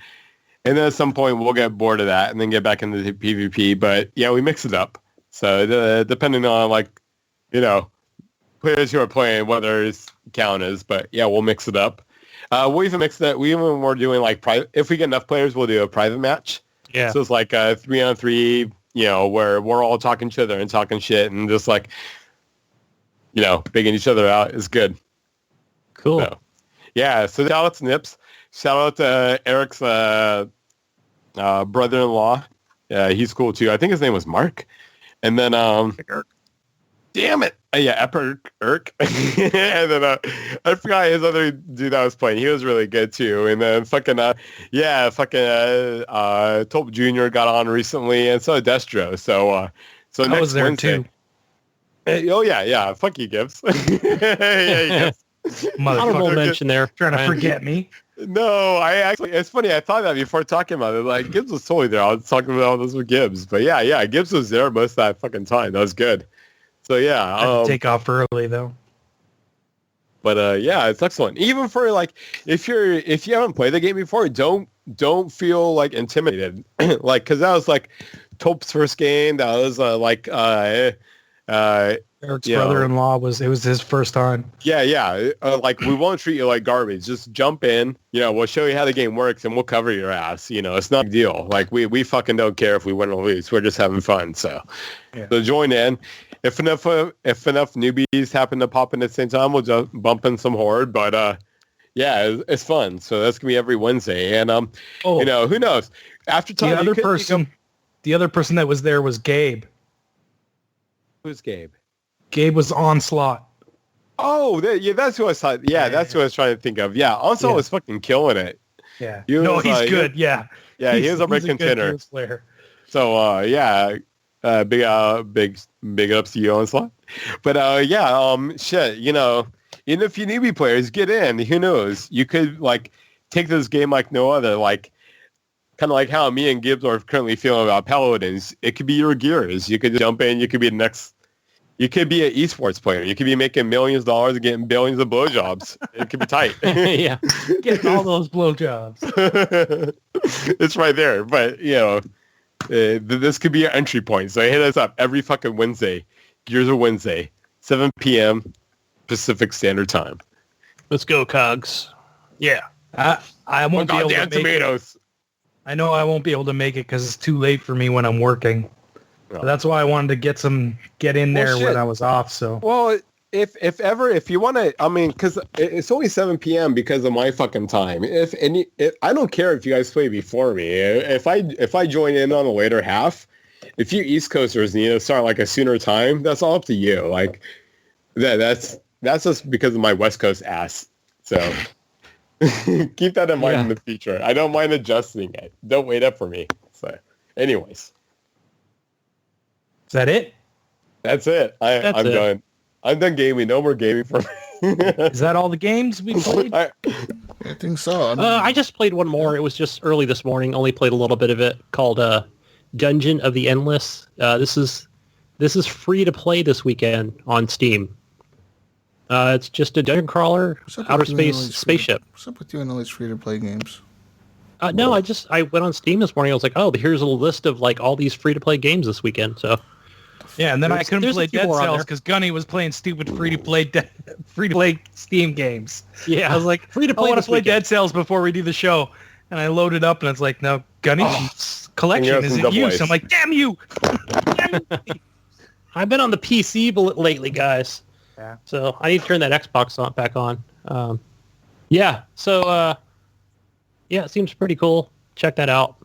and then at some point we'll get bored of that and then get back into the PvP. But yeah, we mix it up. So depending on players who are playing, whether it's count is, but yeah, we'll mix it up. We even mix that. We even were doing like private. If we get enough players, we'll do a private match. Yeah. So it's like a 3-on-3. Where we're all talking to each other and talking shit and just like, bigging each other out is good. Cool. So, yeah. So shout out to Nips. Shout out to Eric's brother-in-law. Yeah, he's cool too. I think his name was Mark. And then, damn it. Yeah, Epic Irk. And then I forgot his other dude that was playing. He was really good too. And then Tulp Jr. got on recently, and so did Destro. So I next was there Wednesday, too. Oh yeah. Fuck you, Gibbs. Yeah, Honorable mention there. Trying to forget me. No, it's funny. I thought that before talking about it. Like, Gibbs was totally there. I was talking about all this with Gibbs. But yeah, Gibbs was there most of that fucking time. That was good. So yeah. I had to take off early though. But yeah, it's excellent. Even for like, if you haven't played the game before, don't feel like intimidated. Like, because that was like Top's first game. That was Eric's brother-in-law was his first time. Yeah. Like, we won't treat you like garbage. Just jump in. We'll show you how the game works, and we'll cover your ass. It's not a big deal. Like, we fucking don't care if we win or lose. We're just having fun. So join in. If enough newbies happen to pop in at the same time, we'll just bump in some horde. But yeah, it's fun. So that's gonna be every Wednesday. And who knows? After time, the other person that was there was Gabe. Who's Gabe? Gabe was Onslaught. Oh, that's who I saw. Yeah, that's who I was trying to think of. Yeah, Onslaught was fucking killing it. Yeah. He's good. Yeah. Yeah, he was a great contender. So big ups to you, Onslaught. But shit, even if you newbie players get in, who knows? You could like take this game like no other, like kind of like how me and Gibbs are currently feeling about Paladins. It could be your gears. You could jump in. You could be the next. You could be an esports player. You could be making millions of dollars and getting billions of blowjobs. It could be tight. Yeah, getting all those blowjobs. It's right there. But this could be your entry point. So hit us up every fucking Wednesday. Gears of Wednesday, 7 p.m. Pacific Standard Time. Let's go, Cogs. Yeah. I won't be able to make tomatoes. It. I know I won't be able to make it because it's too late for me when I'm working. So that's why I wanted to get in there when I was off. So if you want to, I mean, because it's only 7 p.m. because of my fucking time. If I don't care if you guys play before me. If I join in on the later half, if you East Coasters need to start like a sooner time, that's all up to you. Like that's just because of my West Coast ass. So keep that in mind in the future. I don't mind adjusting it. Don't wait up for me. So, anyways. Is that it? That's it. I'm done. I'm done gaming. No more gaming for me. Is that all the games we played? I think so. I just played one more. It was just early this morning. Only played a little bit of it. Called Dungeon of the Endless. This is free to play this weekend on Steam. It's just a dungeon crawler, outer space spaceship. What's up with you and all these free-to-play games? No, I went on Steam this morning. I was like, oh, here's a list of like all these free-to-play games this weekend. So yeah, and then I couldn't play Dead Cells because Gunny was playing stupid free-to-play Steam games. Yeah, I was like, I want to play Dead Cells before we do the show, and I loaded up, and it's like, no, Gunny's collection is in use. I'm like, damn you! I've been on the PC lately, guys. Yeah. So I need to turn that Xbox back on. Yeah. So yeah, it seems pretty cool. Check that out.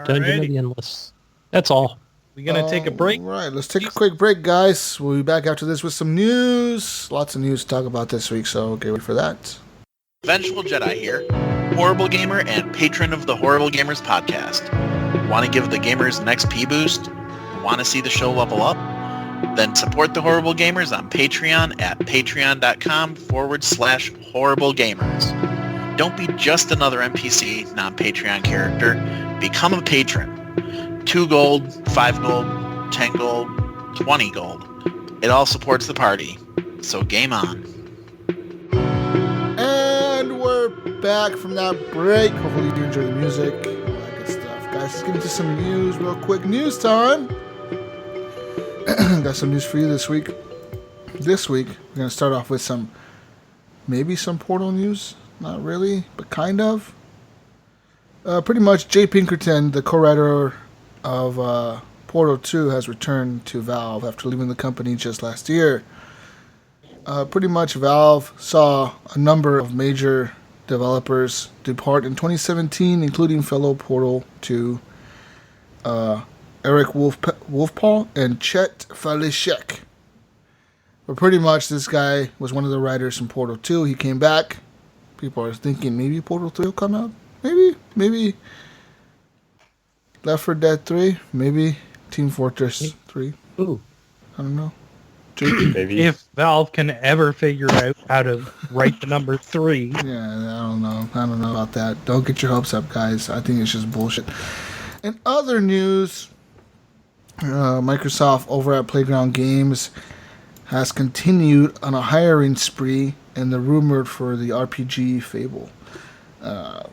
Dungeon of the Endless. That's all. We're going to take a break? All right, let's take a quick break, guys. We'll be back after this with some news. Lots of news to talk about this week, so get ready for that. Vengeful Jedi here, Horrible Gamer and patron of the Horrible Gamers podcast. Want to give the gamers an XP boost? Want to see the show level up? Then support the Horrible Gamers on Patreon at patreon.com/Horrible Gamers. Don't be just another NPC, non-Patreon character. Become a patron. 2 gold, 5 gold, 10 gold, 20 gold. It all supports the party. So game on. And we're back from that break. Hopefully you enjoy the music. All that good stuff. Guys, let's get into some news real quick. News time. Got some news for you this week. This week, we're going to start off with maybe some Portal news. Not really, but kind of. Pretty much, Jay Pinkerton, the co-writer of Portal 2, has returned to Valve after leaving the company just last year. Pretty much, Valve saw a number of major developers depart in 2017, including fellow Portal 2 Eric Wolfpaw and Chet Falishek. But pretty much, this guy was one of the writers from Portal 2. He came back. People are thinking maybe Portal 3 will come out. Maybe Left 4 Dead 3. Maybe Team Fortress 3. Ooh. I don't know. Maybe. If Valve can ever figure out how to write the number 3. Yeah, I don't know about that. Don't get your hopes up, guys. I think it's just bullshit. In other news, Microsoft over at Playground Games has continued on a hiring spree and the rumored for the RPG Fable.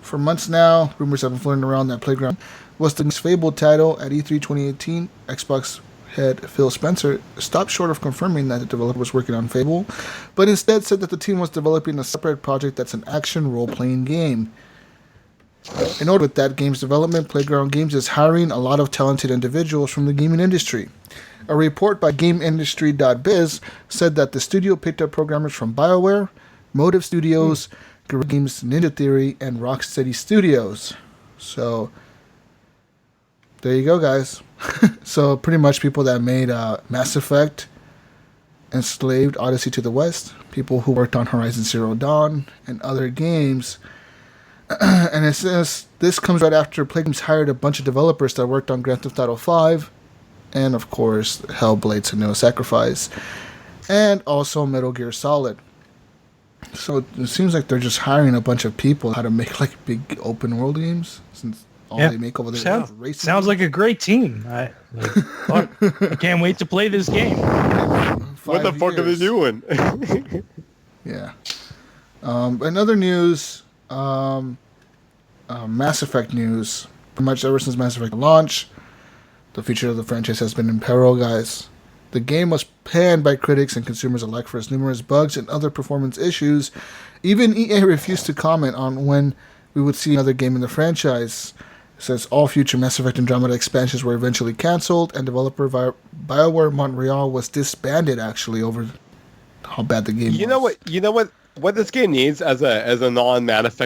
For months now, rumors have been floating around that Playground was the Fable title at E3 2018. Xbox head Phil Spencer stopped short of confirming that the developer was working on Fable, but instead said that the team was developing a separate project that's an action role-playing game. In order with that game's development, Playground Games is hiring a lot of talented individuals from the gaming industry. A report by GameIndustry.biz said that the studio picked up programmers from BioWare, Motive Studios, Guerrilla Games, Ninja Theory, and Rocksteady Studios. So, there you go, guys. So, pretty much people that made Mass Effect, Enslaved, Odyssey to the West, people who worked on Horizon Zero Dawn, and other games. And it says this comes right after Playgames hired a bunch of developers that worked on Grand Theft Auto 5, and of course, Hellblade: Senua's Sacrifice, and also Metal Gear Solid. So it seems like they're just hiring a bunch of people how to make like big open world games, since all they make over there is racing. Sounds like a great team. I can't wait to play this game. What the fuck are they doing? Yeah. In other news, Mass Effect news. Pretty much ever since Mass Effect launch, the future of the franchise has been in peril, guys. The game was panned by critics and consumers alike for its numerous bugs and other performance issues. Even EA refused to comment on when we would see another game in the franchise. It says all future Mass Effect Andromeda expansions were eventually cancelled, and developer BioWare Montreal was disbanded actually over how bad the game was. You know what this game needs as a non-Mass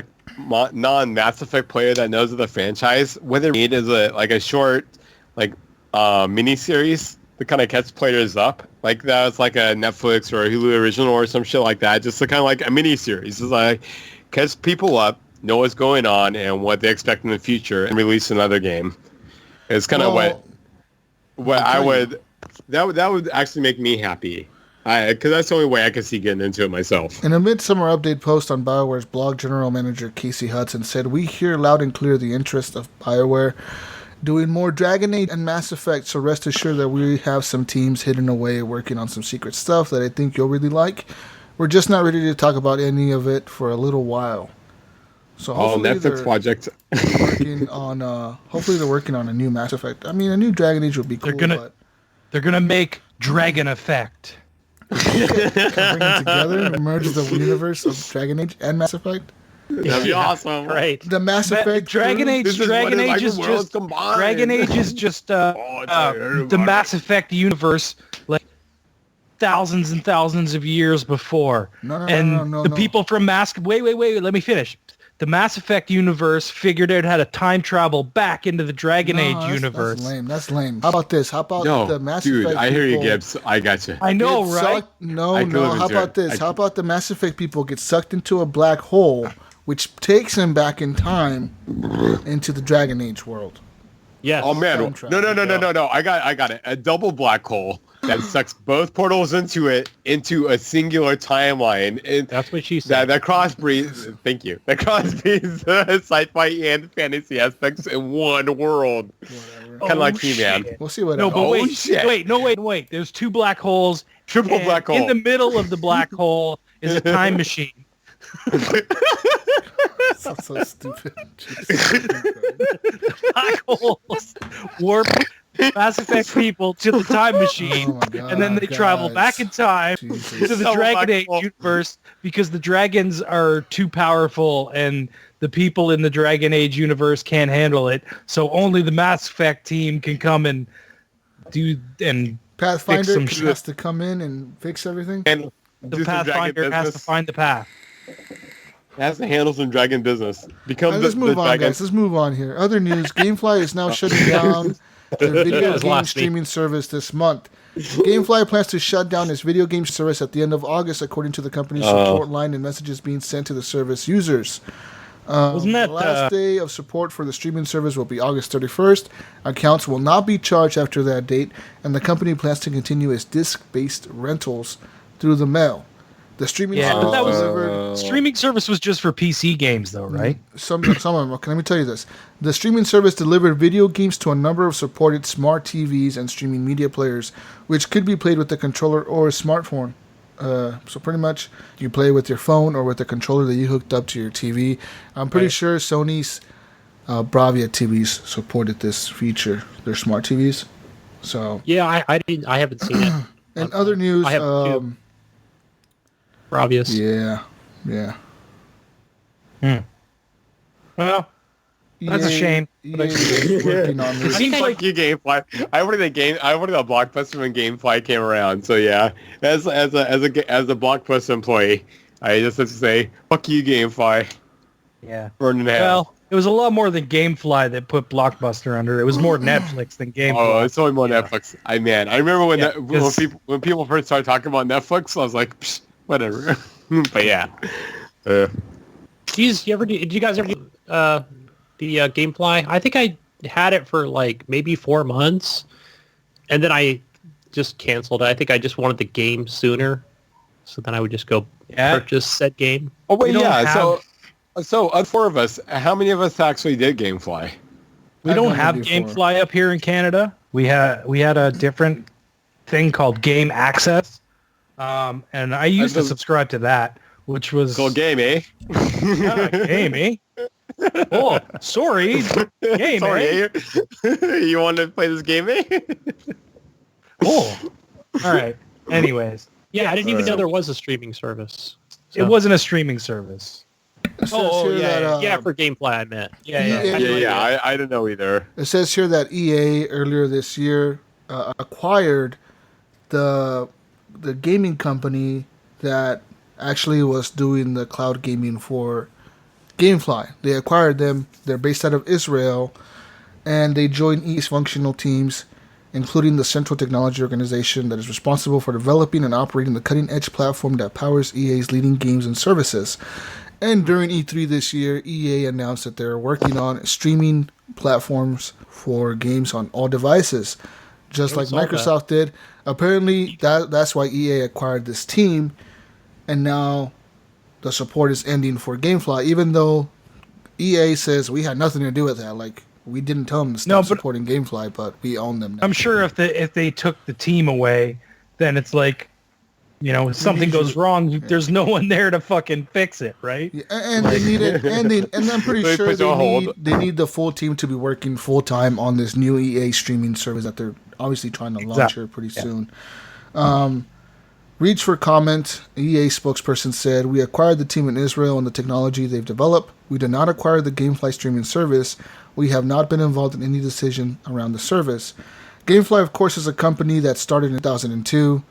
Effect player that knows of the franchise, what they need is a short mini series to kind of catch players up, like that's like a Netflix or a Hulu original or some shit like that, just to kind of like a mini series. It's like catch people up, know what's going on and what they expect in the future, and release another game. It's kind of what I would that would actually make me happy. Because that's the only way I can see getting into it myself. In a Midsummer Update post on BioWare's blog, General Manager Casey Hudson said, "We hear loud and clear the interest of BioWare doing more Dragon Age and Mass Effect, so rest assured that we have some teams hidden away working on some secret stuff that I think you'll really like. We're just not ready to talk about any of it for a little while." So Netflix project. Hopefully they're working on a new Mass Effect. I mean, a new Dragon Age would be cool. They're gonna make Dragon Effect. Bring it together and merge the universe of Dragon Age and Mass Effect. That'd be awesome, right? The Mass Effect Dragon Age is just the Mass Effect universe, like thousands and thousands of years before. No. People from wait, let me finish. The Mass Effect universe figured out how to time travel back into the Dragon Age universe. That's lame. How about this? How about the Mass Effect I hear you, Gibbs. I got you. I know, right? No. How about this? How about the Mass Effect people get sucked into a black hole, which takes them back in time into the Dragon Age world? Yes. Oh man, no. I got it. A double black hole. that sucks both portals into a singular timeline. And That's what she said. That crossbreeds. Thank you. That crossbreeds sci-fi and fantasy aspects in one world. Kind of like He-Man. We'll see what. No, but shit. wait. The's two black holes. Triple black hole. In the middle of the black hole is a time machine. That's so stupid. Black holes warp Mass Effect people to the time machine, and then they travel back in time to the Dragon Age universe because the dragons are too powerful and the people in the Dragon Age universe can't handle it. So only the Mass Effect team can come and Pathfinder has to come in and fix everything. And the Pathfinder has to find the path. Has to handle some dragon business. Let's move on, guys. Let's move on here. Other news: GameFly is now shutting down their video game streaming service this month. GameFly plans to shut down its video game service at the end of August, according to the company's support line and messages being sent to the service users. Wasn't that the last day of support for the streaming service will be August 31st. Accounts will not be charged after that date, and the company plans to continue its disc-based rentals through the mail. The streaming service streaming service was just for PC games, though, right? Some of them. Okay, let me tell you this. The streaming service delivered video games to a number of supported smart TVs and streaming media players, which could be played with a controller or a smartphone. So pretty much you play with your phone or with a controller that you hooked up to your TV. I'm pretty sure Sony's Bravia TVs supported this feature. They're smart TVs. So yeah, I haven't seen it. And other news, I have two. Bravias. Yeah. Well, that's a shame. Working on this. Seems like you GameFly. I wanted a Blockbuster when GameFly came around. So yeah, as a Blockbuster employee, I just have to say, fuck you, GameFly. Yeah. Burn in hell. Well, it was a lot more than GameFly that put Blockbuster under. It was more Netflix than GameFly. Oh, it's only more Netflix. I remember when people first started talking about Netflix, I was like, psh, whatever. But yeah. Did you guys ever do the GameFly? I think I had it for like maybe 4 months, and then I just canceled it. I think I just wanted the game sooner, so then I would just go purchase said game. Oh wait, yeah. So of 4 of us, how many of us actually did GameFly? We don't have GameFly up here in Canada. We had a different thing called Game Access, and I used to subscribe to that, which was called Game, eh? Game, eh? Oh, sorry. Game, sorry, you want to play this game, eh? Oh, all right. Anyways. Yeah, I didn't even know there was a streaming service. So. It wasn't a streaming service. Yeah, for GameFly I meant. Yeah, I didn't know either. It says here that EA earlier this year acquired the gaming company that actually was doing the cloud gaming for GameFly. They acquired them. They're based out of Israel, and they joined EA's functional teams, including the central technology organization that is responsible for developing and operating the cutting-edge platform that powers EA's leading games and services. And during E3 this year, EA announced that they're working on streaming platforms for games on all devices, just like Microsoft did. Apparently, that's why EA acquired this team, and now the support is ending for GameFly, even though EA says we had nothing to do with that. Like, we didn't tell them to stop supporting GameFly, but we own them now. I'm sure if they took the team away, then it's like, if something goes wrong, there's no one there to fucking fix it, right? Yeah, and they need it, and I'm pretty sure they need the full team to be working full time on this new EA streaming service that they're obviously trying to launch here pretty soon. Reach for comment. EA spokesperson said, "We acquired the team in Israel and the technology they've developed. We did not acquire the GameFly streaming service. We have not been involved in any decision around the service." GameFly, of course, is a company that started in 2002,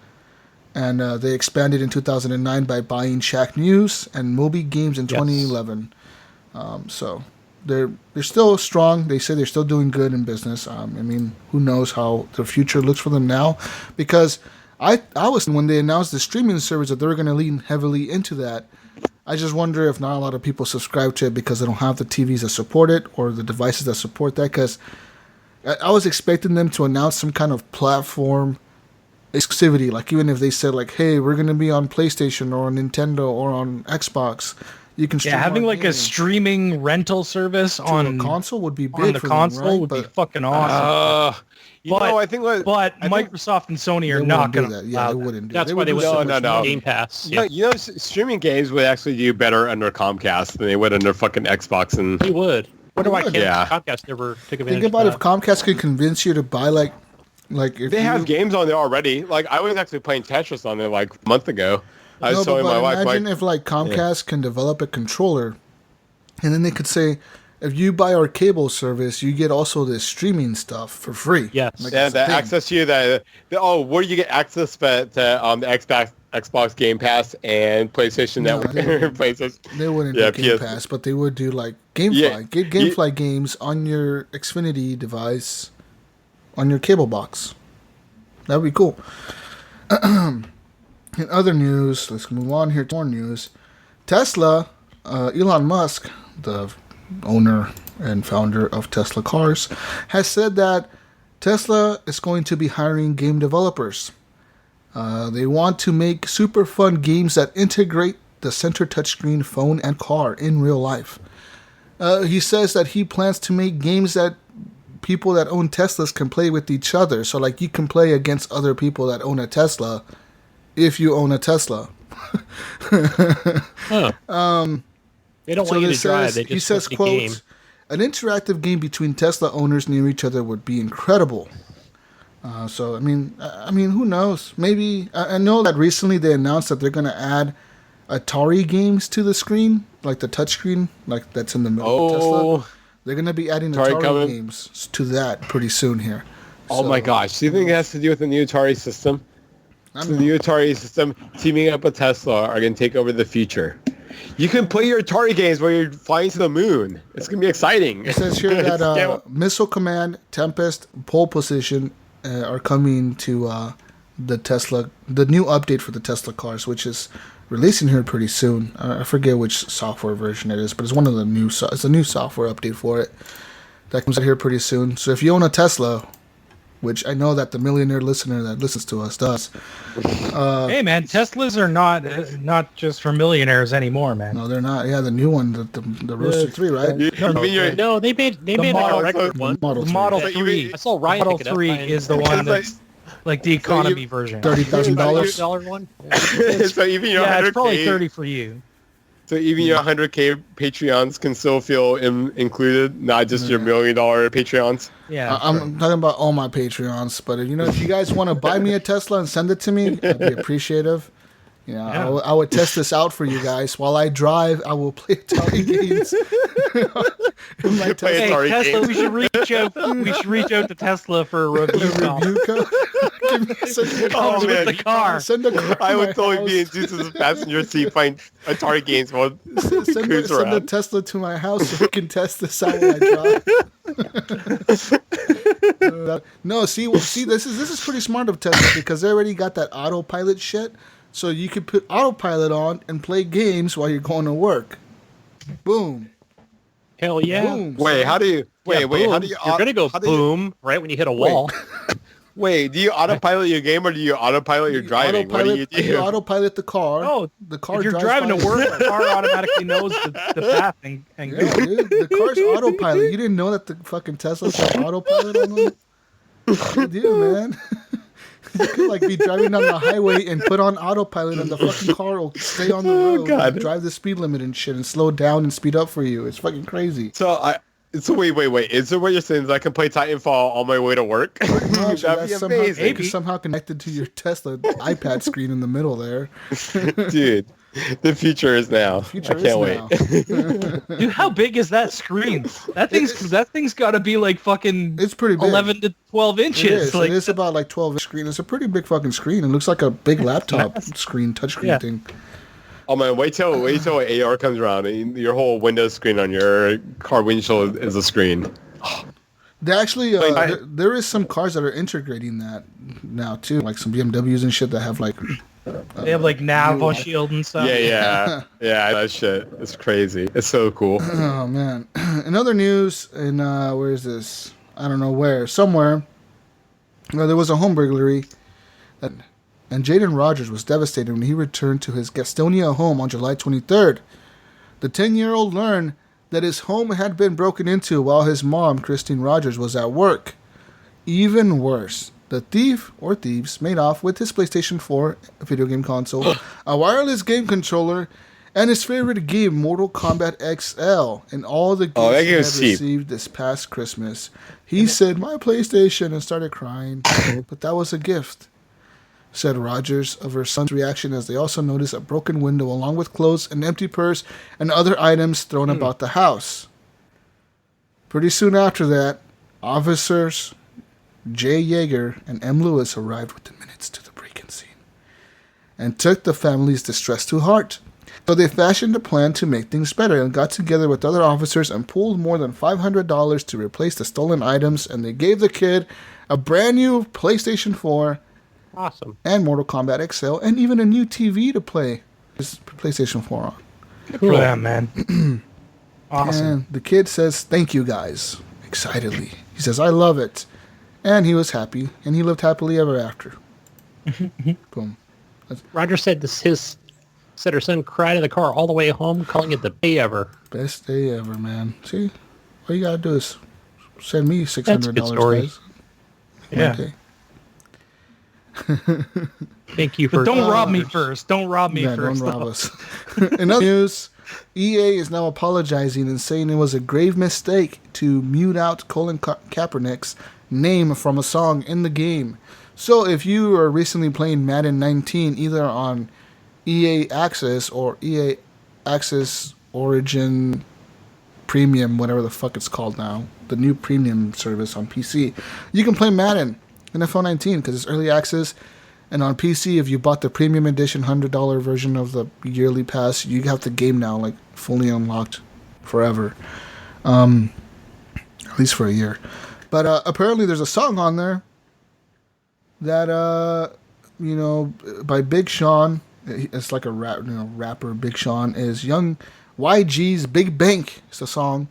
and they expanded in 2009 by buying Shack News and Moby Games in 2011. So they're still strong. They say they're still doing good in business. Who knows how the future looks for them now? Because I was, when they announced the streaming service, that they were going to lean heavily into that. I just wonder if not a lot of people subscribe to it because they don't have the TVs that support it or the devices that support that. Because I was expecting them to announce some kind of platform exclusivity. Like even if they said like, hey, we're gonna be on PlayStation or on Nintendo or on Xbox, you can stream having our like a game streaming rental service to on a console would be big on the for console them, right? would be But fucking awesome. I think But Microsoft and Sony they are not wouldn't do going to that. Yeah, they allow that. wouldn't do. That's They why would they do would so No, much no. money. Game Pass. You know, streaming games would actually do better under Comcast than they would under fucking Xbox. And They would. Wonder why would. can't Yeah. Comcast never took advantage Think about of if Comcast could convince you to buy like if they you, have games on there already. Like I was actually playing Tetris on there like a month ago. I was No, telling but my wife, imagine like, if like Comcast can develop a controller, and then they could say, if you buy our cable service, you get also this streaming stuff for free. Yes. Like, yeah, it's a the thing. access to where do you get access to the Xbox Game Pass and PlayStation No, Network? they wouldn't. PlayStation. They wouldn't Yeah, do Game PS Pass, but they would do like GameFly. Yeah. Get GameFly games on your Xfinity device, on your cable box. That would be cool. In other news, let's move on here to more news. Tesla, Elon Musk, the owner and founder of Tesla Cars, has said that Tesla is going to be hiring game developers. They want to make super fun games that integrate the center touchscreen phone and car in real life. He says that he plans to make games that people that own Teslas can play with each other. So, like, you can play against other people that own a Tesla if you own a Tesla. They don't want you to drive. They just he says, want you to quote, game. an interactive game between Tesla owners near each other would be incredible. So, I mean, who knows? Maybe, I know that recently they announced that they're going to add Atari games to the screen, like the touchscreen, like that's in the middle of Tesla. They're going to be adding Atari games to that pretty soon here. Oh my gosh. Do you think it has to do with the new Atari system? So the new Atari system teaming up with Tesla are going to take over the future. You can play your Atari games while you're flying to the moon. It's going to be exciting. It says here that Missile Command, Tempest, Pole Position are coming to the new update for the Tesla cars, which is releasing here pretty soon. I forget which software version it is, but it's one of the new. It's a new software update for it that comes out here pretty soon. So if you own a Tesla, which I know that the millionaire listener that listens to us does. Hey man, Teslas are not just for millionaires anymore, man. No, they're not. Yeah, the new one, the Roadster 3, right? No, they made like Model- a regular one. Model The 3. Model So you 3. mean- I saw Ryan Model pick it up. 3 is the one that's like the economy version. $30,000. $30,000 one. So even your Yeah, 100K, it's probably 30 for you. so even your 100K Patreons can still feel included, not just your $1 million Patreons. Yeah. I'm talking about all my Patreons, but if you guys want to buy me a Tesla and send it to me, I'd be appreciative. I would test this out for you guys. While I drive, I will play Atari games. In my Play Hey, Atari Tesla, games. we should reach out to Tesla for a review. Review code. Send me a Oh, code. with man. the car. Send a car I to would my totally house. be induced as a passenger seat playing Atari games while Send cruise a around. Tesla to my house so we can test this out when I drive. No, see, this is pretty smart of Tesla because they already got that autopilot shit, so you could put autopilot on and play games while you're going to work. Boom. Hell yeah. Boom. Wait, how do you? Wait, Yeah, wait. How boom. do you? You're gonna go how do you- boom right when you hit a wall. Wait, do you autopilot your game or do you autopilot your driving? What do you do? You autopilot the car. Oh, the car. if you're drives driving by to work, itself. the car automatically knows the path and Yeah, goes. dude, the car's autopilot. You didn't know that the fucking Teslas have autopilot on them? You do, man. You could like be driving down the highway and put on autopilot, and the fucking car will stay on the road, God. and drive the speed limit and shit, and slow down and speed up for you. It's fucking crazy. So wait. Is it what you're saying is I can play Titanfall on my way to work? Actually, That'd be somehow, amazing, it's somehow connected to your Tesla iPad screen in the middle there. dude. The future is now. Future I can't is wait. now. Dude, how big is that screen? That thing's got to be like fucking It's pretty big. 11 to 12 It inches. is. Like, It is about like 12 inch screen. It's a pretty big fucking screen. It looks like a big laptop screen, touchscreen Yeah. thing. Oh man, wait till AR comes around and your whole Windows screen on your car windshield is a screen. They actually, there is some cars that are integrating that now too, like some BMWs and shit that have like. they have like nav on shield and stuff. Yeah. That shit. It's crazy. It's so cool. Oh man! In other news, where is this? I don't know where. Somewhere. There was a home burglary And Jaden Rogers was devastated when he returned to his Gastonia home on July 23rd. The 10-year-old learned that his home had been broken into while his mom, Christine Rogers, was at work. Even worse, the thief or thieves made off with his PlayStation 4 video game console, a wireless game controller, and his favorite game, Mortal Kombat XL, and all the gifts he had received this past Christmas. He said, "My PlayStation," and started crying, but that was a gift, said Rogers of her son's reaction as they also noticed a broken window along with clothes, an empty purse, and other items thrown about the house. Pretty soon after that, officers Jay Yeager and M. Lewis arrived within minutes to the break-in scene and took the family's distress to heart. So they fashioned a plan to make things better and got together with other officers and pooled more than $500 to replace the stolen items, and they gave the kid a brand new PlayStation 4 Awesome. and Mortal Kombat XL, and even a new TV to play his PlayStation 4 on. Good for them, man. Awesome. And the kid says, "Thank you, guys," excitedly. He says, "I love it." And he was happy, and he lived happily ever after. Boom. Roger said her son cried in the car all the way home, calling it the day ever. Best day ever, man. See? All you gotta do is send me $600, That's a good story. guys. Yeah. Thank you for... But don't rob me first. Don't rob me first. Don't rob us. In other news, EA is now apologizing and saying it was a grave mistake to mute out Colin Kaepernick's name from a song in the game. So if you are recently playing Madden 19, either on EA Access or EA Access Origin Premium, whatever the fuck it's called now, the new premium service on PC, you can play Madden NFL 19 because it's early access. And on PC, if you bought the premium edition $100 version of the yearly pass, you have the game now like fully unlocked forever, at least for a year. But apparently there's a song on there that by Big Sean. It's like a rapper. Big Sean is Young YG's Big Bank. It's a song,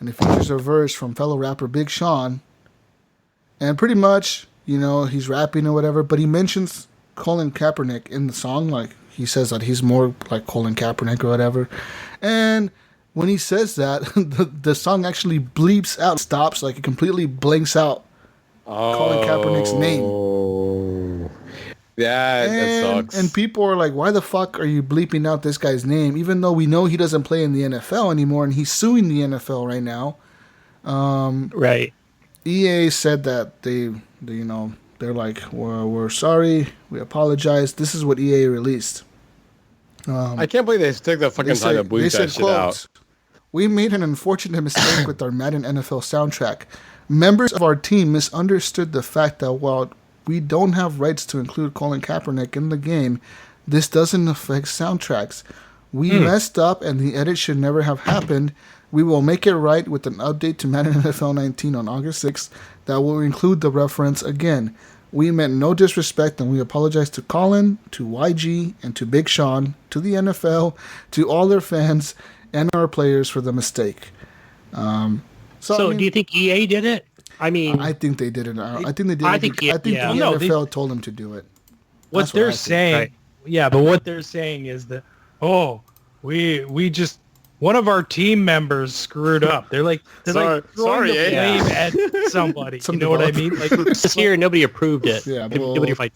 and it features a verse from fellow rapper Big Sean. And pretty much, he's rapping or whatever, but he mentions Colin Kaepernick in the song. Like, he says that he's more like Colin Kaepernick or whatever. And when he says that, the song actually bleeps out, stops, like it completely blanks out Colin Kaepernick's name. Yeah, that sucks. And people are like, why the fuck are you bleeping out this guy's name? Even though we know he doesn't play in the NFL anymore and he's suing the NFL right now. Right. EA said that they're like, we're sorry, we apologize. This is what EA released. I can't believe they took the fucking time to bleep that shit out. "We made an unfortunate mistake with our Madden NFL soundtrack. Members of our team misunderstood the fact that while we don't have rights to include Colin Kaepernick in the game, this doesn't affect soundtracks. We messed up and the edit should never have happened. We will make it right with an update to Madden NFL 19 on August 6th that will include the reference again. We meant no disrespect and we apologize to Colin, to YG, and to Big Sean, to the NFL, to all their fans and our players for the mistake." So do you think EA did it? I mean, I think they did it. I think they did I it. think I think the NFL told them to do it. What they're saying, but what they're saying is that, we just, one of our team members screwed up. They're like throwing the blame at somebody. You know what I mean? Like, this here, nobody approved it. Yeah,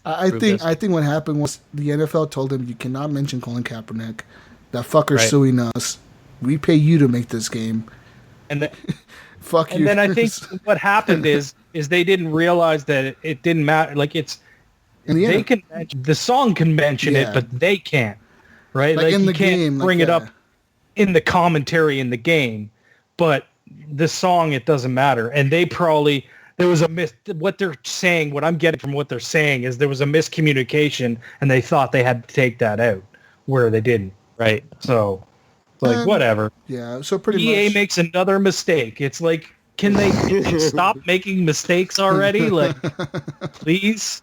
I think what happened was the NFL told them you cannot mention Colin Kaepernick. That fucker's suing us. We pay you to make this game. And fuck you. And then I think what happened is they didn't realize that it didn't matter. Like, it's they can the song can mention it, but they can't. Right? Like in the game, bring it up in the commentary in the game, but the song, it doesn't matter. And there was what I'm getting from what they're saying is there was a miscommunication and they thought they had to take that out where they didn't. Right. So whatever. Yeah. So pretty EA much makes another mistake. It's like, can they stop making mistakes already? Like, please.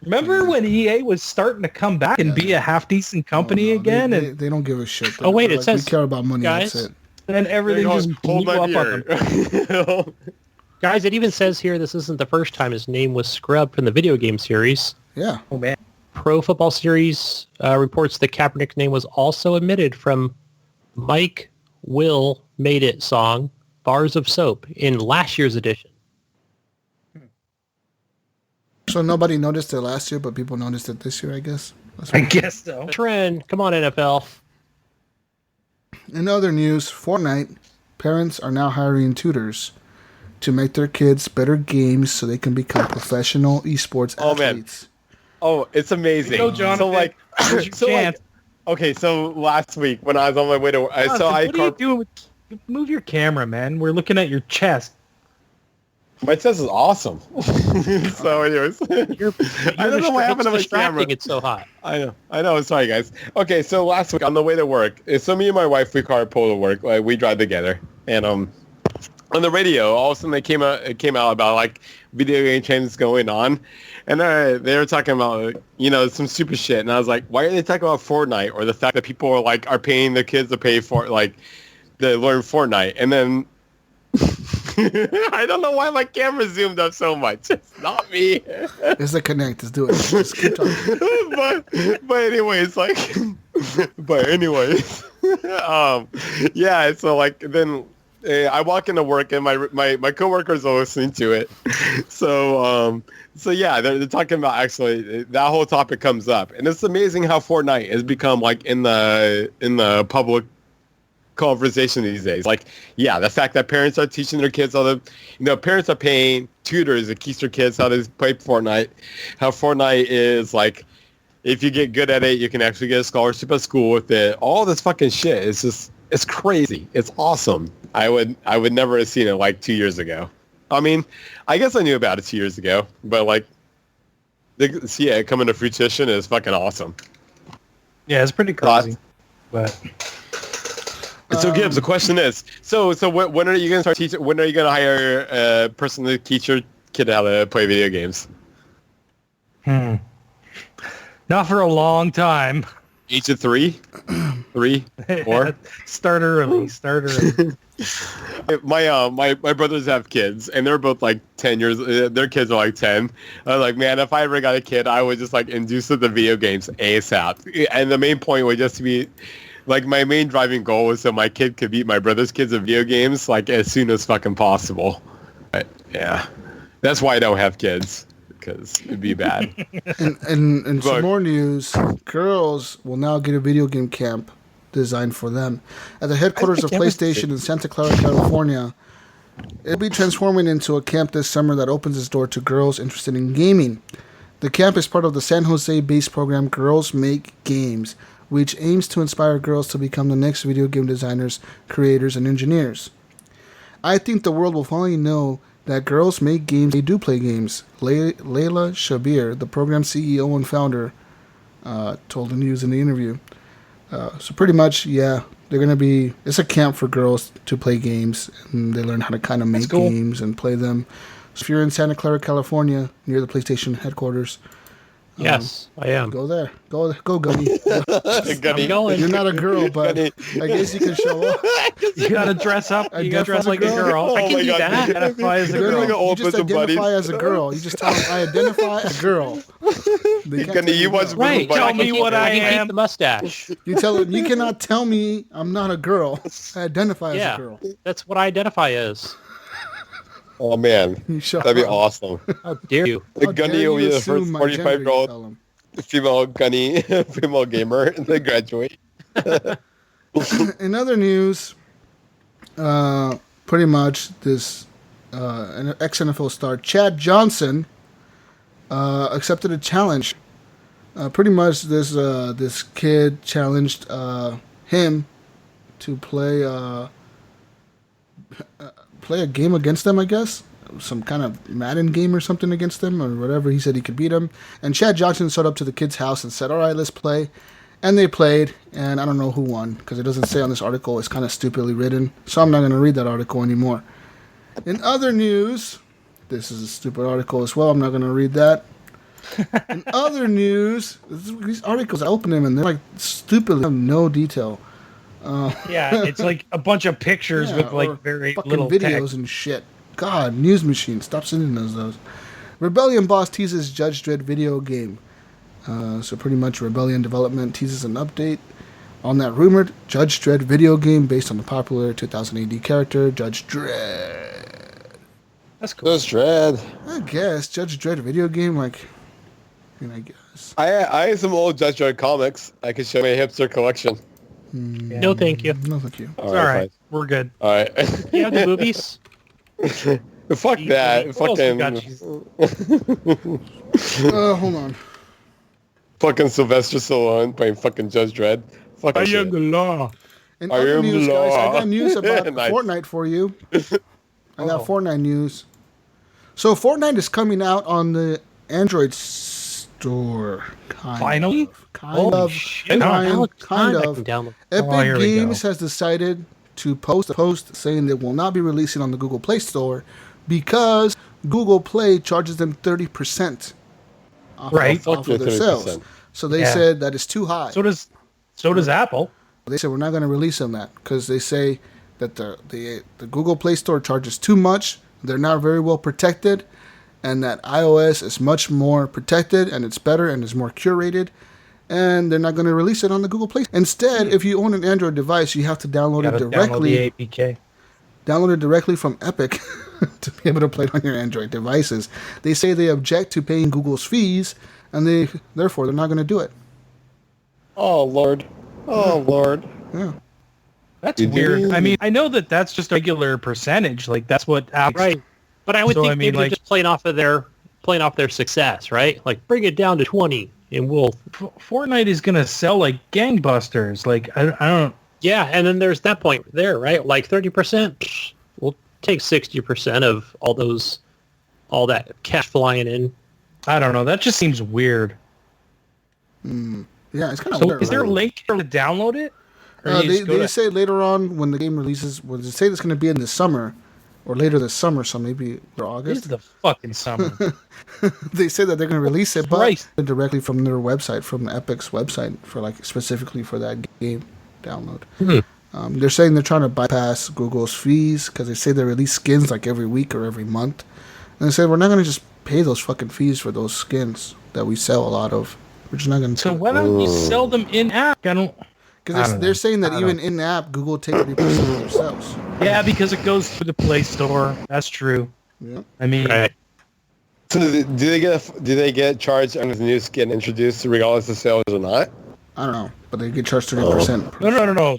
Remember when EA was starting to come back and be a half-decent company again? They don't give a shit. It says... We care about money, guys, that's it. And then everything just blew up on them. Guys, it even says here this isn't the first time his name was scrubbed from the video game series. Yeah. Oh, man. Pro Football Series reports the Kaepernick name was also omitted from Mike Will Made It song, Bars of Soap, in last year's edition. So nobody noticed it last year, but people noticed it this year, I guess. I guess so. Trend. Come on, NFL. In other news, Fortnite parents are now hiring tutors to make their kids better games so they can become professional esports athletes. Oh, it's amazing. Go, Johnathan. So like, Here's your chance. okay, so last week when I was on my way to work, What are you doing? Move your camera, man. We're looking at your chest. my chest is awesome. So anyways, I don't know what happened to my camera. It's so hot. I know. Sorry, guys. Okay, so last week on the way to work, so me and my wife, we carpool to work. Like, we drive together, and on the radio, all of a sudden it came out about like video game trends going on, and they were talking about some stupid shit, and I was like, why are they talking about Fortnite or the fact that people are paying their kids to pay for to learn Fortnite, and then. I don't know why my camera zoomed up so much. It's not me. It's the Connect. Let's do it. Just keep talking. but anyways, yeah. So then I walk into work and my coworkers are listening to it. So yeah, they're talking about actually that whole topic comes up, and it's amazing how Fortnite has become in the public conversation these days. The fact that parents are teaching their kids parents are paying tutors to teach their kids how to play Fortnite, how Fortnite is if you get good at it, you can actually get a scholarship at school with it. All this fucking shit. It's crazy. It's awesome. I would never have seen it 2 years ago. I mean, I guess I knew about it 2 years ago, but see it coming to fruition is fucking awesome. Yeah, it's pretty crazy. But so Gibbs, the question is, so when are you going to start teaching? When are you going to hire a person to teach your kid how to play video games? Not for a long time. Age of 3, 4. Start early. My brothers have kids, and they're both 10 years. Their kids are 10. I was man, if I ever got a kid, I would just induce them to video games ASAP. And the main point would just be. My main driving goal was so my kid could beat my brother's kids in video games, as soon as fucking possible. But, yeah. That's why I don't have kids, because it'd be bad. And some more news, girls will now get a video game camp designed for them. At the headquarters of PlayStation in Santa Clara, California, it'll be transforming into a camp this summer that opens its door to girls interested in gaming. The camp is part of the San Jose-based program Girls Make Games, which aims to inspire girls to become the next video game designers, creators, and engineers. I think the world will finally know that girls make games, they do play games. Layla Shabir, the program CEO and founder, told the news in the interview. So pretty much, yeah, it's a camp for girls to play games, and they learn how to kind of make games and play them. So if you're in Santa Clara, California, near the PlayStation headquarters, yes, I am. Go there. Go, Gunny. Gunny. I'm going. You're not a girl, but I guess you can show up. You gotta dress up. You gotta dress like a girl. I can do that. Identify as a girl. You just identify as a girl. You just tell them, I identify as a girl. Right. Tell me what I can am. keep the mustache. You tell them, you cannot tell me I'm not a girl. I identify as a girl. That's what I identify as. Oh, man. That'd be awesome. How dare you? Gunny will be the first 45-year-old female Gunny, female gamer to graduate. In other news, pretty much this ex-NFL star Chad Johnson accepted a challenge. Pretty much this kid challenged him to play a game against them, I guess. Some kind of Madden game or something against them or whatever. He said he could beat him. And Chad Johnson showed up to the kid's house and said, all right, let's play. And they played, and I don't know who won because it doesn't say on this article. It's kind of stupidly written. So I'm not going to read that article anymore. In other news, this is a stupid article as well. I'm not going to read that. In other news, these articles, I open them and they're stupidly have no detail. Yeah, it's a bunch of pictures with very fucking little videos text. and shit. God, news machine, stop sending those. Rebellion boss teases Judge Dredd video game. So pretty much Rebellion Development teases an update on that rumored Judge Dredd video game based on the popular 2000 AD character Judge Dredd. That's cool. Judge Dredd. I guess Judge Dredd video game, like, I guess. I have some old Judge Dredd comics. I could show my hipster collection. Yeah. No, thank you. No, thank you. It's all right. We're good. All right. You have the movies? Fuck that. What else we Fucking. got? Hold on. Fucking Sylvester Stallone playing fucking Judge Dredd. Fucking I shit. am the law. And I other am news, law. guys, I got news about Nice. Fortnite for you. I got Fortnite news. So Fortnite is coming out on the Android store. Finally? Kind of. shit. Kind Now of. it's time I Kind can of. download. Epic Oh, here we Games go. has decided to post a post saying they will not be releasing on the Google Play Store because Google Play charges them 30% off, Right. off of their 30%. sales. So they Yeah. said that is too high. So does Apple. They said we're not going to release on that because they say that the Google Play Store charges too much. They're not very well protected, and that iOS is much more protected and it's better and is more curated. And they're not going to release it on the Google Play. Instead, if you own an Android device, you have to download it directly. Download the APK. Download it directly from Epic to be able to play it on your Android devices. They say they object to paying Google's fees, and therefore they're not going to do it. Oh, Lord. Oh, Lord. Yeah. That's You weird. do. I mean, I know that that's just a regular percentage. Like that's what Apple. Right. But I would So, think I mean, maybe they're like- just playing off their success, right? Like bring it down to 20 and we'll Fortnite is gonna sell like gangbusters. Like I don't. yeah, and then there's that point there, right? Like 30%, we'll take 60% of all that cash flying in. I don't know. That just seems weird. Yeah, it's kind of So weird. is there a right? link to download it? Or you They just go to- say later on when the game releases, well, they say it's going to be in the summer or later this summer, so maybe or This is August. the fucking summer. They say that they're going to release it, but Christ. directly from their website, from Epic's website, for like specifically for that game download. They're saying they're trying to bypass Google's fees because they say they release skins like every week or every month, and they say we're not going to just pay those fucking fees for those skins that we sell a lot of. We're just not going to. So why don't you sell them in app? I don't. Because don't they're know. saying that I even don't- in app, Google takes 30% themselves. Yeah, because it goes through the Play Store. That's true. Yeah. I mean, Right. So do they get charged under the new skin introduced regardless of sales or not? I don't know, but they get charged 30%. no.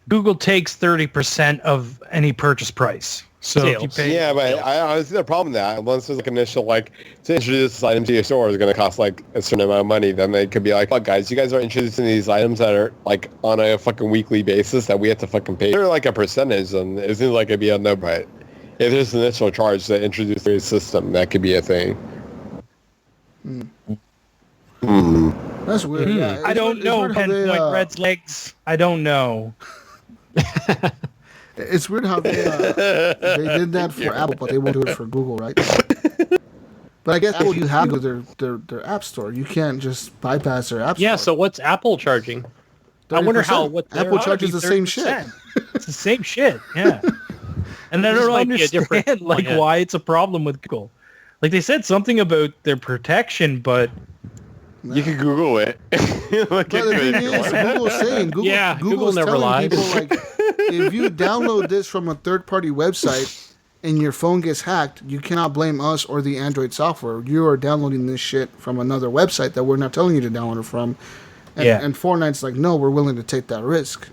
Google takes 30% of any purchase price. So if you Sales. pay, Yeah, but I see the problem with that. Once there's like initial like to introduce this item to your store is going to cost like a certain amount of money, then they could be like, "Fuck, guys, you guys are introducing these items that are like on a fucking weekly basis that we have to fucking pay." They're like a percentage, and it seems like it'd be a no. But if there's an initial charge to introduce the system, that could be a thing. That's weird. Yeah, I don't know. Pinpoint Red's legs. I don't know. It's weird how they did that for Apple, but they won't do it for Google, right? But I guess Apple, you have to go to their app store. You can't just bypass their app store. Yeah, so what's Apple charging? I wonder 30%. what Apple Gotta charges be the same shit. 30%. It's the same shit. Yeah. And I This don't might be a understand different like plan. why it's a problem with Google. Like they said something about their protection, but You can Google it. Look But into the it thing if you is, want. Google's saying, Yeah, Google Google's never telling lies. people, like, if you download this from a third-party website and your phone gets hacked, you cannot blame us or the Android software. You are downloading this shit from another website that we're not telling you to download it from. And, Yeah. and Fortnite's like, no, we're willing to take that risk.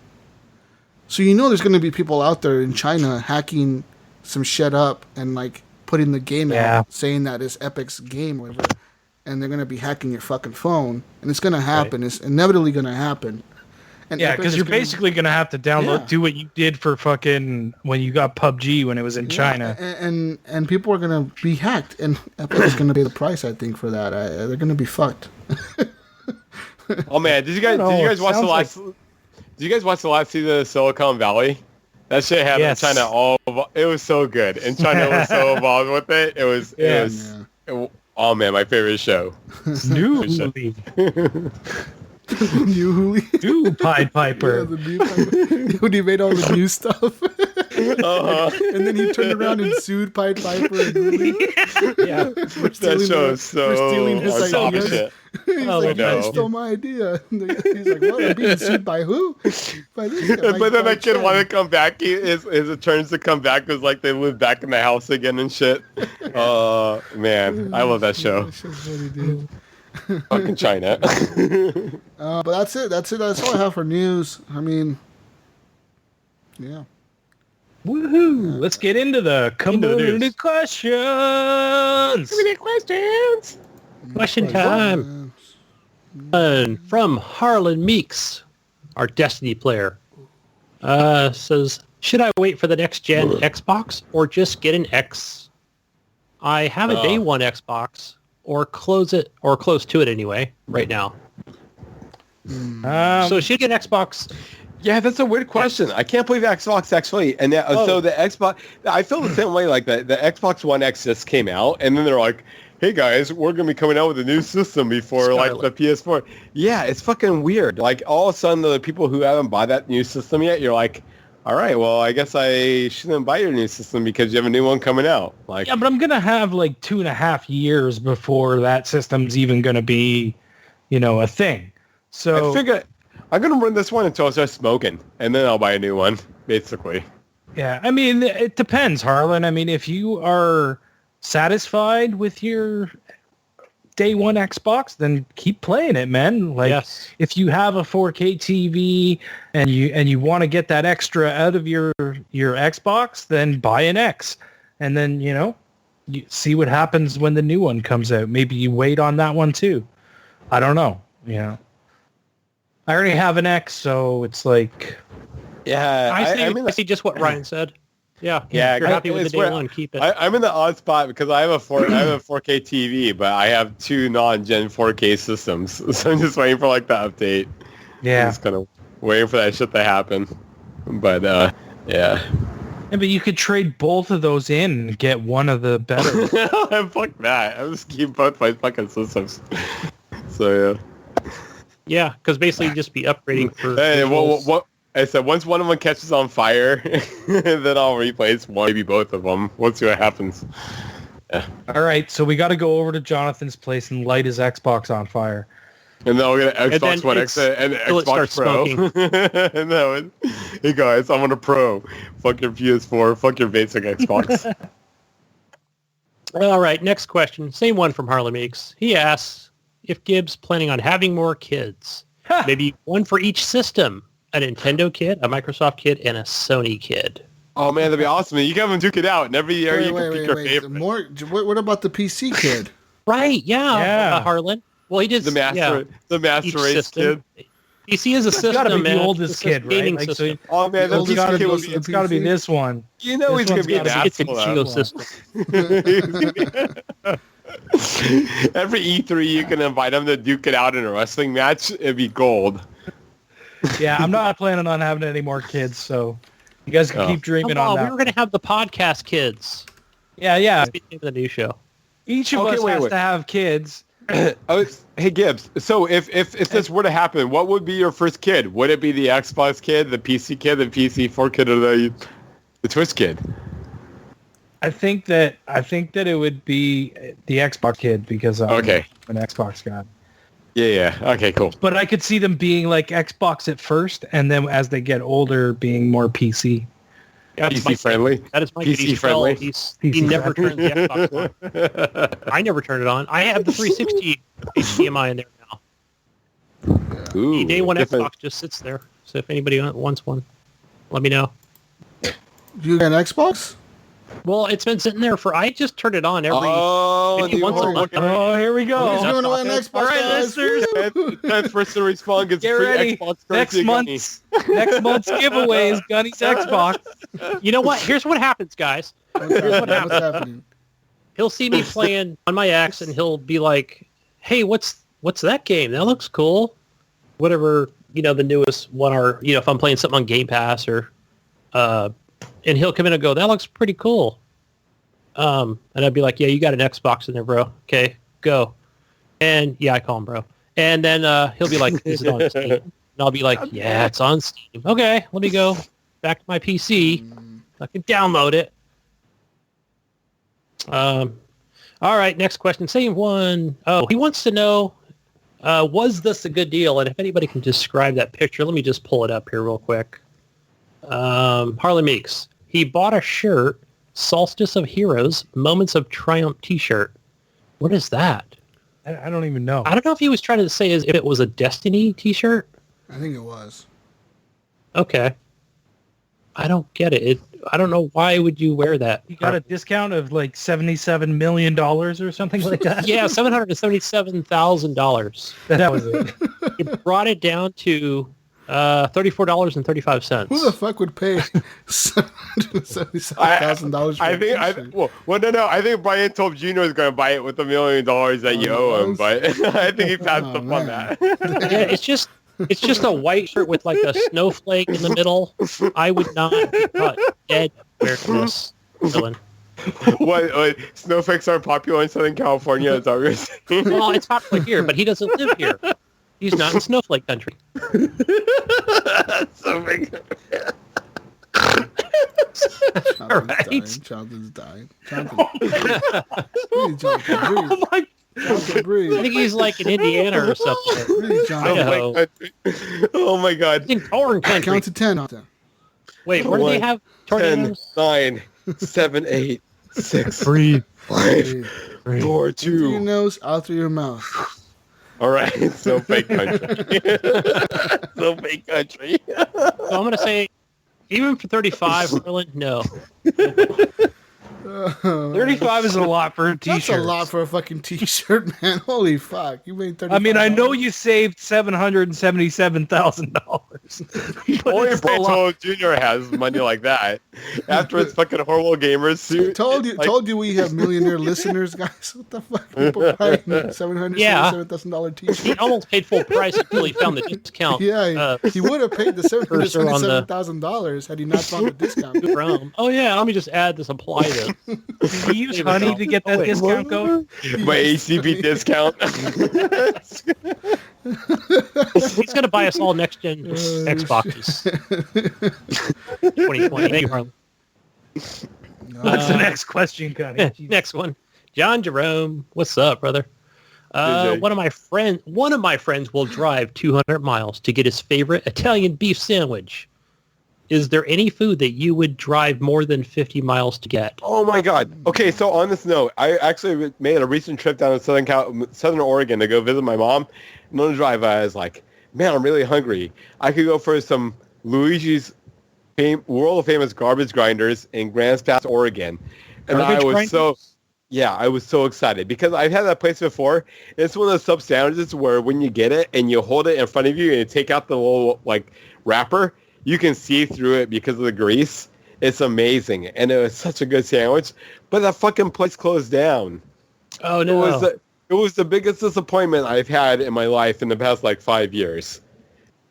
So you know there's going to be people out there in China hacking some shit up and, like, putting the game Yeah. out, saying that it's Epic's game or whatever, and they're going to be hacking your fucking phone. And it's going to happen. It's inevitably going to happen. And yeah, Epic because is you're gonna- basically gonna have to download, Yeah. do what you did for fucking when you got PUBG when it was in China. and people are gonna be hacked, and Epic is gonna pay the price. I think for that, they're gonna be fucked. Oh man, did you guys watch the last? Did you guys watch the last season of Silicon Valley? That shit happened Yes. in China. It was so good, and China was so involved with it. It was. Oh man, my favorite show. Newly, New new Pied yeah, Piper. the new when he made all the new stuff. And then he turned around and sued Pied Piper and Henley. Yeah. That show is so for stealing his on top of ideas. shit. He's like, you know. guys stole my idea. He's like, what? I'm being sued by who? By this guy, But then by that kid Chen. wanted to come back. His turns to come back was like they lived back in the house again and shit. Oh, man. I love that show. That show's funny, dude. Fucking China. But that's it. That's all I have for news. I mean, yeah. Woohoo! Let's get into the community questions. Question time. From Harlan Meeks, our Destiny player, says, should I wait for the next gen Xbox or just get an X? I have a day one Xbox or close to it anyway right now. So should get an Xbox. Yeah, that's a weird question. I can't believe Xbox actually. And so the Xbox, I feel the same way. Like the Xbox One X just came out, and then they're like, "Hey guys, we're gonna be coming out with a new system before like the PS4." Yeah, it's fucking weird. Like all of a sudden, the people who haven't bought that new system yet, you're like, "All right, well, I guess I shouldn't buy your new system because you have a new one coming out." Like, yeah, but I'm gonna have like 2.5 years before that system's even gonna be, a thing. So I figure I'm going to run this one until I start smoking, and then I'll buy a new one, basically. Yeah, I mean, it depends, Harlan. I mean, if you are satisfied with your day one Xbox, then keep playing it, man. Like, if you have a 4K TV and you want to get that extra out of your Xbox, then buy an X. And then, you see what happens when the new one comes out. Maybe you wait on that one, too. I don't know, I already have an X, so it's like... Yeah, I see just what Ryan said. Yeah, yeah. If you're happy with the day one, keep it. I'm in the odd spot because I have a 4K TV, but I have two non-gen 4K systems, so I'm just waiting for like the update. Yeah, I'm just kind of waiting for that shit to happen. But yeah. Yeah, but you could trade both of those in and get one of the better. Fuck that. I'm just keep both my fucking systems. So yeah. Yeah, because basically you'd just be upgrading for... Hey, what? I said once one of them catches on fire, then I'll replace one, maybe both of them. We'll see what happens. Yeah. All right, so we got to go over to Jonathan's place and light his Xbox on fire. And then we'll get an Xbox One X and Xbox Pro. And then, hey guys, I'm on a Pro. Fuck your PS4. Fuck your basic Xbox. All right, next question. Same one from Harlem Meeks. He asks if Gibbs planning on having more kids. Maybe one for each system. A Nintendo kid, a Microsoft kid, and a Sony kid. Oh man, that'd be awesome. You can have them duke it out, and every year you can pick your favorite. What about the PC kid? Right, yeah. Harlan. Well, he did the master race kid. PC is a system. It's got to be the oldest kid, right? Like, so, oh man, it's got to be this one. You know he's gonna be an asshole. System. Every E3 you can invite him to duke it out in a wrestling match. It'd be gold. Yeah, I'm not planning on having any more kids, so you guys can keep dreaming on that. We were going to have the podcast kids. Yeah. The new show. Each of us has to have kids. Hey Gibbs, so if this were to happen, what would be your first kid? Would it be the Xbox kid, the PC kid, the PC4 kid, or the Twitch kid? I think that it would be the Xbox kid because I'm an Xbox guy. Yeah. Okay, cool. But I could see them being like Xbox at first, and then as they get older, being more PC. PC friendly. That is my PC friendly. He never turns the Xbox on. I never turn it on. I have the 360 HDMI in there now. Ooh, the day one Xbox just sits there. So if anybody wants one, let me know. You got an Xbox? Well, it's been sitting there for... I just turned it on maybe once a month. Oh, here we go. Who's going to win an Xbox? All right, listeners. That person to respond gets free ready. Xbox. Next month's giveaway is Gunny's Xbox. You know what? Here's what happens, guys. What's happening? He'll see me playing on my X, and he'll be like, hey, what's that game? That looks cool. Whatever, the newest one, or, if I'm playing something on Game Pass or... and he'll come in and go, that looks pretty cool. And I'd be like, yeah, you got an Xbox in there, bro. Okay, go. And yeah, I call him bro. And then he'll be like, is it on Steam? And I'll be like, yeah, it's on Steam. Okay, let me go back to my PC. I can download it. All right, next question. Same one. Oh, he wants to know, was this a good deal? And if anybody can describe that picture, let me just pull it up here real quick. Harley Meeks. He bought a shirt, Solstice of Heroes, Moments of Triumph t-shirt. What is that? I don't even know. I don't know if he was trying to say if it was a Destiny t-shirt. I think it was. Okay. I don't get it. I don't know why would you wear that. You got a discount of like $77 million or something like that? Yeah, $777,000. That was it. He brought it down to $34.35. Who the fuck would pay $777,000 for I a think. t-shirt? No. I think Brian told Junior was going to buy it with $1 million that you owe him, but I think he passed up on that. Yeah, it's just a white shirt with like a snowflake in the middle. I would not be caught dead wearing this, Dylan. What? Snowflakes aren't popular in Southern California? Is that what you're saying? Well, it's popular here, but he doesn't live here. He's not in snowflake country. That's so big. Jonathan's dying. Breathe, Jonathan, breathe. Jonathan, breathe. I think he's like in Indiana or something. Breathe, Jonathan. Idaho. Oh my God. He's in corn country. Count to 10 on them. Wait, where do they have 10, tornadoes? 9, 7, 8, 6, Breathe. 5, 4, Through 2. your nose, out through your mouth. All right, so fake country. So fake country. So I'm going to say, even for 35, Merlin, no. 35 is a lot for a t-shirt. That's a lot for a fucking t-shirt, man. Holy fuck. You made 35. I mean, I know you saved $777,000. Only Brian Jr. has money like that. After his fucking horrible gamers suit. Told you we have millionaire listeners, guys. What the fuck? People buying $777,000 t-shirts. He almost paid full price until he found the discount. Yeah, he would have paid the $777,000 had he not found the discount. Oh, yeah, let me just add this apply to. Do you use honey to get that discount code? My ACB discount. He's going to buy us all next-gen Xboxes. 2020. Thank you, Harlan. What's the next question, Connie? Next one. John Jerome. What's up, brother? One of my friends will drive 200 miles to get his favorite Italian beef sandwich. Is there any food that you would drive more than 50 miles to get? Oh my God. Okay, so on this note, I actually made a recent trip down to Southern Oregon to go visit my mom. And on the drive, I was like, man, I'm really hungry. I could go for some Luigi's world famous garbage grinders in Grants Pass, Oregon. And I was so excited because I've had that place before. It's one of those sub sandwiches where when you get it and you hold it in front of you and you take out the little like wrapper, you can see through it because of the grease. It's amazing. And it was such a good sandwich. But that fucking place closed down. Oh, no. It was the biggest disappointment I've had in my life in the past, 5 years.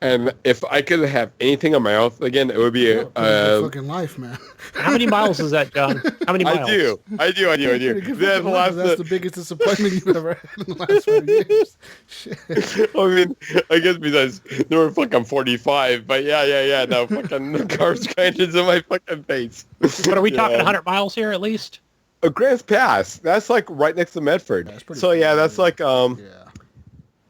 And if I could have anything on my mouth again, it would be fucking life, man. How many miles is that, John? How many miles? I do. That's the biggest disappointment you've ever had in the last 5 years. Shit. I mean, I guess because they were fucking 45, but yeah, no fucking carbs grinders in my fucking face. But are we talking 100 miles here at least? Grants Pass. That's right next to Medford. So yeah, that's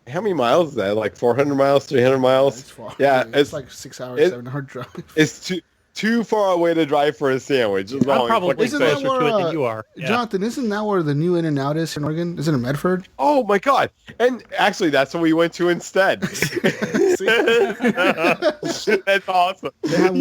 how many miles is that? 400 miles, 300 miles? It's far. Yeah, it's like 6 hours, 7-hour drive. It's too far away to drive for a sandwich. I'm probably closer to it than you are. Yeah. Jonathan, isn't that where the new In-N-Out is in Oregon? Isn't it Medford? Oh my God! And actually, that's what we went to instead. That's awesome. They have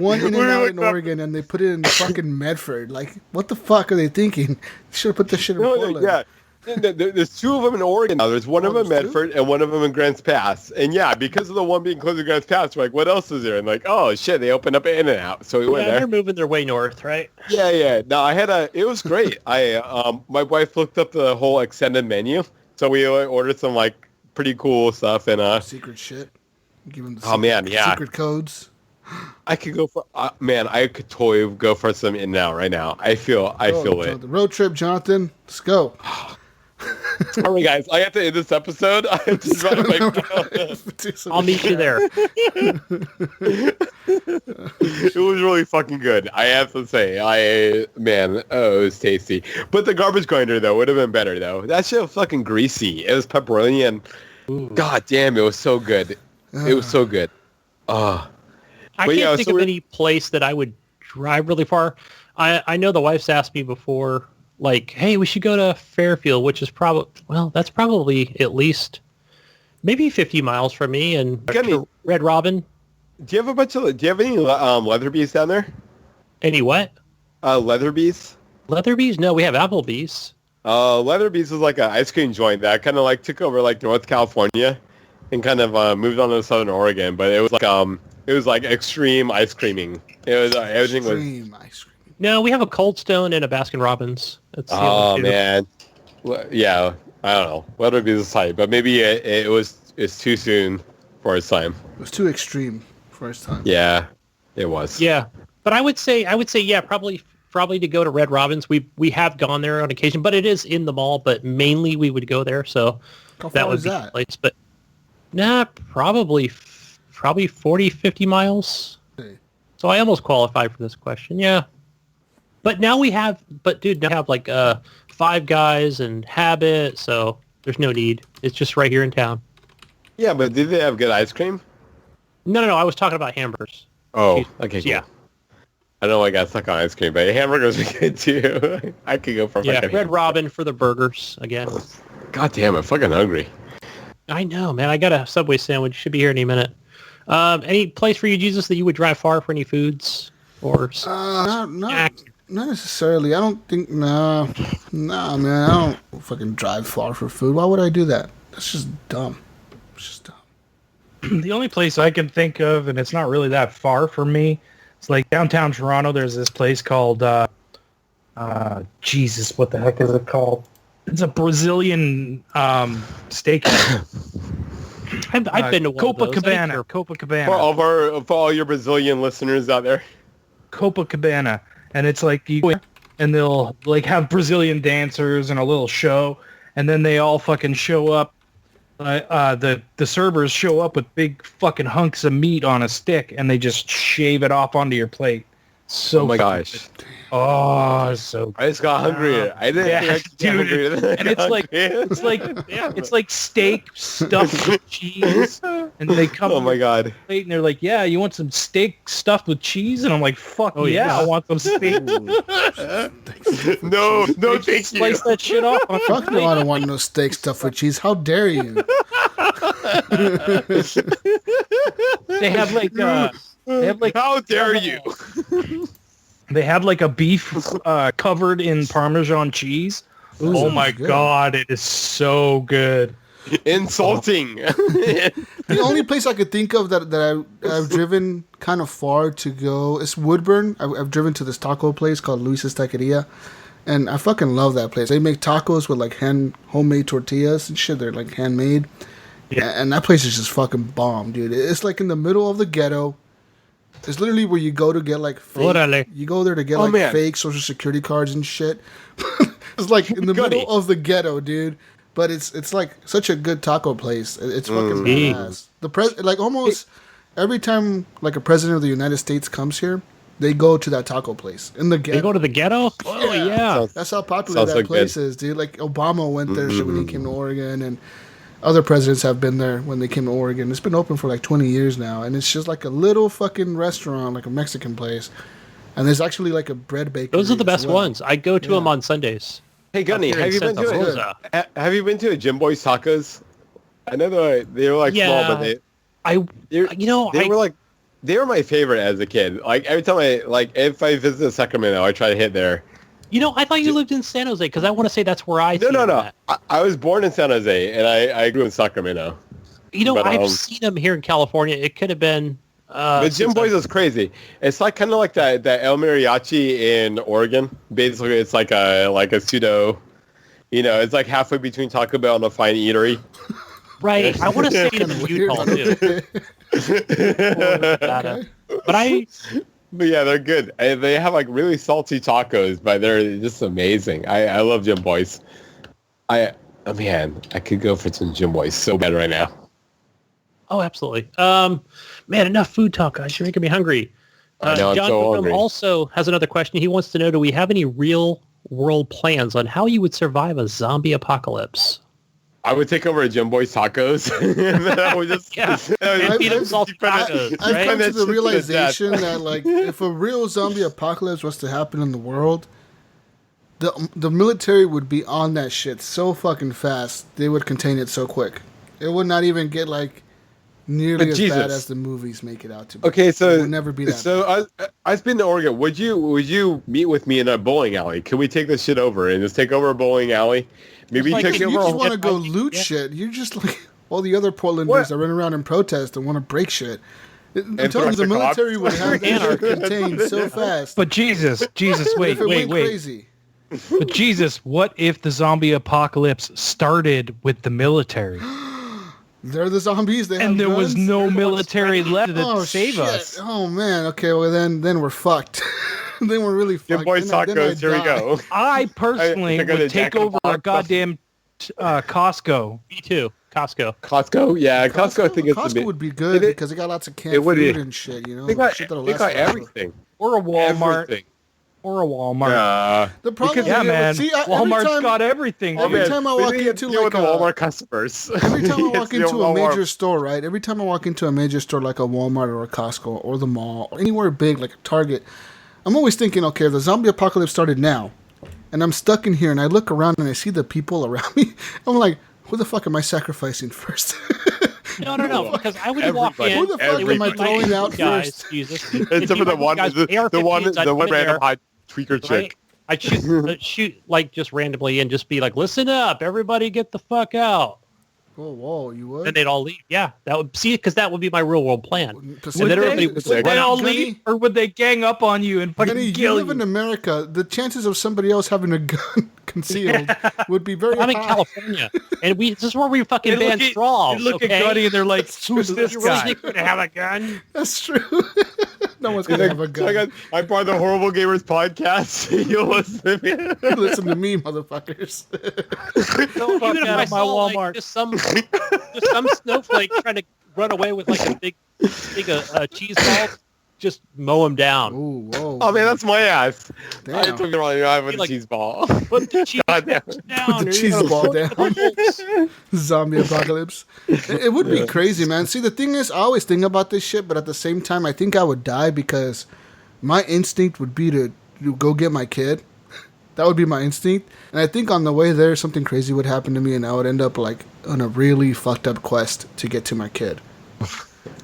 one In-N-Out in Oregon, and they put it in fucking Medford. What the fuck are they thinking? They should have put this shit in Portland. Yeah. There's two of them in Oregon now. There's one of them in Medford and one of them in Grants Pass. And yeah, because of the one being close to Grants Pass, we're like, what else is there? And oh shit, they opened up an In-N-Out. So we went there. They're moving their way north, right? Yeah. No, it was great. My wife looked up the whole extended menu. So we ordered some pretty cool stuff and secret shit. Give them secret codes. I could go for I could totally go for some In-N-Out right now. I feel it. The road trip, Jonathan. Let's go. All right, guys, I have to end this episode. I have to run away. I'll meet you there. It was really fucking good. I have to say, it was tasty. But the garbage grinder though would have been better though. That shit was fucking greasy. It was pepperoni and god damn, it was so good. It was so good. I can't think of any place that I would drive really far. I know the wife's asked me before, like, hey, we should go to Fairfield, which is that's probably at least maybe 50 miles from me, and Red Robin. Do you have any Leatherbees down there? Any what? Leatherbees? Leatherbees? No, we have Applebee's. Leatherbees was like an ice cream joint that kind of like took over like North California and kind of moved on to Southern Oregon, but it was like extreme ice creaming. It was everything was Extreme ice cream. No, we have a Cold Stone and a Baskin Robbins. Oh man, yeah, I don't know. Leatherbees is tight, but maybe it's too soon for its time. It was too extreme for its time. Yeah, it was. Yeah, but I would say yeah, probably to go to Red Robin's. We have gone there on occasion, but it is in the mall. But mainly we would go there, so that would be the place. But probably 40, 50 miles. Hey. So I almost qualify for this question. Yeah. But now we have like Five Guys and Habit, so there's no need. It's just right here in town. Yeah, but did they have good ice cream? No. I was talking about hamburgers. Oh, okay. Cool. Yeah. I know I got stuck on ice cream, but hamburgers are good too. I could go for Red Robin for the burgers again. God damn, I'm fucking hungry. I know, man. I got a Subway sandwich. Should be here any minute. Any place for you, Jesus, that you would drive far for any foods or not necessarily. I don't think. Nah, man. I don't fucking drive far for food. Why would I do that? That's just dumb. It's just dumb. The only place I can think of, and it's not really that far from me, it's like downtown Toronto. There's this place called, Jesus, what the heck is it called? It's a Brazilian steakhouse. I've been to one of those. Copacabana. For all your Brazilian listeners out there. Copacabana. And it's like you go in and they'll like have Brazilian dancers and a little show, and then they all fucking show up. The servers show up with big fucking hunks of meat on a stick, and they just shave it off onto your plate. So oh my gosh. Good. Oh, so good. I just got hungrier. I didn't think I could get hungrier. And it's like steak stuffed with cheese, and they come. Oh my god! Plate and they're like, "Yeah, you want some steak stuffed with cheese?" And I'm like, "Fuck yeah, I want some steak." no, thank you. Slice that shit off. Fuck no, I don't want no steak stuffed with cheese. How dare you? They have like. How dare you? They have like a beef covered in Parmesan cheese. Ooh, oh my god, it is so good. Insulting. The only place I could think of that I've driven kind of far to go is Woodburn. I've driven to this taco place called Luis's Taqueria, and I fucking love that place. They make tacos with like homemade tortillas and shit. They're like handmade. Yeah. And that place is just fucking bomb, dude. It's like in the middle of the ghetto. It's literally where you go to get like fake, you go there to get fake social security cards and shit. It's like in the middle of the ghetto, dude. But it's like such a good taco place. It's fucking badass. Like almost every time like a president of the United States comes here, they go to that taco place in the ghetto. They go to the ghetto? Oh yeah. That's how popular that place is, dude. Like Obama went there when he came to Oregon, and other presidents have been there when they came to Oregon. It's been open for like 20 years now, and it's just like a little fucking restaurant, like a Mexican place. And there's actually like a bread bakery. Those are the best ones. I go to them on Sundays. Hey Gunny, have you been to a Jim Boy's Tacos? I know they were like small, but they were my favorite as a kid. Like every time if I visited Sacramento, I try to hit there. You know, I thought you lived in San Jose because I want to say that's where I. No. I was born in San Jose and I grew in Sacramento. You know, I've seen them here in California. It could have been. The Jim Boy's is crazy. It's like kind of like that El Mariachi in Oregon. Basically, it's like a pseudo. You know, it's like halfway between Taco Bell and a fine eatery. Right. I want to say it in Utah too. But yeah, they're good. They have like really salty tacos, but they're just amazing. I love Jim Boy's. Oh man, I could go for some Gym Boys so bad right now. Oh, absolutely. Man, enough food talk, guys. You're making me hungry. I know, I'm John so Whitcomb hungry. also has another question. He wants to know, do we have any real world plans on how you would survive a zombie apocalypse? I would take over a Gym Boys tacos. And then I would just... Yeah. I've- Feed I've- himself tacos, I've right? come to That the shit to realization death. that, like, if a real zombie apocalypse was to happen in the world, the military would be on that shit so fucking fast. They would contain it so quick. It would not even get, like, nearly But as Jesus. bad as the movies make it out to be. Okay, so It would never be that so I've been to Oregon. Would you meet with me in a bowling alley? Could we take this shit over and just take over a bowling alley? Maybe Just like take bad. over You a just whole... want to go Yeah. loot shit. You're just like all the other Portlanders What? that run around and protest and want to break shit. I'm And telling you, the throw us a military cop? would have that shit Anarchy. contained so fast. But Jesus, wait, if it wait, went wait. crazy. But Jesus, what if the zombie apocalypse started with the military They're the zombies. They have and there was guns. no military left to Oh, save shit. us? Oh man. Okay. Well, then we're fucked. Then we're really Gym fucked. Boys Then I tacos, here we die. go. I personally I got a would take Jack in the over a Box. goddamn Costco. Me too. Costco. Costco? Yeah, Costco I think it's a Costco bit... would be good It- because they got lots of canned it would food be. and shit. You know, They got, shit that'll they last got forever. everything. Or a Walmart. Everything. Or a Walmart. Yeah. The problem, Yeah, man. See, every Walmart's time, got everything. every dude. time I we walk need to into, deal like, with the a- Walmart customers. Every time I It's walk the into a Walmart. major store, right? Every time I walk into a major store like a Walmart or a Costco or the mall or anywhere big like a Target, I'm always thinking, okay, if the zombie apocalypse started now, and I'm stuck in here, and I look around and I see the people around me, I'm like, who the fuck am I sacrificing first? No, because I would walk Everybody. in. Who the fuck am I throwing out guys, first? Jesus. Except for the one, the one random hot tweaker chick. Right? I'd shoot like just randomly and just be like, listen up, everybody get the fuck out. Whoa, you would? Then they'd all leave. Yeah, that would see because that would be my real world plan. Would And then everybody would Would Would they all Gunny? leave, or would they gang up on you and fucking Jenny, you kill live you? in America. The chances of somebody else having a gun concealed would be very I'm in high. California, and this is where we fucking They ban look at- straws. they look okay? at Gunny and they're like, "Who's this You really guy?" think we're gonna have a gun? That's true. No one's gonna have a gun. I brought the Horrible Gamers podcast. You listen to me. Listen to me, motherfuckers. So Fuck even if out I of my saw like, Walmart. just some snowflake trying to run away with like a big cheese ball, just mow him down. Ooh, whoa. Oh man, that's my ass. I Damn. took the wrong eye with a Like- cheese ball. Put the cheese God damn. balls down. Put the or cheese you're ball gonna down. put the bolts. Zombie apocalypse. It would be crazy, man. See, the thing is, I always think about this shit, but at the same time, I think I would die because my instinct would be to go get my kid. That would be my instinct. And I think on the way there, something crazy would happen to me, and I would end up like on a really fucked up quest to get to my kid.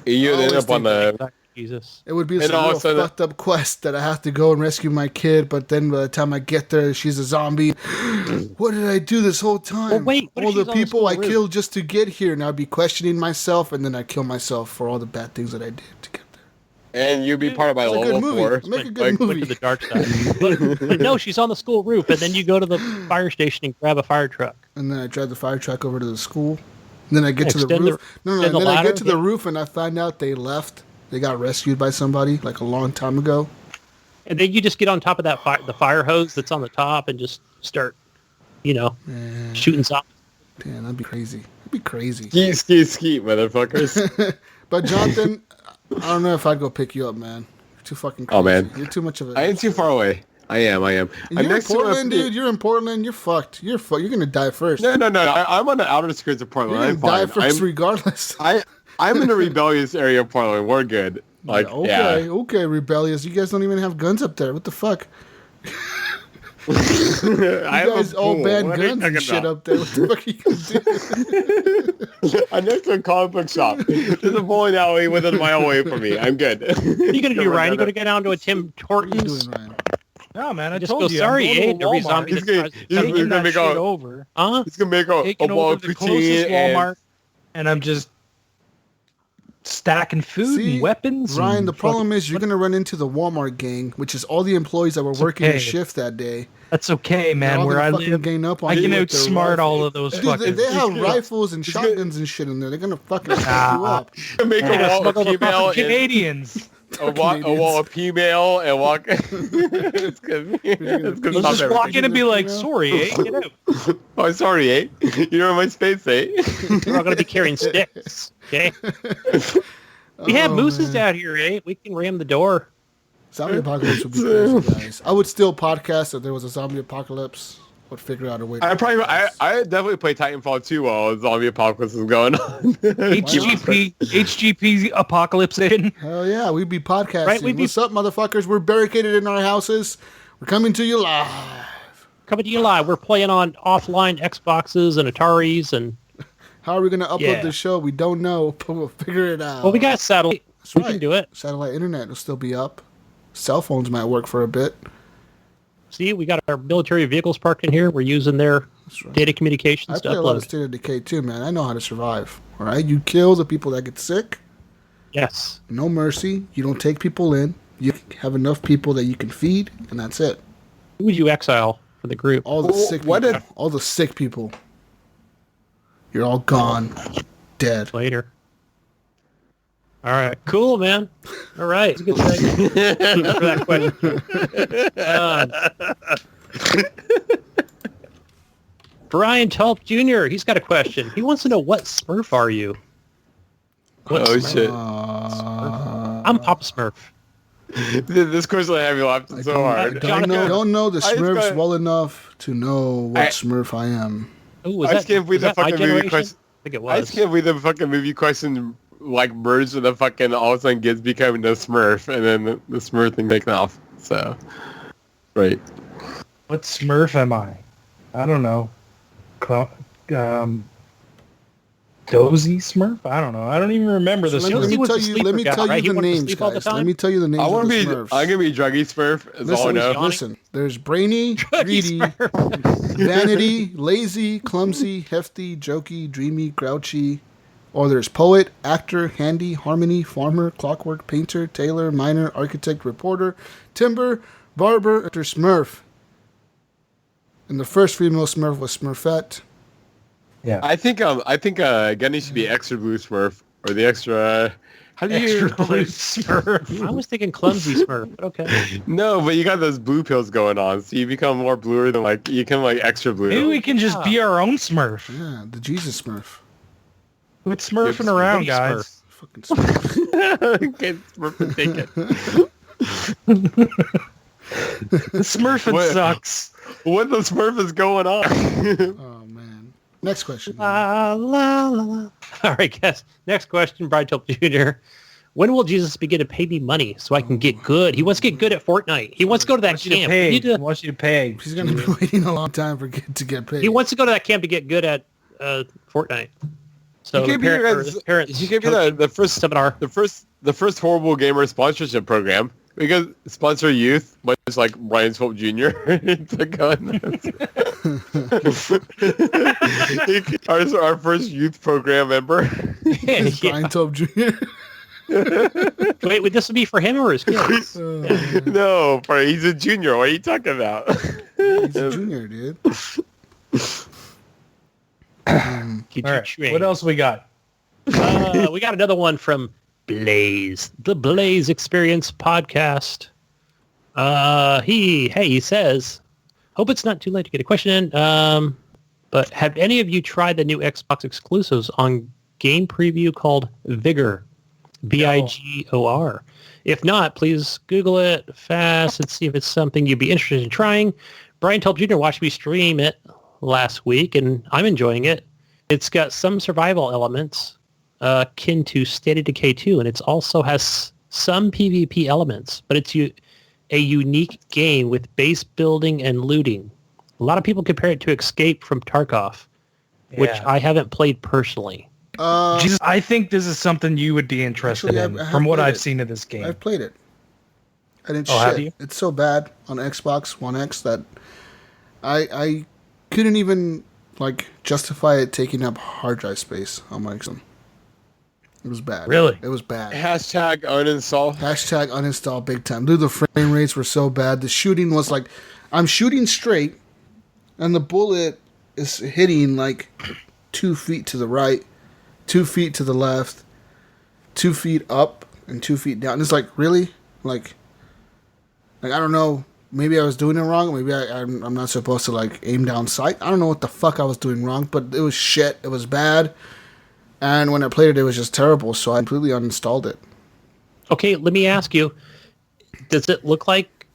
You I end always up on the... Jesus. It would be And some all of real a sudden- fucked up quest that I have to go and rescue my kid, but then by the time I get there, she's a zombie. What did I do this whole time? Well, wait, what if all the she's on the people I school roof? killed just to get here, and I'd be questioning myself, and then I kill myself for all the bad things that I did to get there. And you'd be part of my It's a good level movie. 4. Make a good Like, movie. Went to the dark side. But no, she's on the school roof, and then you go to the fire station and grab a fire truck. And then I drive the fire truck over to the school. And then I get to the Extend roof. the- No, extend and the then I ladder, get to the yeah. roof, and I find out they left. They got rescued by somebody like a long time ago. And then you just get on top of that the fire hose that's on the top and just start, shooting zombies. Damn, that'd be crazy. That'd be crazy. Skeet, motherfuckers. But Jonathan, I don't know if I'd go pick you up, man. You're too fucking crazy. Oh, man. You're too much of a... I ain't too far away. I am. And I'm you're in next to a- Portland, dude. You're in Portland. You're fucked. You're gonna die first. No. I'm on the outer skirts of Portland. You're I'm gonna die fine. first regardless. I'm in the rebellious area of Portland. We're good. Like, okay, rebellious. You guys don't even have guns up there. What the fuck? I You have guys a all pool. ban What are you guns and talking shit about? up there. What the fuck are you gonna do? I'm next to a comic book shop. There's a bowling alley within a mile away from me. I'm good. What are you going to do, Ryan? You going to go down to a Tim What are you Hortons? doing, Ryan? No, man, I Just told go, you. sorry, I'm going ain't to every Walmart. zombie He's that gonna- tries to he's take gonna you. Taking that make shit a- over. Huh? He's gonna make a Taking bowl over of the poutine closest and Walmart, and I'm just stacking food See, and weapons. Ryan, and the problem is you're gonna run into the Walmart gang, which is all the employees that were working the okay. shift that day. That's okay, They're man. all Where gonna I fucking live, gang up on I you can with their outsmart rifle. all of those Dude, fucking. they have gonna- rifles and shotguns and shit in there. They're gonna fucking fuck you up. make You're gonna a wall smuggle of the female Canadians. a female and walk. It's good. Let's just walk in and be like, sorry, get out. Oh, sorry, you know my space, We're not going to be carrying sticks, okay? We have mooses out here, We can ram the door. Zombie apocalypse would be crazy, guys. I would still podcast if there was a zombie apocalypse. Would figure out a way. I definitely play Titanfall 2 while zombie apocalypse is going on. HGP apocalypse in. Hell yeah, we'd be podcasting. Right, What's up, motherfuckers? We're barricaded in our houses. We're coming to you live. We're playing on offline Xboxes and Ataris and. How are we going to upload this show? We don't know, but we'll figure it out. Well, we got satellite. That's we right. can do it. Satellite internet will still be up. Cell phones might work for a bit. See, we got our military vehicles parked in here. We're using their data communications I to play a lot of upload. State of Decay too, man. I know how to survive. All right, you kill the people that get sick. Yes. No mercy. You don't take people in. You have enough people that you can feed, and that's it. Who would you exile for the group? All the sick people. All the sick people. You're all gone. Dead. Later. All right. Cool, man. All right. It's a good segment for that question. Brian Tulp Jr., he's got a question. He wants to know, what Smurf are you? What Smurf? Shit. I'm Papa Smurf. This question will have you laughing so hard. Don't know the Smurfs well enough to know what Smurf I am. Ooh, was I just can't believe the fucking movie question. I think it was. I just can't believe the fucking movie question like merged with the fucking all of a sudden Gibbs becoming the Smurf and then the Smurf thing taking off. So, right. What Smurf am I? I don't know. Dozy Smurf? I don't know. I don't even remember the Let me tell you the names, guys. Let me tell you the names of the Smurfs. I'm going to be Druggy Smurf. Listen. There's Brainy, Greedy, Vanity, Lazy, Clumsy, Hefty, Jokey, Dreamy, Grouchy. Or there's Poet, Actor, Handy, Harmony, Farmer, Clockwork, Painter, Tailor, Miner, Architect, Reporter, Timber, Barber, there's Smurf. And the first female Smurf was Smurfette. Yeah. I think Gunny should be extra blue Smurf or the extra. How do you extra blue Smurf? I was thinking clumsy Smurf, but okay. No, but you got those blue pills going on, so you become more bluer than you become extra blue. Maybe we can just be our own Smurf. Yeah, the Jesus Smurf. Quit smurfing around, guys. Fucking Smurf. Can't Smurf and take it. Smurfing sucks. What the Smurf is going on? Oh man. Next question. La, la, la, la. All right, guys. Next question, Brian Tulp Jr. When will Jesus begin to pay me money so I can get good? He wants to get good at Fortnite. He wants to go to that camp. He wants you to pay. He's going to be waiting a long time to get paid. He wants to go to that camp to get good at Fortnite. So he gave me the first seminar, the first Horrible Gamer sponsorship program. We could sponsor youth, much like Brian Tulp Jr. our first youth program member. Brian Tulp Jr. Wait, would this be for him or his kids? No, he's a junior. What are you talking about? He's a junior, dude. All right. What else we got? We got another one from Blaze, the Blaze Experience podcast. He says, hope it's not too late to get a question in. But have any of you tried the new Xbox exclusives on game preview called Vigor? Vigor. If not, please Google it fast and see if it's something you'd be interested in trying. Brian Tulp Jr. watched me stream it last week, and I'm enjoying it. It's got some survival elements akin to State of Decay 2, and it also has some PvP elements, but it's a unique game with base building and looting. A lot of people compare it to Escape from Tarkov, which I haven't played personally. Jesus, I think this is something you would be interested in from what I've seen of this game. I've played it. And it's have you? It's so bad on Xbox One X that I couldn't even justify it taking up hard drive space on my system. It was bad. Really? It was bad. Hashtag uninstall. Hashtag uninstall big time. Dude, the frame rates were so bad. The shooting was I'm shooting straight, and the bullet is hitting 2 feet to the right, 2 feet to the left, 2 feet up, and 2 feet down. And it's like, really? Like I don't know. Maybe I was doing it wrong. Maybe I'm not supposed to like aim down sight. I don't know what the fuck I was doing wrong, but it was shit. It was bad. And when I played it was just terrible. So I completely uninstalled it. Okay, let me ask you: does it look like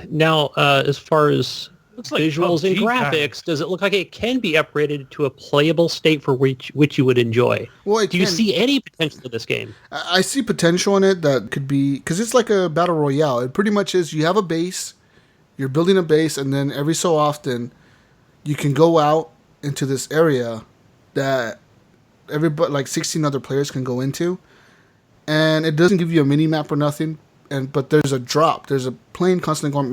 now, as far as like visuals and PUBG graphics, does it look like it can be upgraded to a playable state for which you would enjoy? Well, do you see any potential in this game? I see potential in it that could be, because it's like a battle royale. It pretty much is. You have a base, you're building a base, and then every so often you can go out into this area that everybody, like 16 other players, can go into, and it doesn't give you a mini map or nothing. But there's a drop. There's a plane constantly going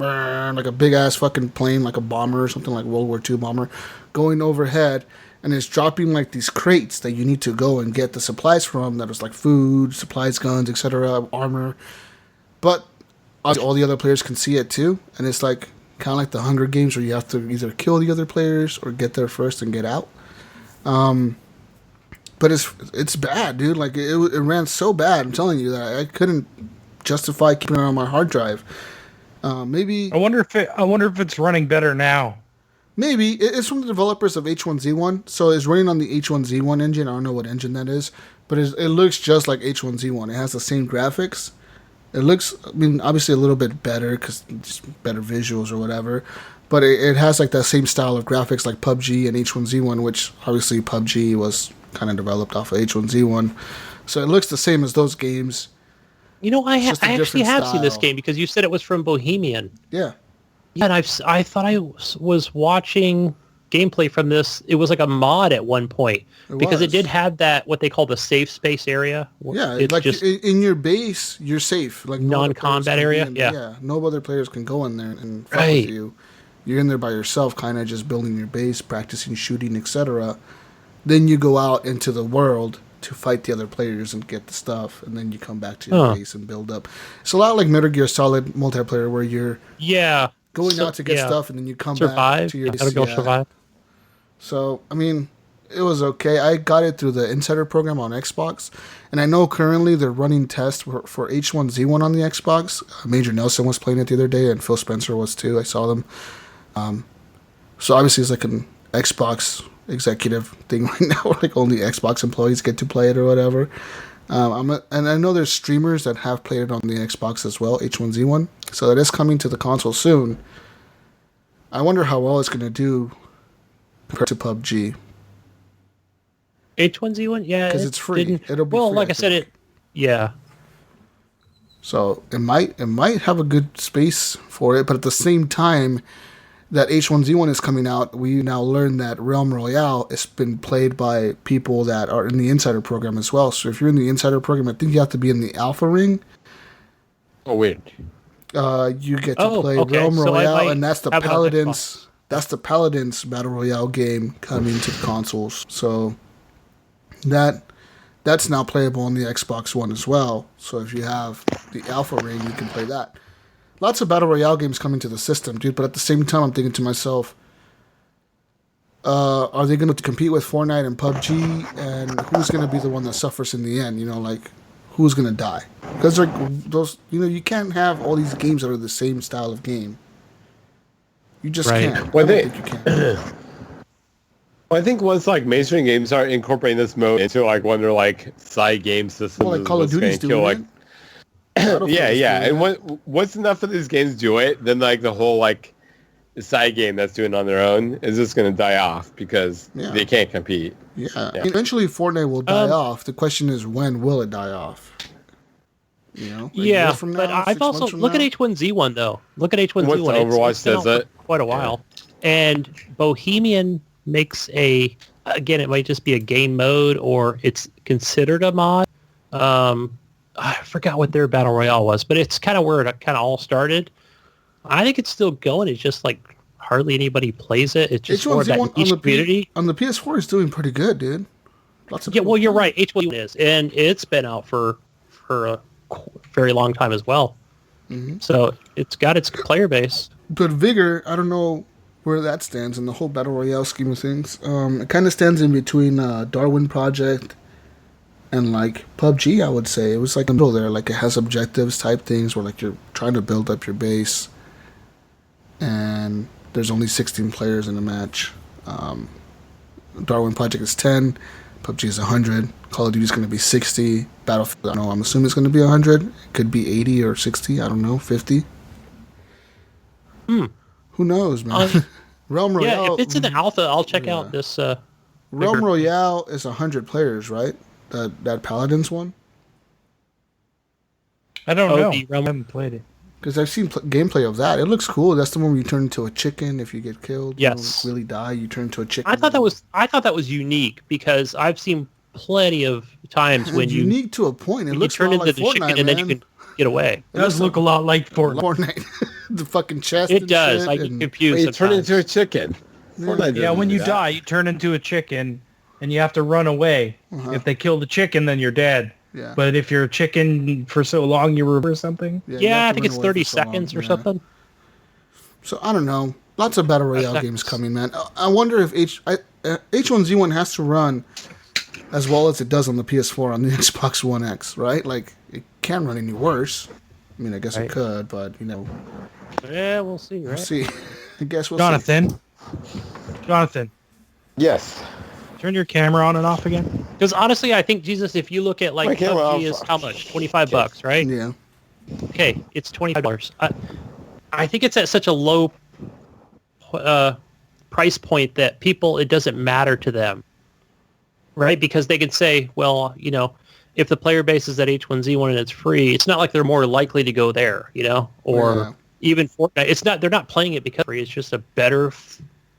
like a big ass fucking plane, like a bomber or something, like World War II bomber, going overhead, and it's dropping like these crates that you need to go and get the supplies from. That is like food, supplies, guns, etc., armor. But all the other players can see it too, and it's like kind of like the Hunger Games, where you have to either kill the other players or get there first and get out. But it's bad, dude. Like it ran so bad. I'm telling you that I couldn't justify keeping it on my hard drive. Maybe I wonder if it's running better now. Maybe it's from the developers of H1Z1, so it's running on the H1Z1 engine. I don't know what engine that is, but it looks just like H1Z1. It has the same graphics. It looks, I mean, obviously a little bit better because it's better visuals or whatever, but it has like that same style of graphics like PUBG and H1Z1, which obviously PUBG was kind of developed off of H1Z1, so it looks the same as those games. You know, I actually have style. seen this game because you said it was from Bohemian. Yeah. Yeah, and I thought I was watching gameplay from this. It was like a mod at one point because it did have that, what they call the safe space area. Yeah, it's like just in your base, you're safe. Like non-combat area. Yeah, no other players can go in there and fuck with you. You're in there by yourself, kind of just building your base, practicing shooting, etc. Then you go out into the world to fight the other players and get the stuff, and then you come back to your base and build up. It's a lot like Metal Gear Solid multiplayer, where you're going out to get stuff, and then you come back to your base. Survive. So, I mean, it was okay. I got it through the Insider program on Xbox, and I know currently they're running tests for H1Z1 on the Xbox. Major Nelson was playing it the other day, and Phil Spencer was too. I saw them. So obviously it's like an Xbox executive thing right now, where like only Xbox employees get to play it or whatever. And I know there's streamers that have played it on the Xbox as well, H1Z1. So it is coming to the console soon. I wonder how well it's going to do compared to PUBG. H1Z1, yeah, because it's free. It'll be well, free, like I said, yeah. So it might have a good space for it, but at the same time that H1Z1 is coming out, we now learn that Realm Royale has been played by people that are in the Insider program as well. So if you're in the Insider program, I think you have to be in the Alpha Ring. Oh, weird. You get to play Realm Royale, and that's the Paladins. That's the Paladins Battle Royale game coming to the consoles. So that's now playable on the Xbox One as well. So if you have the Alpha Ring, you can play that. Lots of Battle Royale games coming to the system, dude. But at the same time, I'm thinking to myself, are they going to compete with Fortnite and PUBG? And who's going to be the one that suffers in the end? You know, like, who's going to die? Because like those, you know, you can't have all these games that are the same style of game. You just can't. Well, I don't think you can. Well, I think once like mainstream games are incorporating this mode into like one of their like side game systems, well, like Call of Duty's doing it. Yeah. And once enough of these games do it, then like the whole like side game that's doing it on their own is just going to die off because they can't compete. Yeah. Eventually Fortnite will die off. The question is, when will it die off? You know? Yeah, but I've also look at H1Z1 though. Look at H1Z1. Overwatch does it quite a while, and Bohemian makes again, it might just be a game mode or it's considered a mod. I forgot what their battle royale was, but it's kind of where it kind of all started. I think it's still going. It's just like hardly anybody plays it. It's just more of that niche community. On the PS4 is doing pretty good, dude. Lots of well, you're right. H1 is, and it's been out for a very long time as well. Mm-hmm. So it's got its player base. But Vigor, I don't know where that stands in the whole battle royale scheme of things. It kind of stands in between Darwin Project And like PUBG, I would say it was like in the middle there. Like it has objectives type things where like you're trying to build up your base, and there's only 16 players in a match. Darwin Project is 10, PUBG is 100, Call of Duty is going to be 60, Battlefield, I don't know, I'm assuming it's going to be 100. It could be 80 or 60, I don't know, 50. Who knows, man? Realm Royale. Yeah, if it's in the alpha, I'll check out this. Realm Royale is 100 players, right? That Paladins one? I don't know. The I haven't played it. Because I've seen gameplay of that. It looks cool. That's the one where you turn into a chicken if you get killed. Yes. You don't really die. You turn into a chicken. I thought that was unique because I've seen plenty of times when you unique to a point. It you looks turn into like the Fortnite, chicken and man. then you can get away. It does look a lot like Fortnite. The fucking chest. It and does. shit I get and- confused. You turn sometimes. into a chicken. Fortnite Yeah, doesn't when do you that. die, you turn into a chicken, and you have to run away. If they kill the chicken, then you're dead. Yeah. But if you're a chicken for so long, you reverse something. you Yeah, have I to think run it's away 30 for so long, seconds or yeah. something. So I don't know. Lots of battle royale games coming, man. I wonder if H1Z1 has to run as well as it does on the PS4 on the Xbox One X, right? Like it can't run any worse. I mean, I guess it could, but Yeah, we'll see, right? we'll see. I guess we'll see. Jonathan, Yes. turn your camera on and off again. Because honestly, I think, Jesus, if you look at like My camera PUBG off. is how much? $25, right? Yeah. Okay, it's $25. I think it's at such a low price point that people, it doesn't matter to them, right? Because they can say, well, if the player base is at H1Z1 and it's free, it's not like they're more likely to go there, or even Fortnite. It's not. They're not playing it because it's free. It's just a better,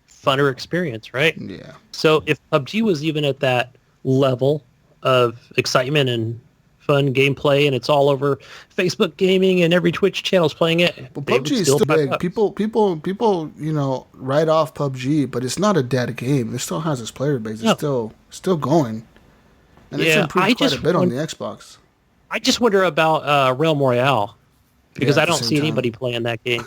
funner experience, right? Yeah. So if PUBG was even at that level of excitement and fun gameplay, and it's all over Facebook gaming and every Twitch channel's playing it, But they would PUBG is still still big. $5. People, write off PUBG, but it's not a dead game. It still has its player base. It's still going. And it's Yeah, improved quite a bit on the Xbox. I just wonder about Realm Royale because Yeah, I at the don't same see time. anybody playing that game,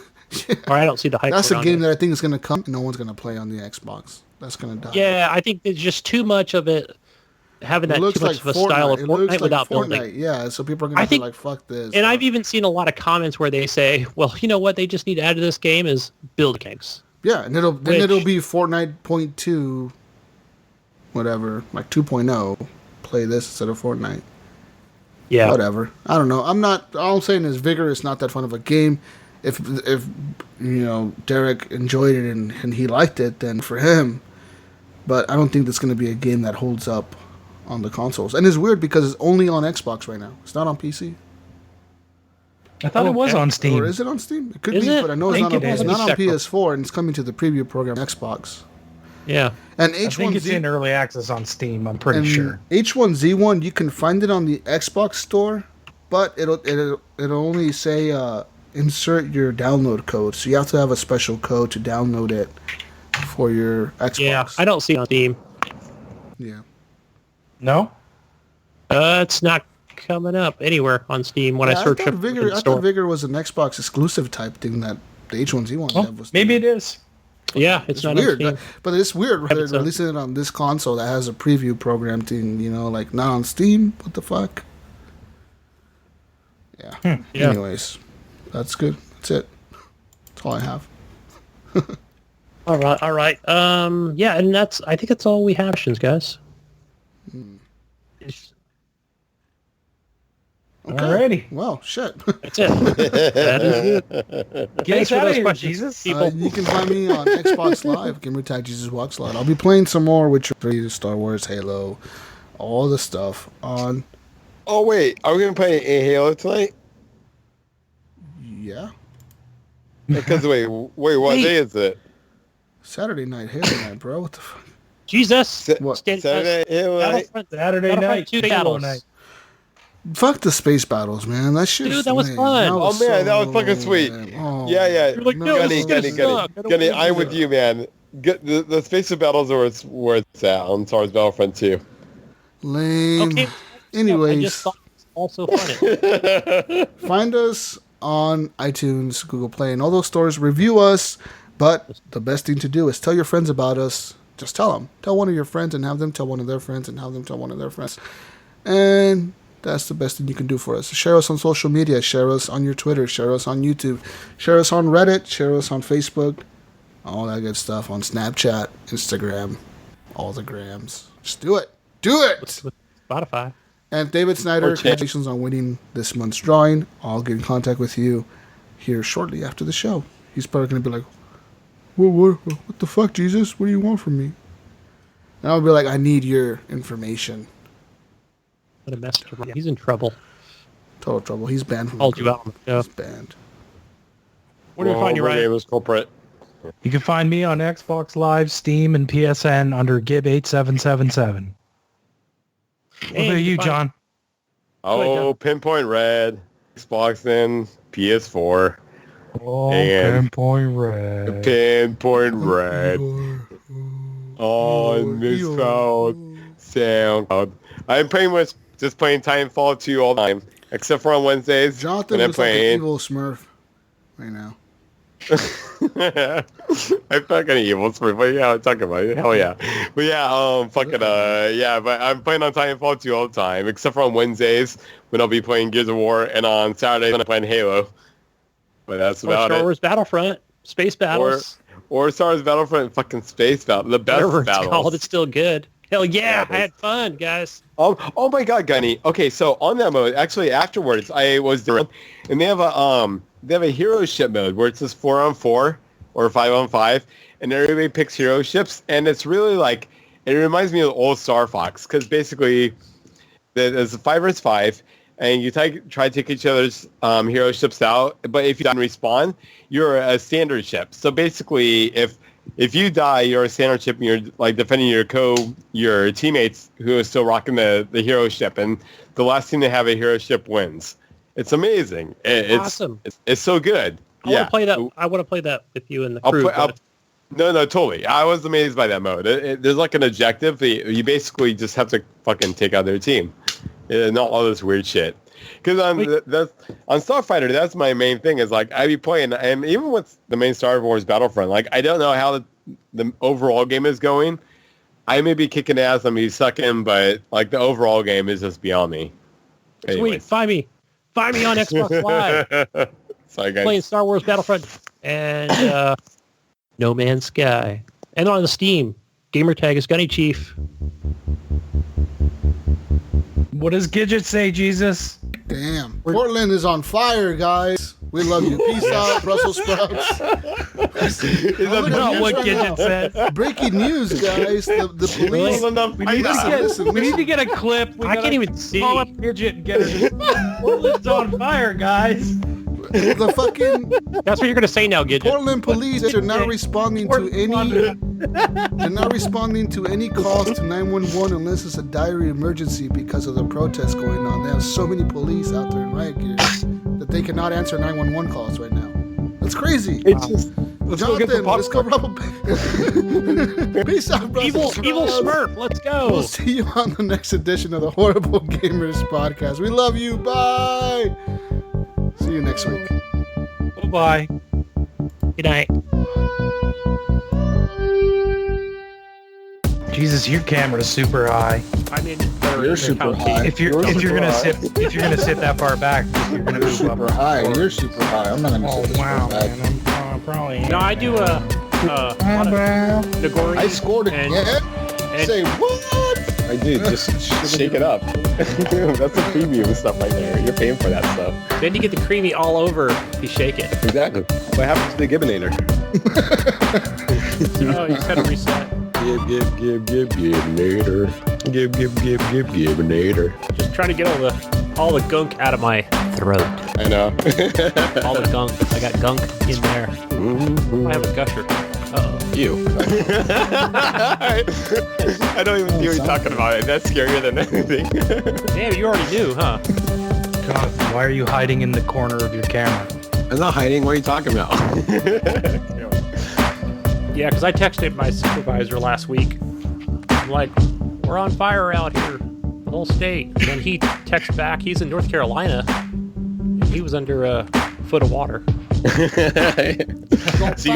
or I don't see the hype. That's a around game it. that I think is going to come. No one's going to play on the Xbox. That's going to die. Yeah, I think there's just too much of it, having It that looks too much like of a style of It looks Fortnite like without Fortnite. building. Yeah, so people are going to be think- like, fuck this. And I've even seen a lot of comments where they say, well, you know what they just need to add to this game is build gangs. Yeah, and it'll be Fortnite .2, whatever, like 2.0. Play this instead of Fortnite. Yeah. Whatever. I don't know. All I'm saying is Vigor is not that fun of a game. If Derek enjoyed it and he liked it, then for him. But I don't think that's going to be a game that holds up on the consoles. And it's weird because it's only on Xbox right now. It's not on PC. I thought it was on Steam. Or is it on Steam? It could Is be, it? but I know I it's think not, it it's is. not on Check real- PS4 and it's coming to the preview program on Xbox. Yeah. And I think it's in H1Z early access on Steam. I'm pretty and sure. H1Z1 you can find it on the Xbox store, but it'll only say insert your download code. So you have to have a special code to download it for your Xbox. Yeah, I don't see it on Steam. Yeah. No? It's not coming up anywhere on Steam when I search I it thought in Vigor, the I store. thought Vigor was an Xbox exclusive type thing that the H1Z1 Oh, dev was maybe doing. it is. Yeah, it's It's not weird, on Steam. but it's weird they're so. releasing it on this console that has a preview program thing, like not on Steam. What the fuck? Yeah. Yeah. Anyways, that's good. That's it. That's all I have. All right. Yeah, and I think that's all we have, questions, guys. Okay. Alrighty. Well, shit. That's it. That is it. Get Thanks us for out of those here, questions, Jesus. people. You can find me on Xbox Live, Gamertag Jesus Walks Live. I'll be playing some more Witcher 3, Star Wars, Halo, all the stuff on. Oh, wait. Are we going to play a Halo tonight? Yeah. Because, wait, what day is it? Saturday night, Halo night, bro. What the fuck? Jesus. What? Saturday night Halo night? Battlefront, Saturday Battlefront night. 2 Halo battles. night. Fuck the space battles, man. That shit. Dude, that was fun. Oh, man, that was fucking sweet. Oh, Yeah. You're like, no, this is gonna suck. I don't Gunny, wanna I'm do with that. you, man. The space battles are where it's at on Star Wars Battlefront 2. Lame. Okay. Anyways. I just thought it was also funny. Find us on iTunes, Google Play, and all those stores. Review us. But the best thing to do is tell your friends about us. Just tell them. Tell one of your friends and have them tell one of their friends and have them tell one of their friends. And that's the best thing you can do for us. Share us on social media. Share us on your Twitter. Share us on YouTube. Share us on Reddit. Share us on Facebook. All that good stuff on Snapchat, Instagram, all the grams. Just do it. Do it! With Spotify. And David Snyder, congratulations on winning this month's drawing. I'll get in contact with you here shortly after the show. He's probably going to be like, what the fuck, Jesus? What do you want from me? And I'll be like, I need your information. What a mess. He's in trouble. Total trouble. He's banned from Called the you group. out. Yeah. He's banned. Where do we find you, Ryan? Name is culprit. You can find me on Xbox Live, Steam, and PSN under Gib8777. What about you, John? Oh, Pinpoint Red, Xbox and PS4. Oh, And Pinpoint Red. Pinpoint Red. On Miss SoundCloud. I'm pretty much just playing Titanfall 2 all the time, except for on Wednesdays. Johnathan when I'm looks like an playing. evil Smurf right now. I'm fucking evil, but yeah, I'm talking about it. Hell yeah. But yeah, but I'm playing on Titanfall 2 all the time, except for on Wednesdays when I'll be playing Gears of War, and on Saturdays when I'm playing Halo. But that's about Star it. Wars Battlefront, Space Battles. Or Star Wars Battlefront and fucking Space Battle. The best Whatever it's battles. called, it's still good. Hell yeah, Yeah, I had fun, guys. Oh my God, Gunny. Okay, so on that mode, actually afterwards, I was there, and they have a hero ship mode where it's just 4-on-4 or 5-on-5, and everybody picks hero ships, and it's really like, it reminds me of old Star Fox, because basically there's a 5 versus 5, and you try to take each other's hero ships out, but if you die and respawn, you're a standard ship. So basically, if you die, you're a standard ship, and you're like defending your teammates who are still rocking the hero ship, and the last team to have a hero ship wins. It's amazing. It's awesome. It's so good. I want to play that. I want to play that with you and the crew. No, totally. I was amazed by that mode. There's like an objective. You basically just have to fucking take out their team. Not all this weird shit. Because on Starfighter, that's my main thing. Is like I be playing, and even with the main Star Wars Battlefront, like I don't know how the overall game is going. I may be kicking ass, I may be sucking, but like the overall game is just beyond me. Sweet, find me on Xbox Live. Sorry, guys. Playing Star Wars Battlefront and No Man's Sky, and on the Steam, gamertag is Gunny Chief. What does Gidget say, Jesus? Damn. Portland is on fire, guys. We love you. Peace out, Brussels sprouts. Is that not what Gidget said? Breaking news, guys. The police. We need to get a clip. I can't even see. Call up Gidget and get her. Portland's on fire, guys. The fucking That's what you're gonna say now, Gidget. Portland police are not responding to any. They're not responding to any calls to 911 unless it's a dire emergency because of the protests going on. They have so many police out there in riot gear that they cannot answer 911 calls right now. That's crazy. It's just Johnathan, let's go rub a Peace out, Evil brothers. Smurf, let's go. We'll see you on the next edition of the Horrible Gamers podcast. We love you. Bye. See you next week. Bye-bye. Good night. Jesus, your camera's super high. I mean, You're super high. If you're gonna sit that far back, you're gonna You're move super up. high. You're super high. I'm not gonna Oh sit this wow, far back. man! I'm probably. No, I do Nagori. I scored and- again. and- Say what? I do. Just shake it up. That's the premium stuff right there. You're paying for that stuff. Then you get the creamy all over. You shake it. Exactly. What happened to the Gibbinator? Oh, you gotta reset. Gibbinator. Gibbinator. Just trying to get all the gunk out of my throat. I know. All the gunk. I got gunk in there. I have a gusher. Uh-oh. You. I don't even see what you're talking about. That's scarier than anything. Damn, you already knew, huh? Jonathan, why are you hiding in the corner of your camera? I'm not hiding. What are you talking about? Yeah, because I texted my supervisor last week. I'm like, we're on fire out here, the whole state. And then he texts back, he's in North Carolina, and he was under a foot of water. So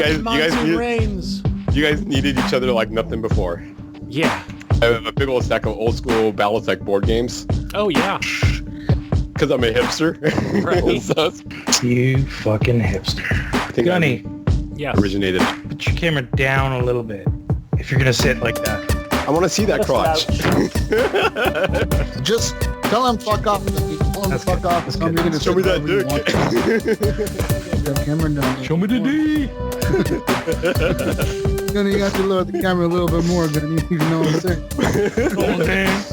you guys needed each other like nothing before. Yeah. I have a big old stack of old school Battletech board games. Oh, yeah. Because I'm a hipster. Right. So You fucking hipster. I think Gunny, Yes. originated. put your camera down a little bit if you're going to sit like that. I want to see that crotch. Just tell him fuck off. Tell him to That's fuck good. off. That's Tell him good. you're gonna Show me sit that wherever you want. The camera down. Show me the D. Gunny, you have to lower the camera a little bit more, Gunny. You know what I'm saying? Oh, damn.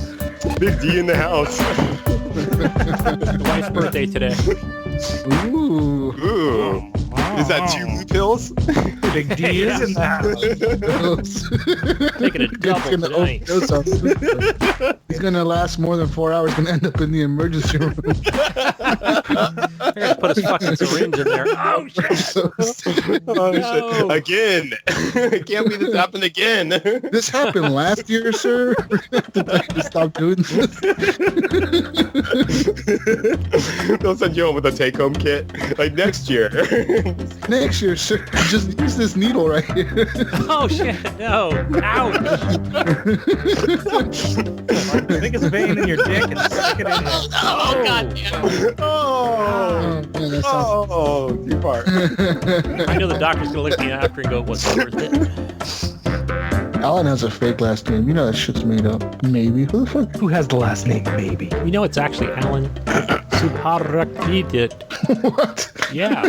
Big D in the house. The wife's birthday today. Ooh. Ooh. Is that 2 blue pills? Big D is in the house. Taking a double tonight. He's gonna last more than 4 hours. Gonna end up in the emergency room. They're gonna put his fucking syringe in there. Oh, shit. Oh, No. shit. Again. It can't be this happened again. This happened last year, sir. Stop doing this. They'll send you home with a take-home kit. Like next year. Next year, sir. Just use this needle right here. Oh, shit. No. Ouch. Take a vein in your dick and stick it in there. Oh, God damn. Oh. Man, that sounds- Oh, too far. I know the doctor's gonna look at me after and go, "Was it worth it?" Alan has a fake last name. You know that shit's made up. Maybe. Who the fuck? Who has the last name, baby? You know it's actually Alan Subharakidit. What? Yeah.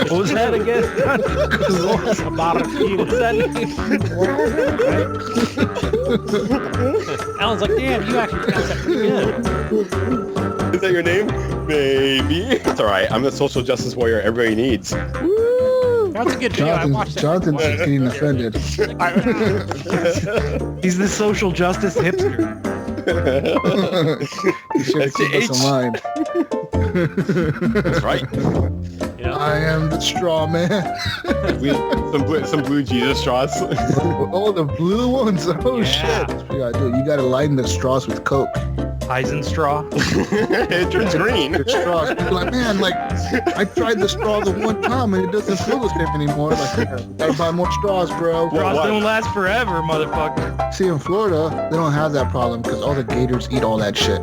What was that again? Subharakidit. What's that name? Alan's like, damn, you actually pronounced that pretty good. Is that your name? Maybe. It's all right. I'm the social justice warrior everybody needs. That's a good video. I watched that. Jonathan's just getting offended. He's the social justice hipster. You should keep us in mind. That's right. You know? I am the straw man. Some blue Jesus straws. Oh, the blue ones. Oh, Yeah. shit. You gotta do it. You gotta lighten the straws with Coke. Eisenstraw. It turns green. The straws. You're like, man, like, I tried the straw the one time and it doesn't feel the same anymore. Like, gotta buy more straws, bro. Well, Straws what? don't last forever, motherfucker. See, in Florida, they don't have that problem because all the gators eat all that shit.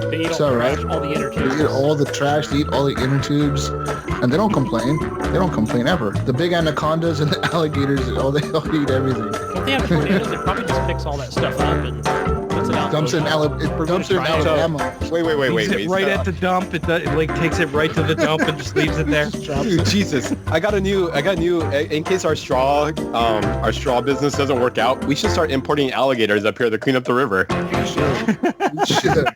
They eat It's all, all the right. trash, all the inner They eat tubes. all the trash, they eat all the inner tubes, and they don't complain. They don't complain ever. The big anacondas and the alligators, they all eat everything. If they have tornadoes, it probably just picks all that stuff up and puts it out. Dumps it in Alabama. Wait. Leaves it right at the dump. It like takes it right to the dump and just leaves it there. Dude, Jesus, I got a new. In case our straw business doesn't work out, we should start importing alligators up here to clean up the river. Shit.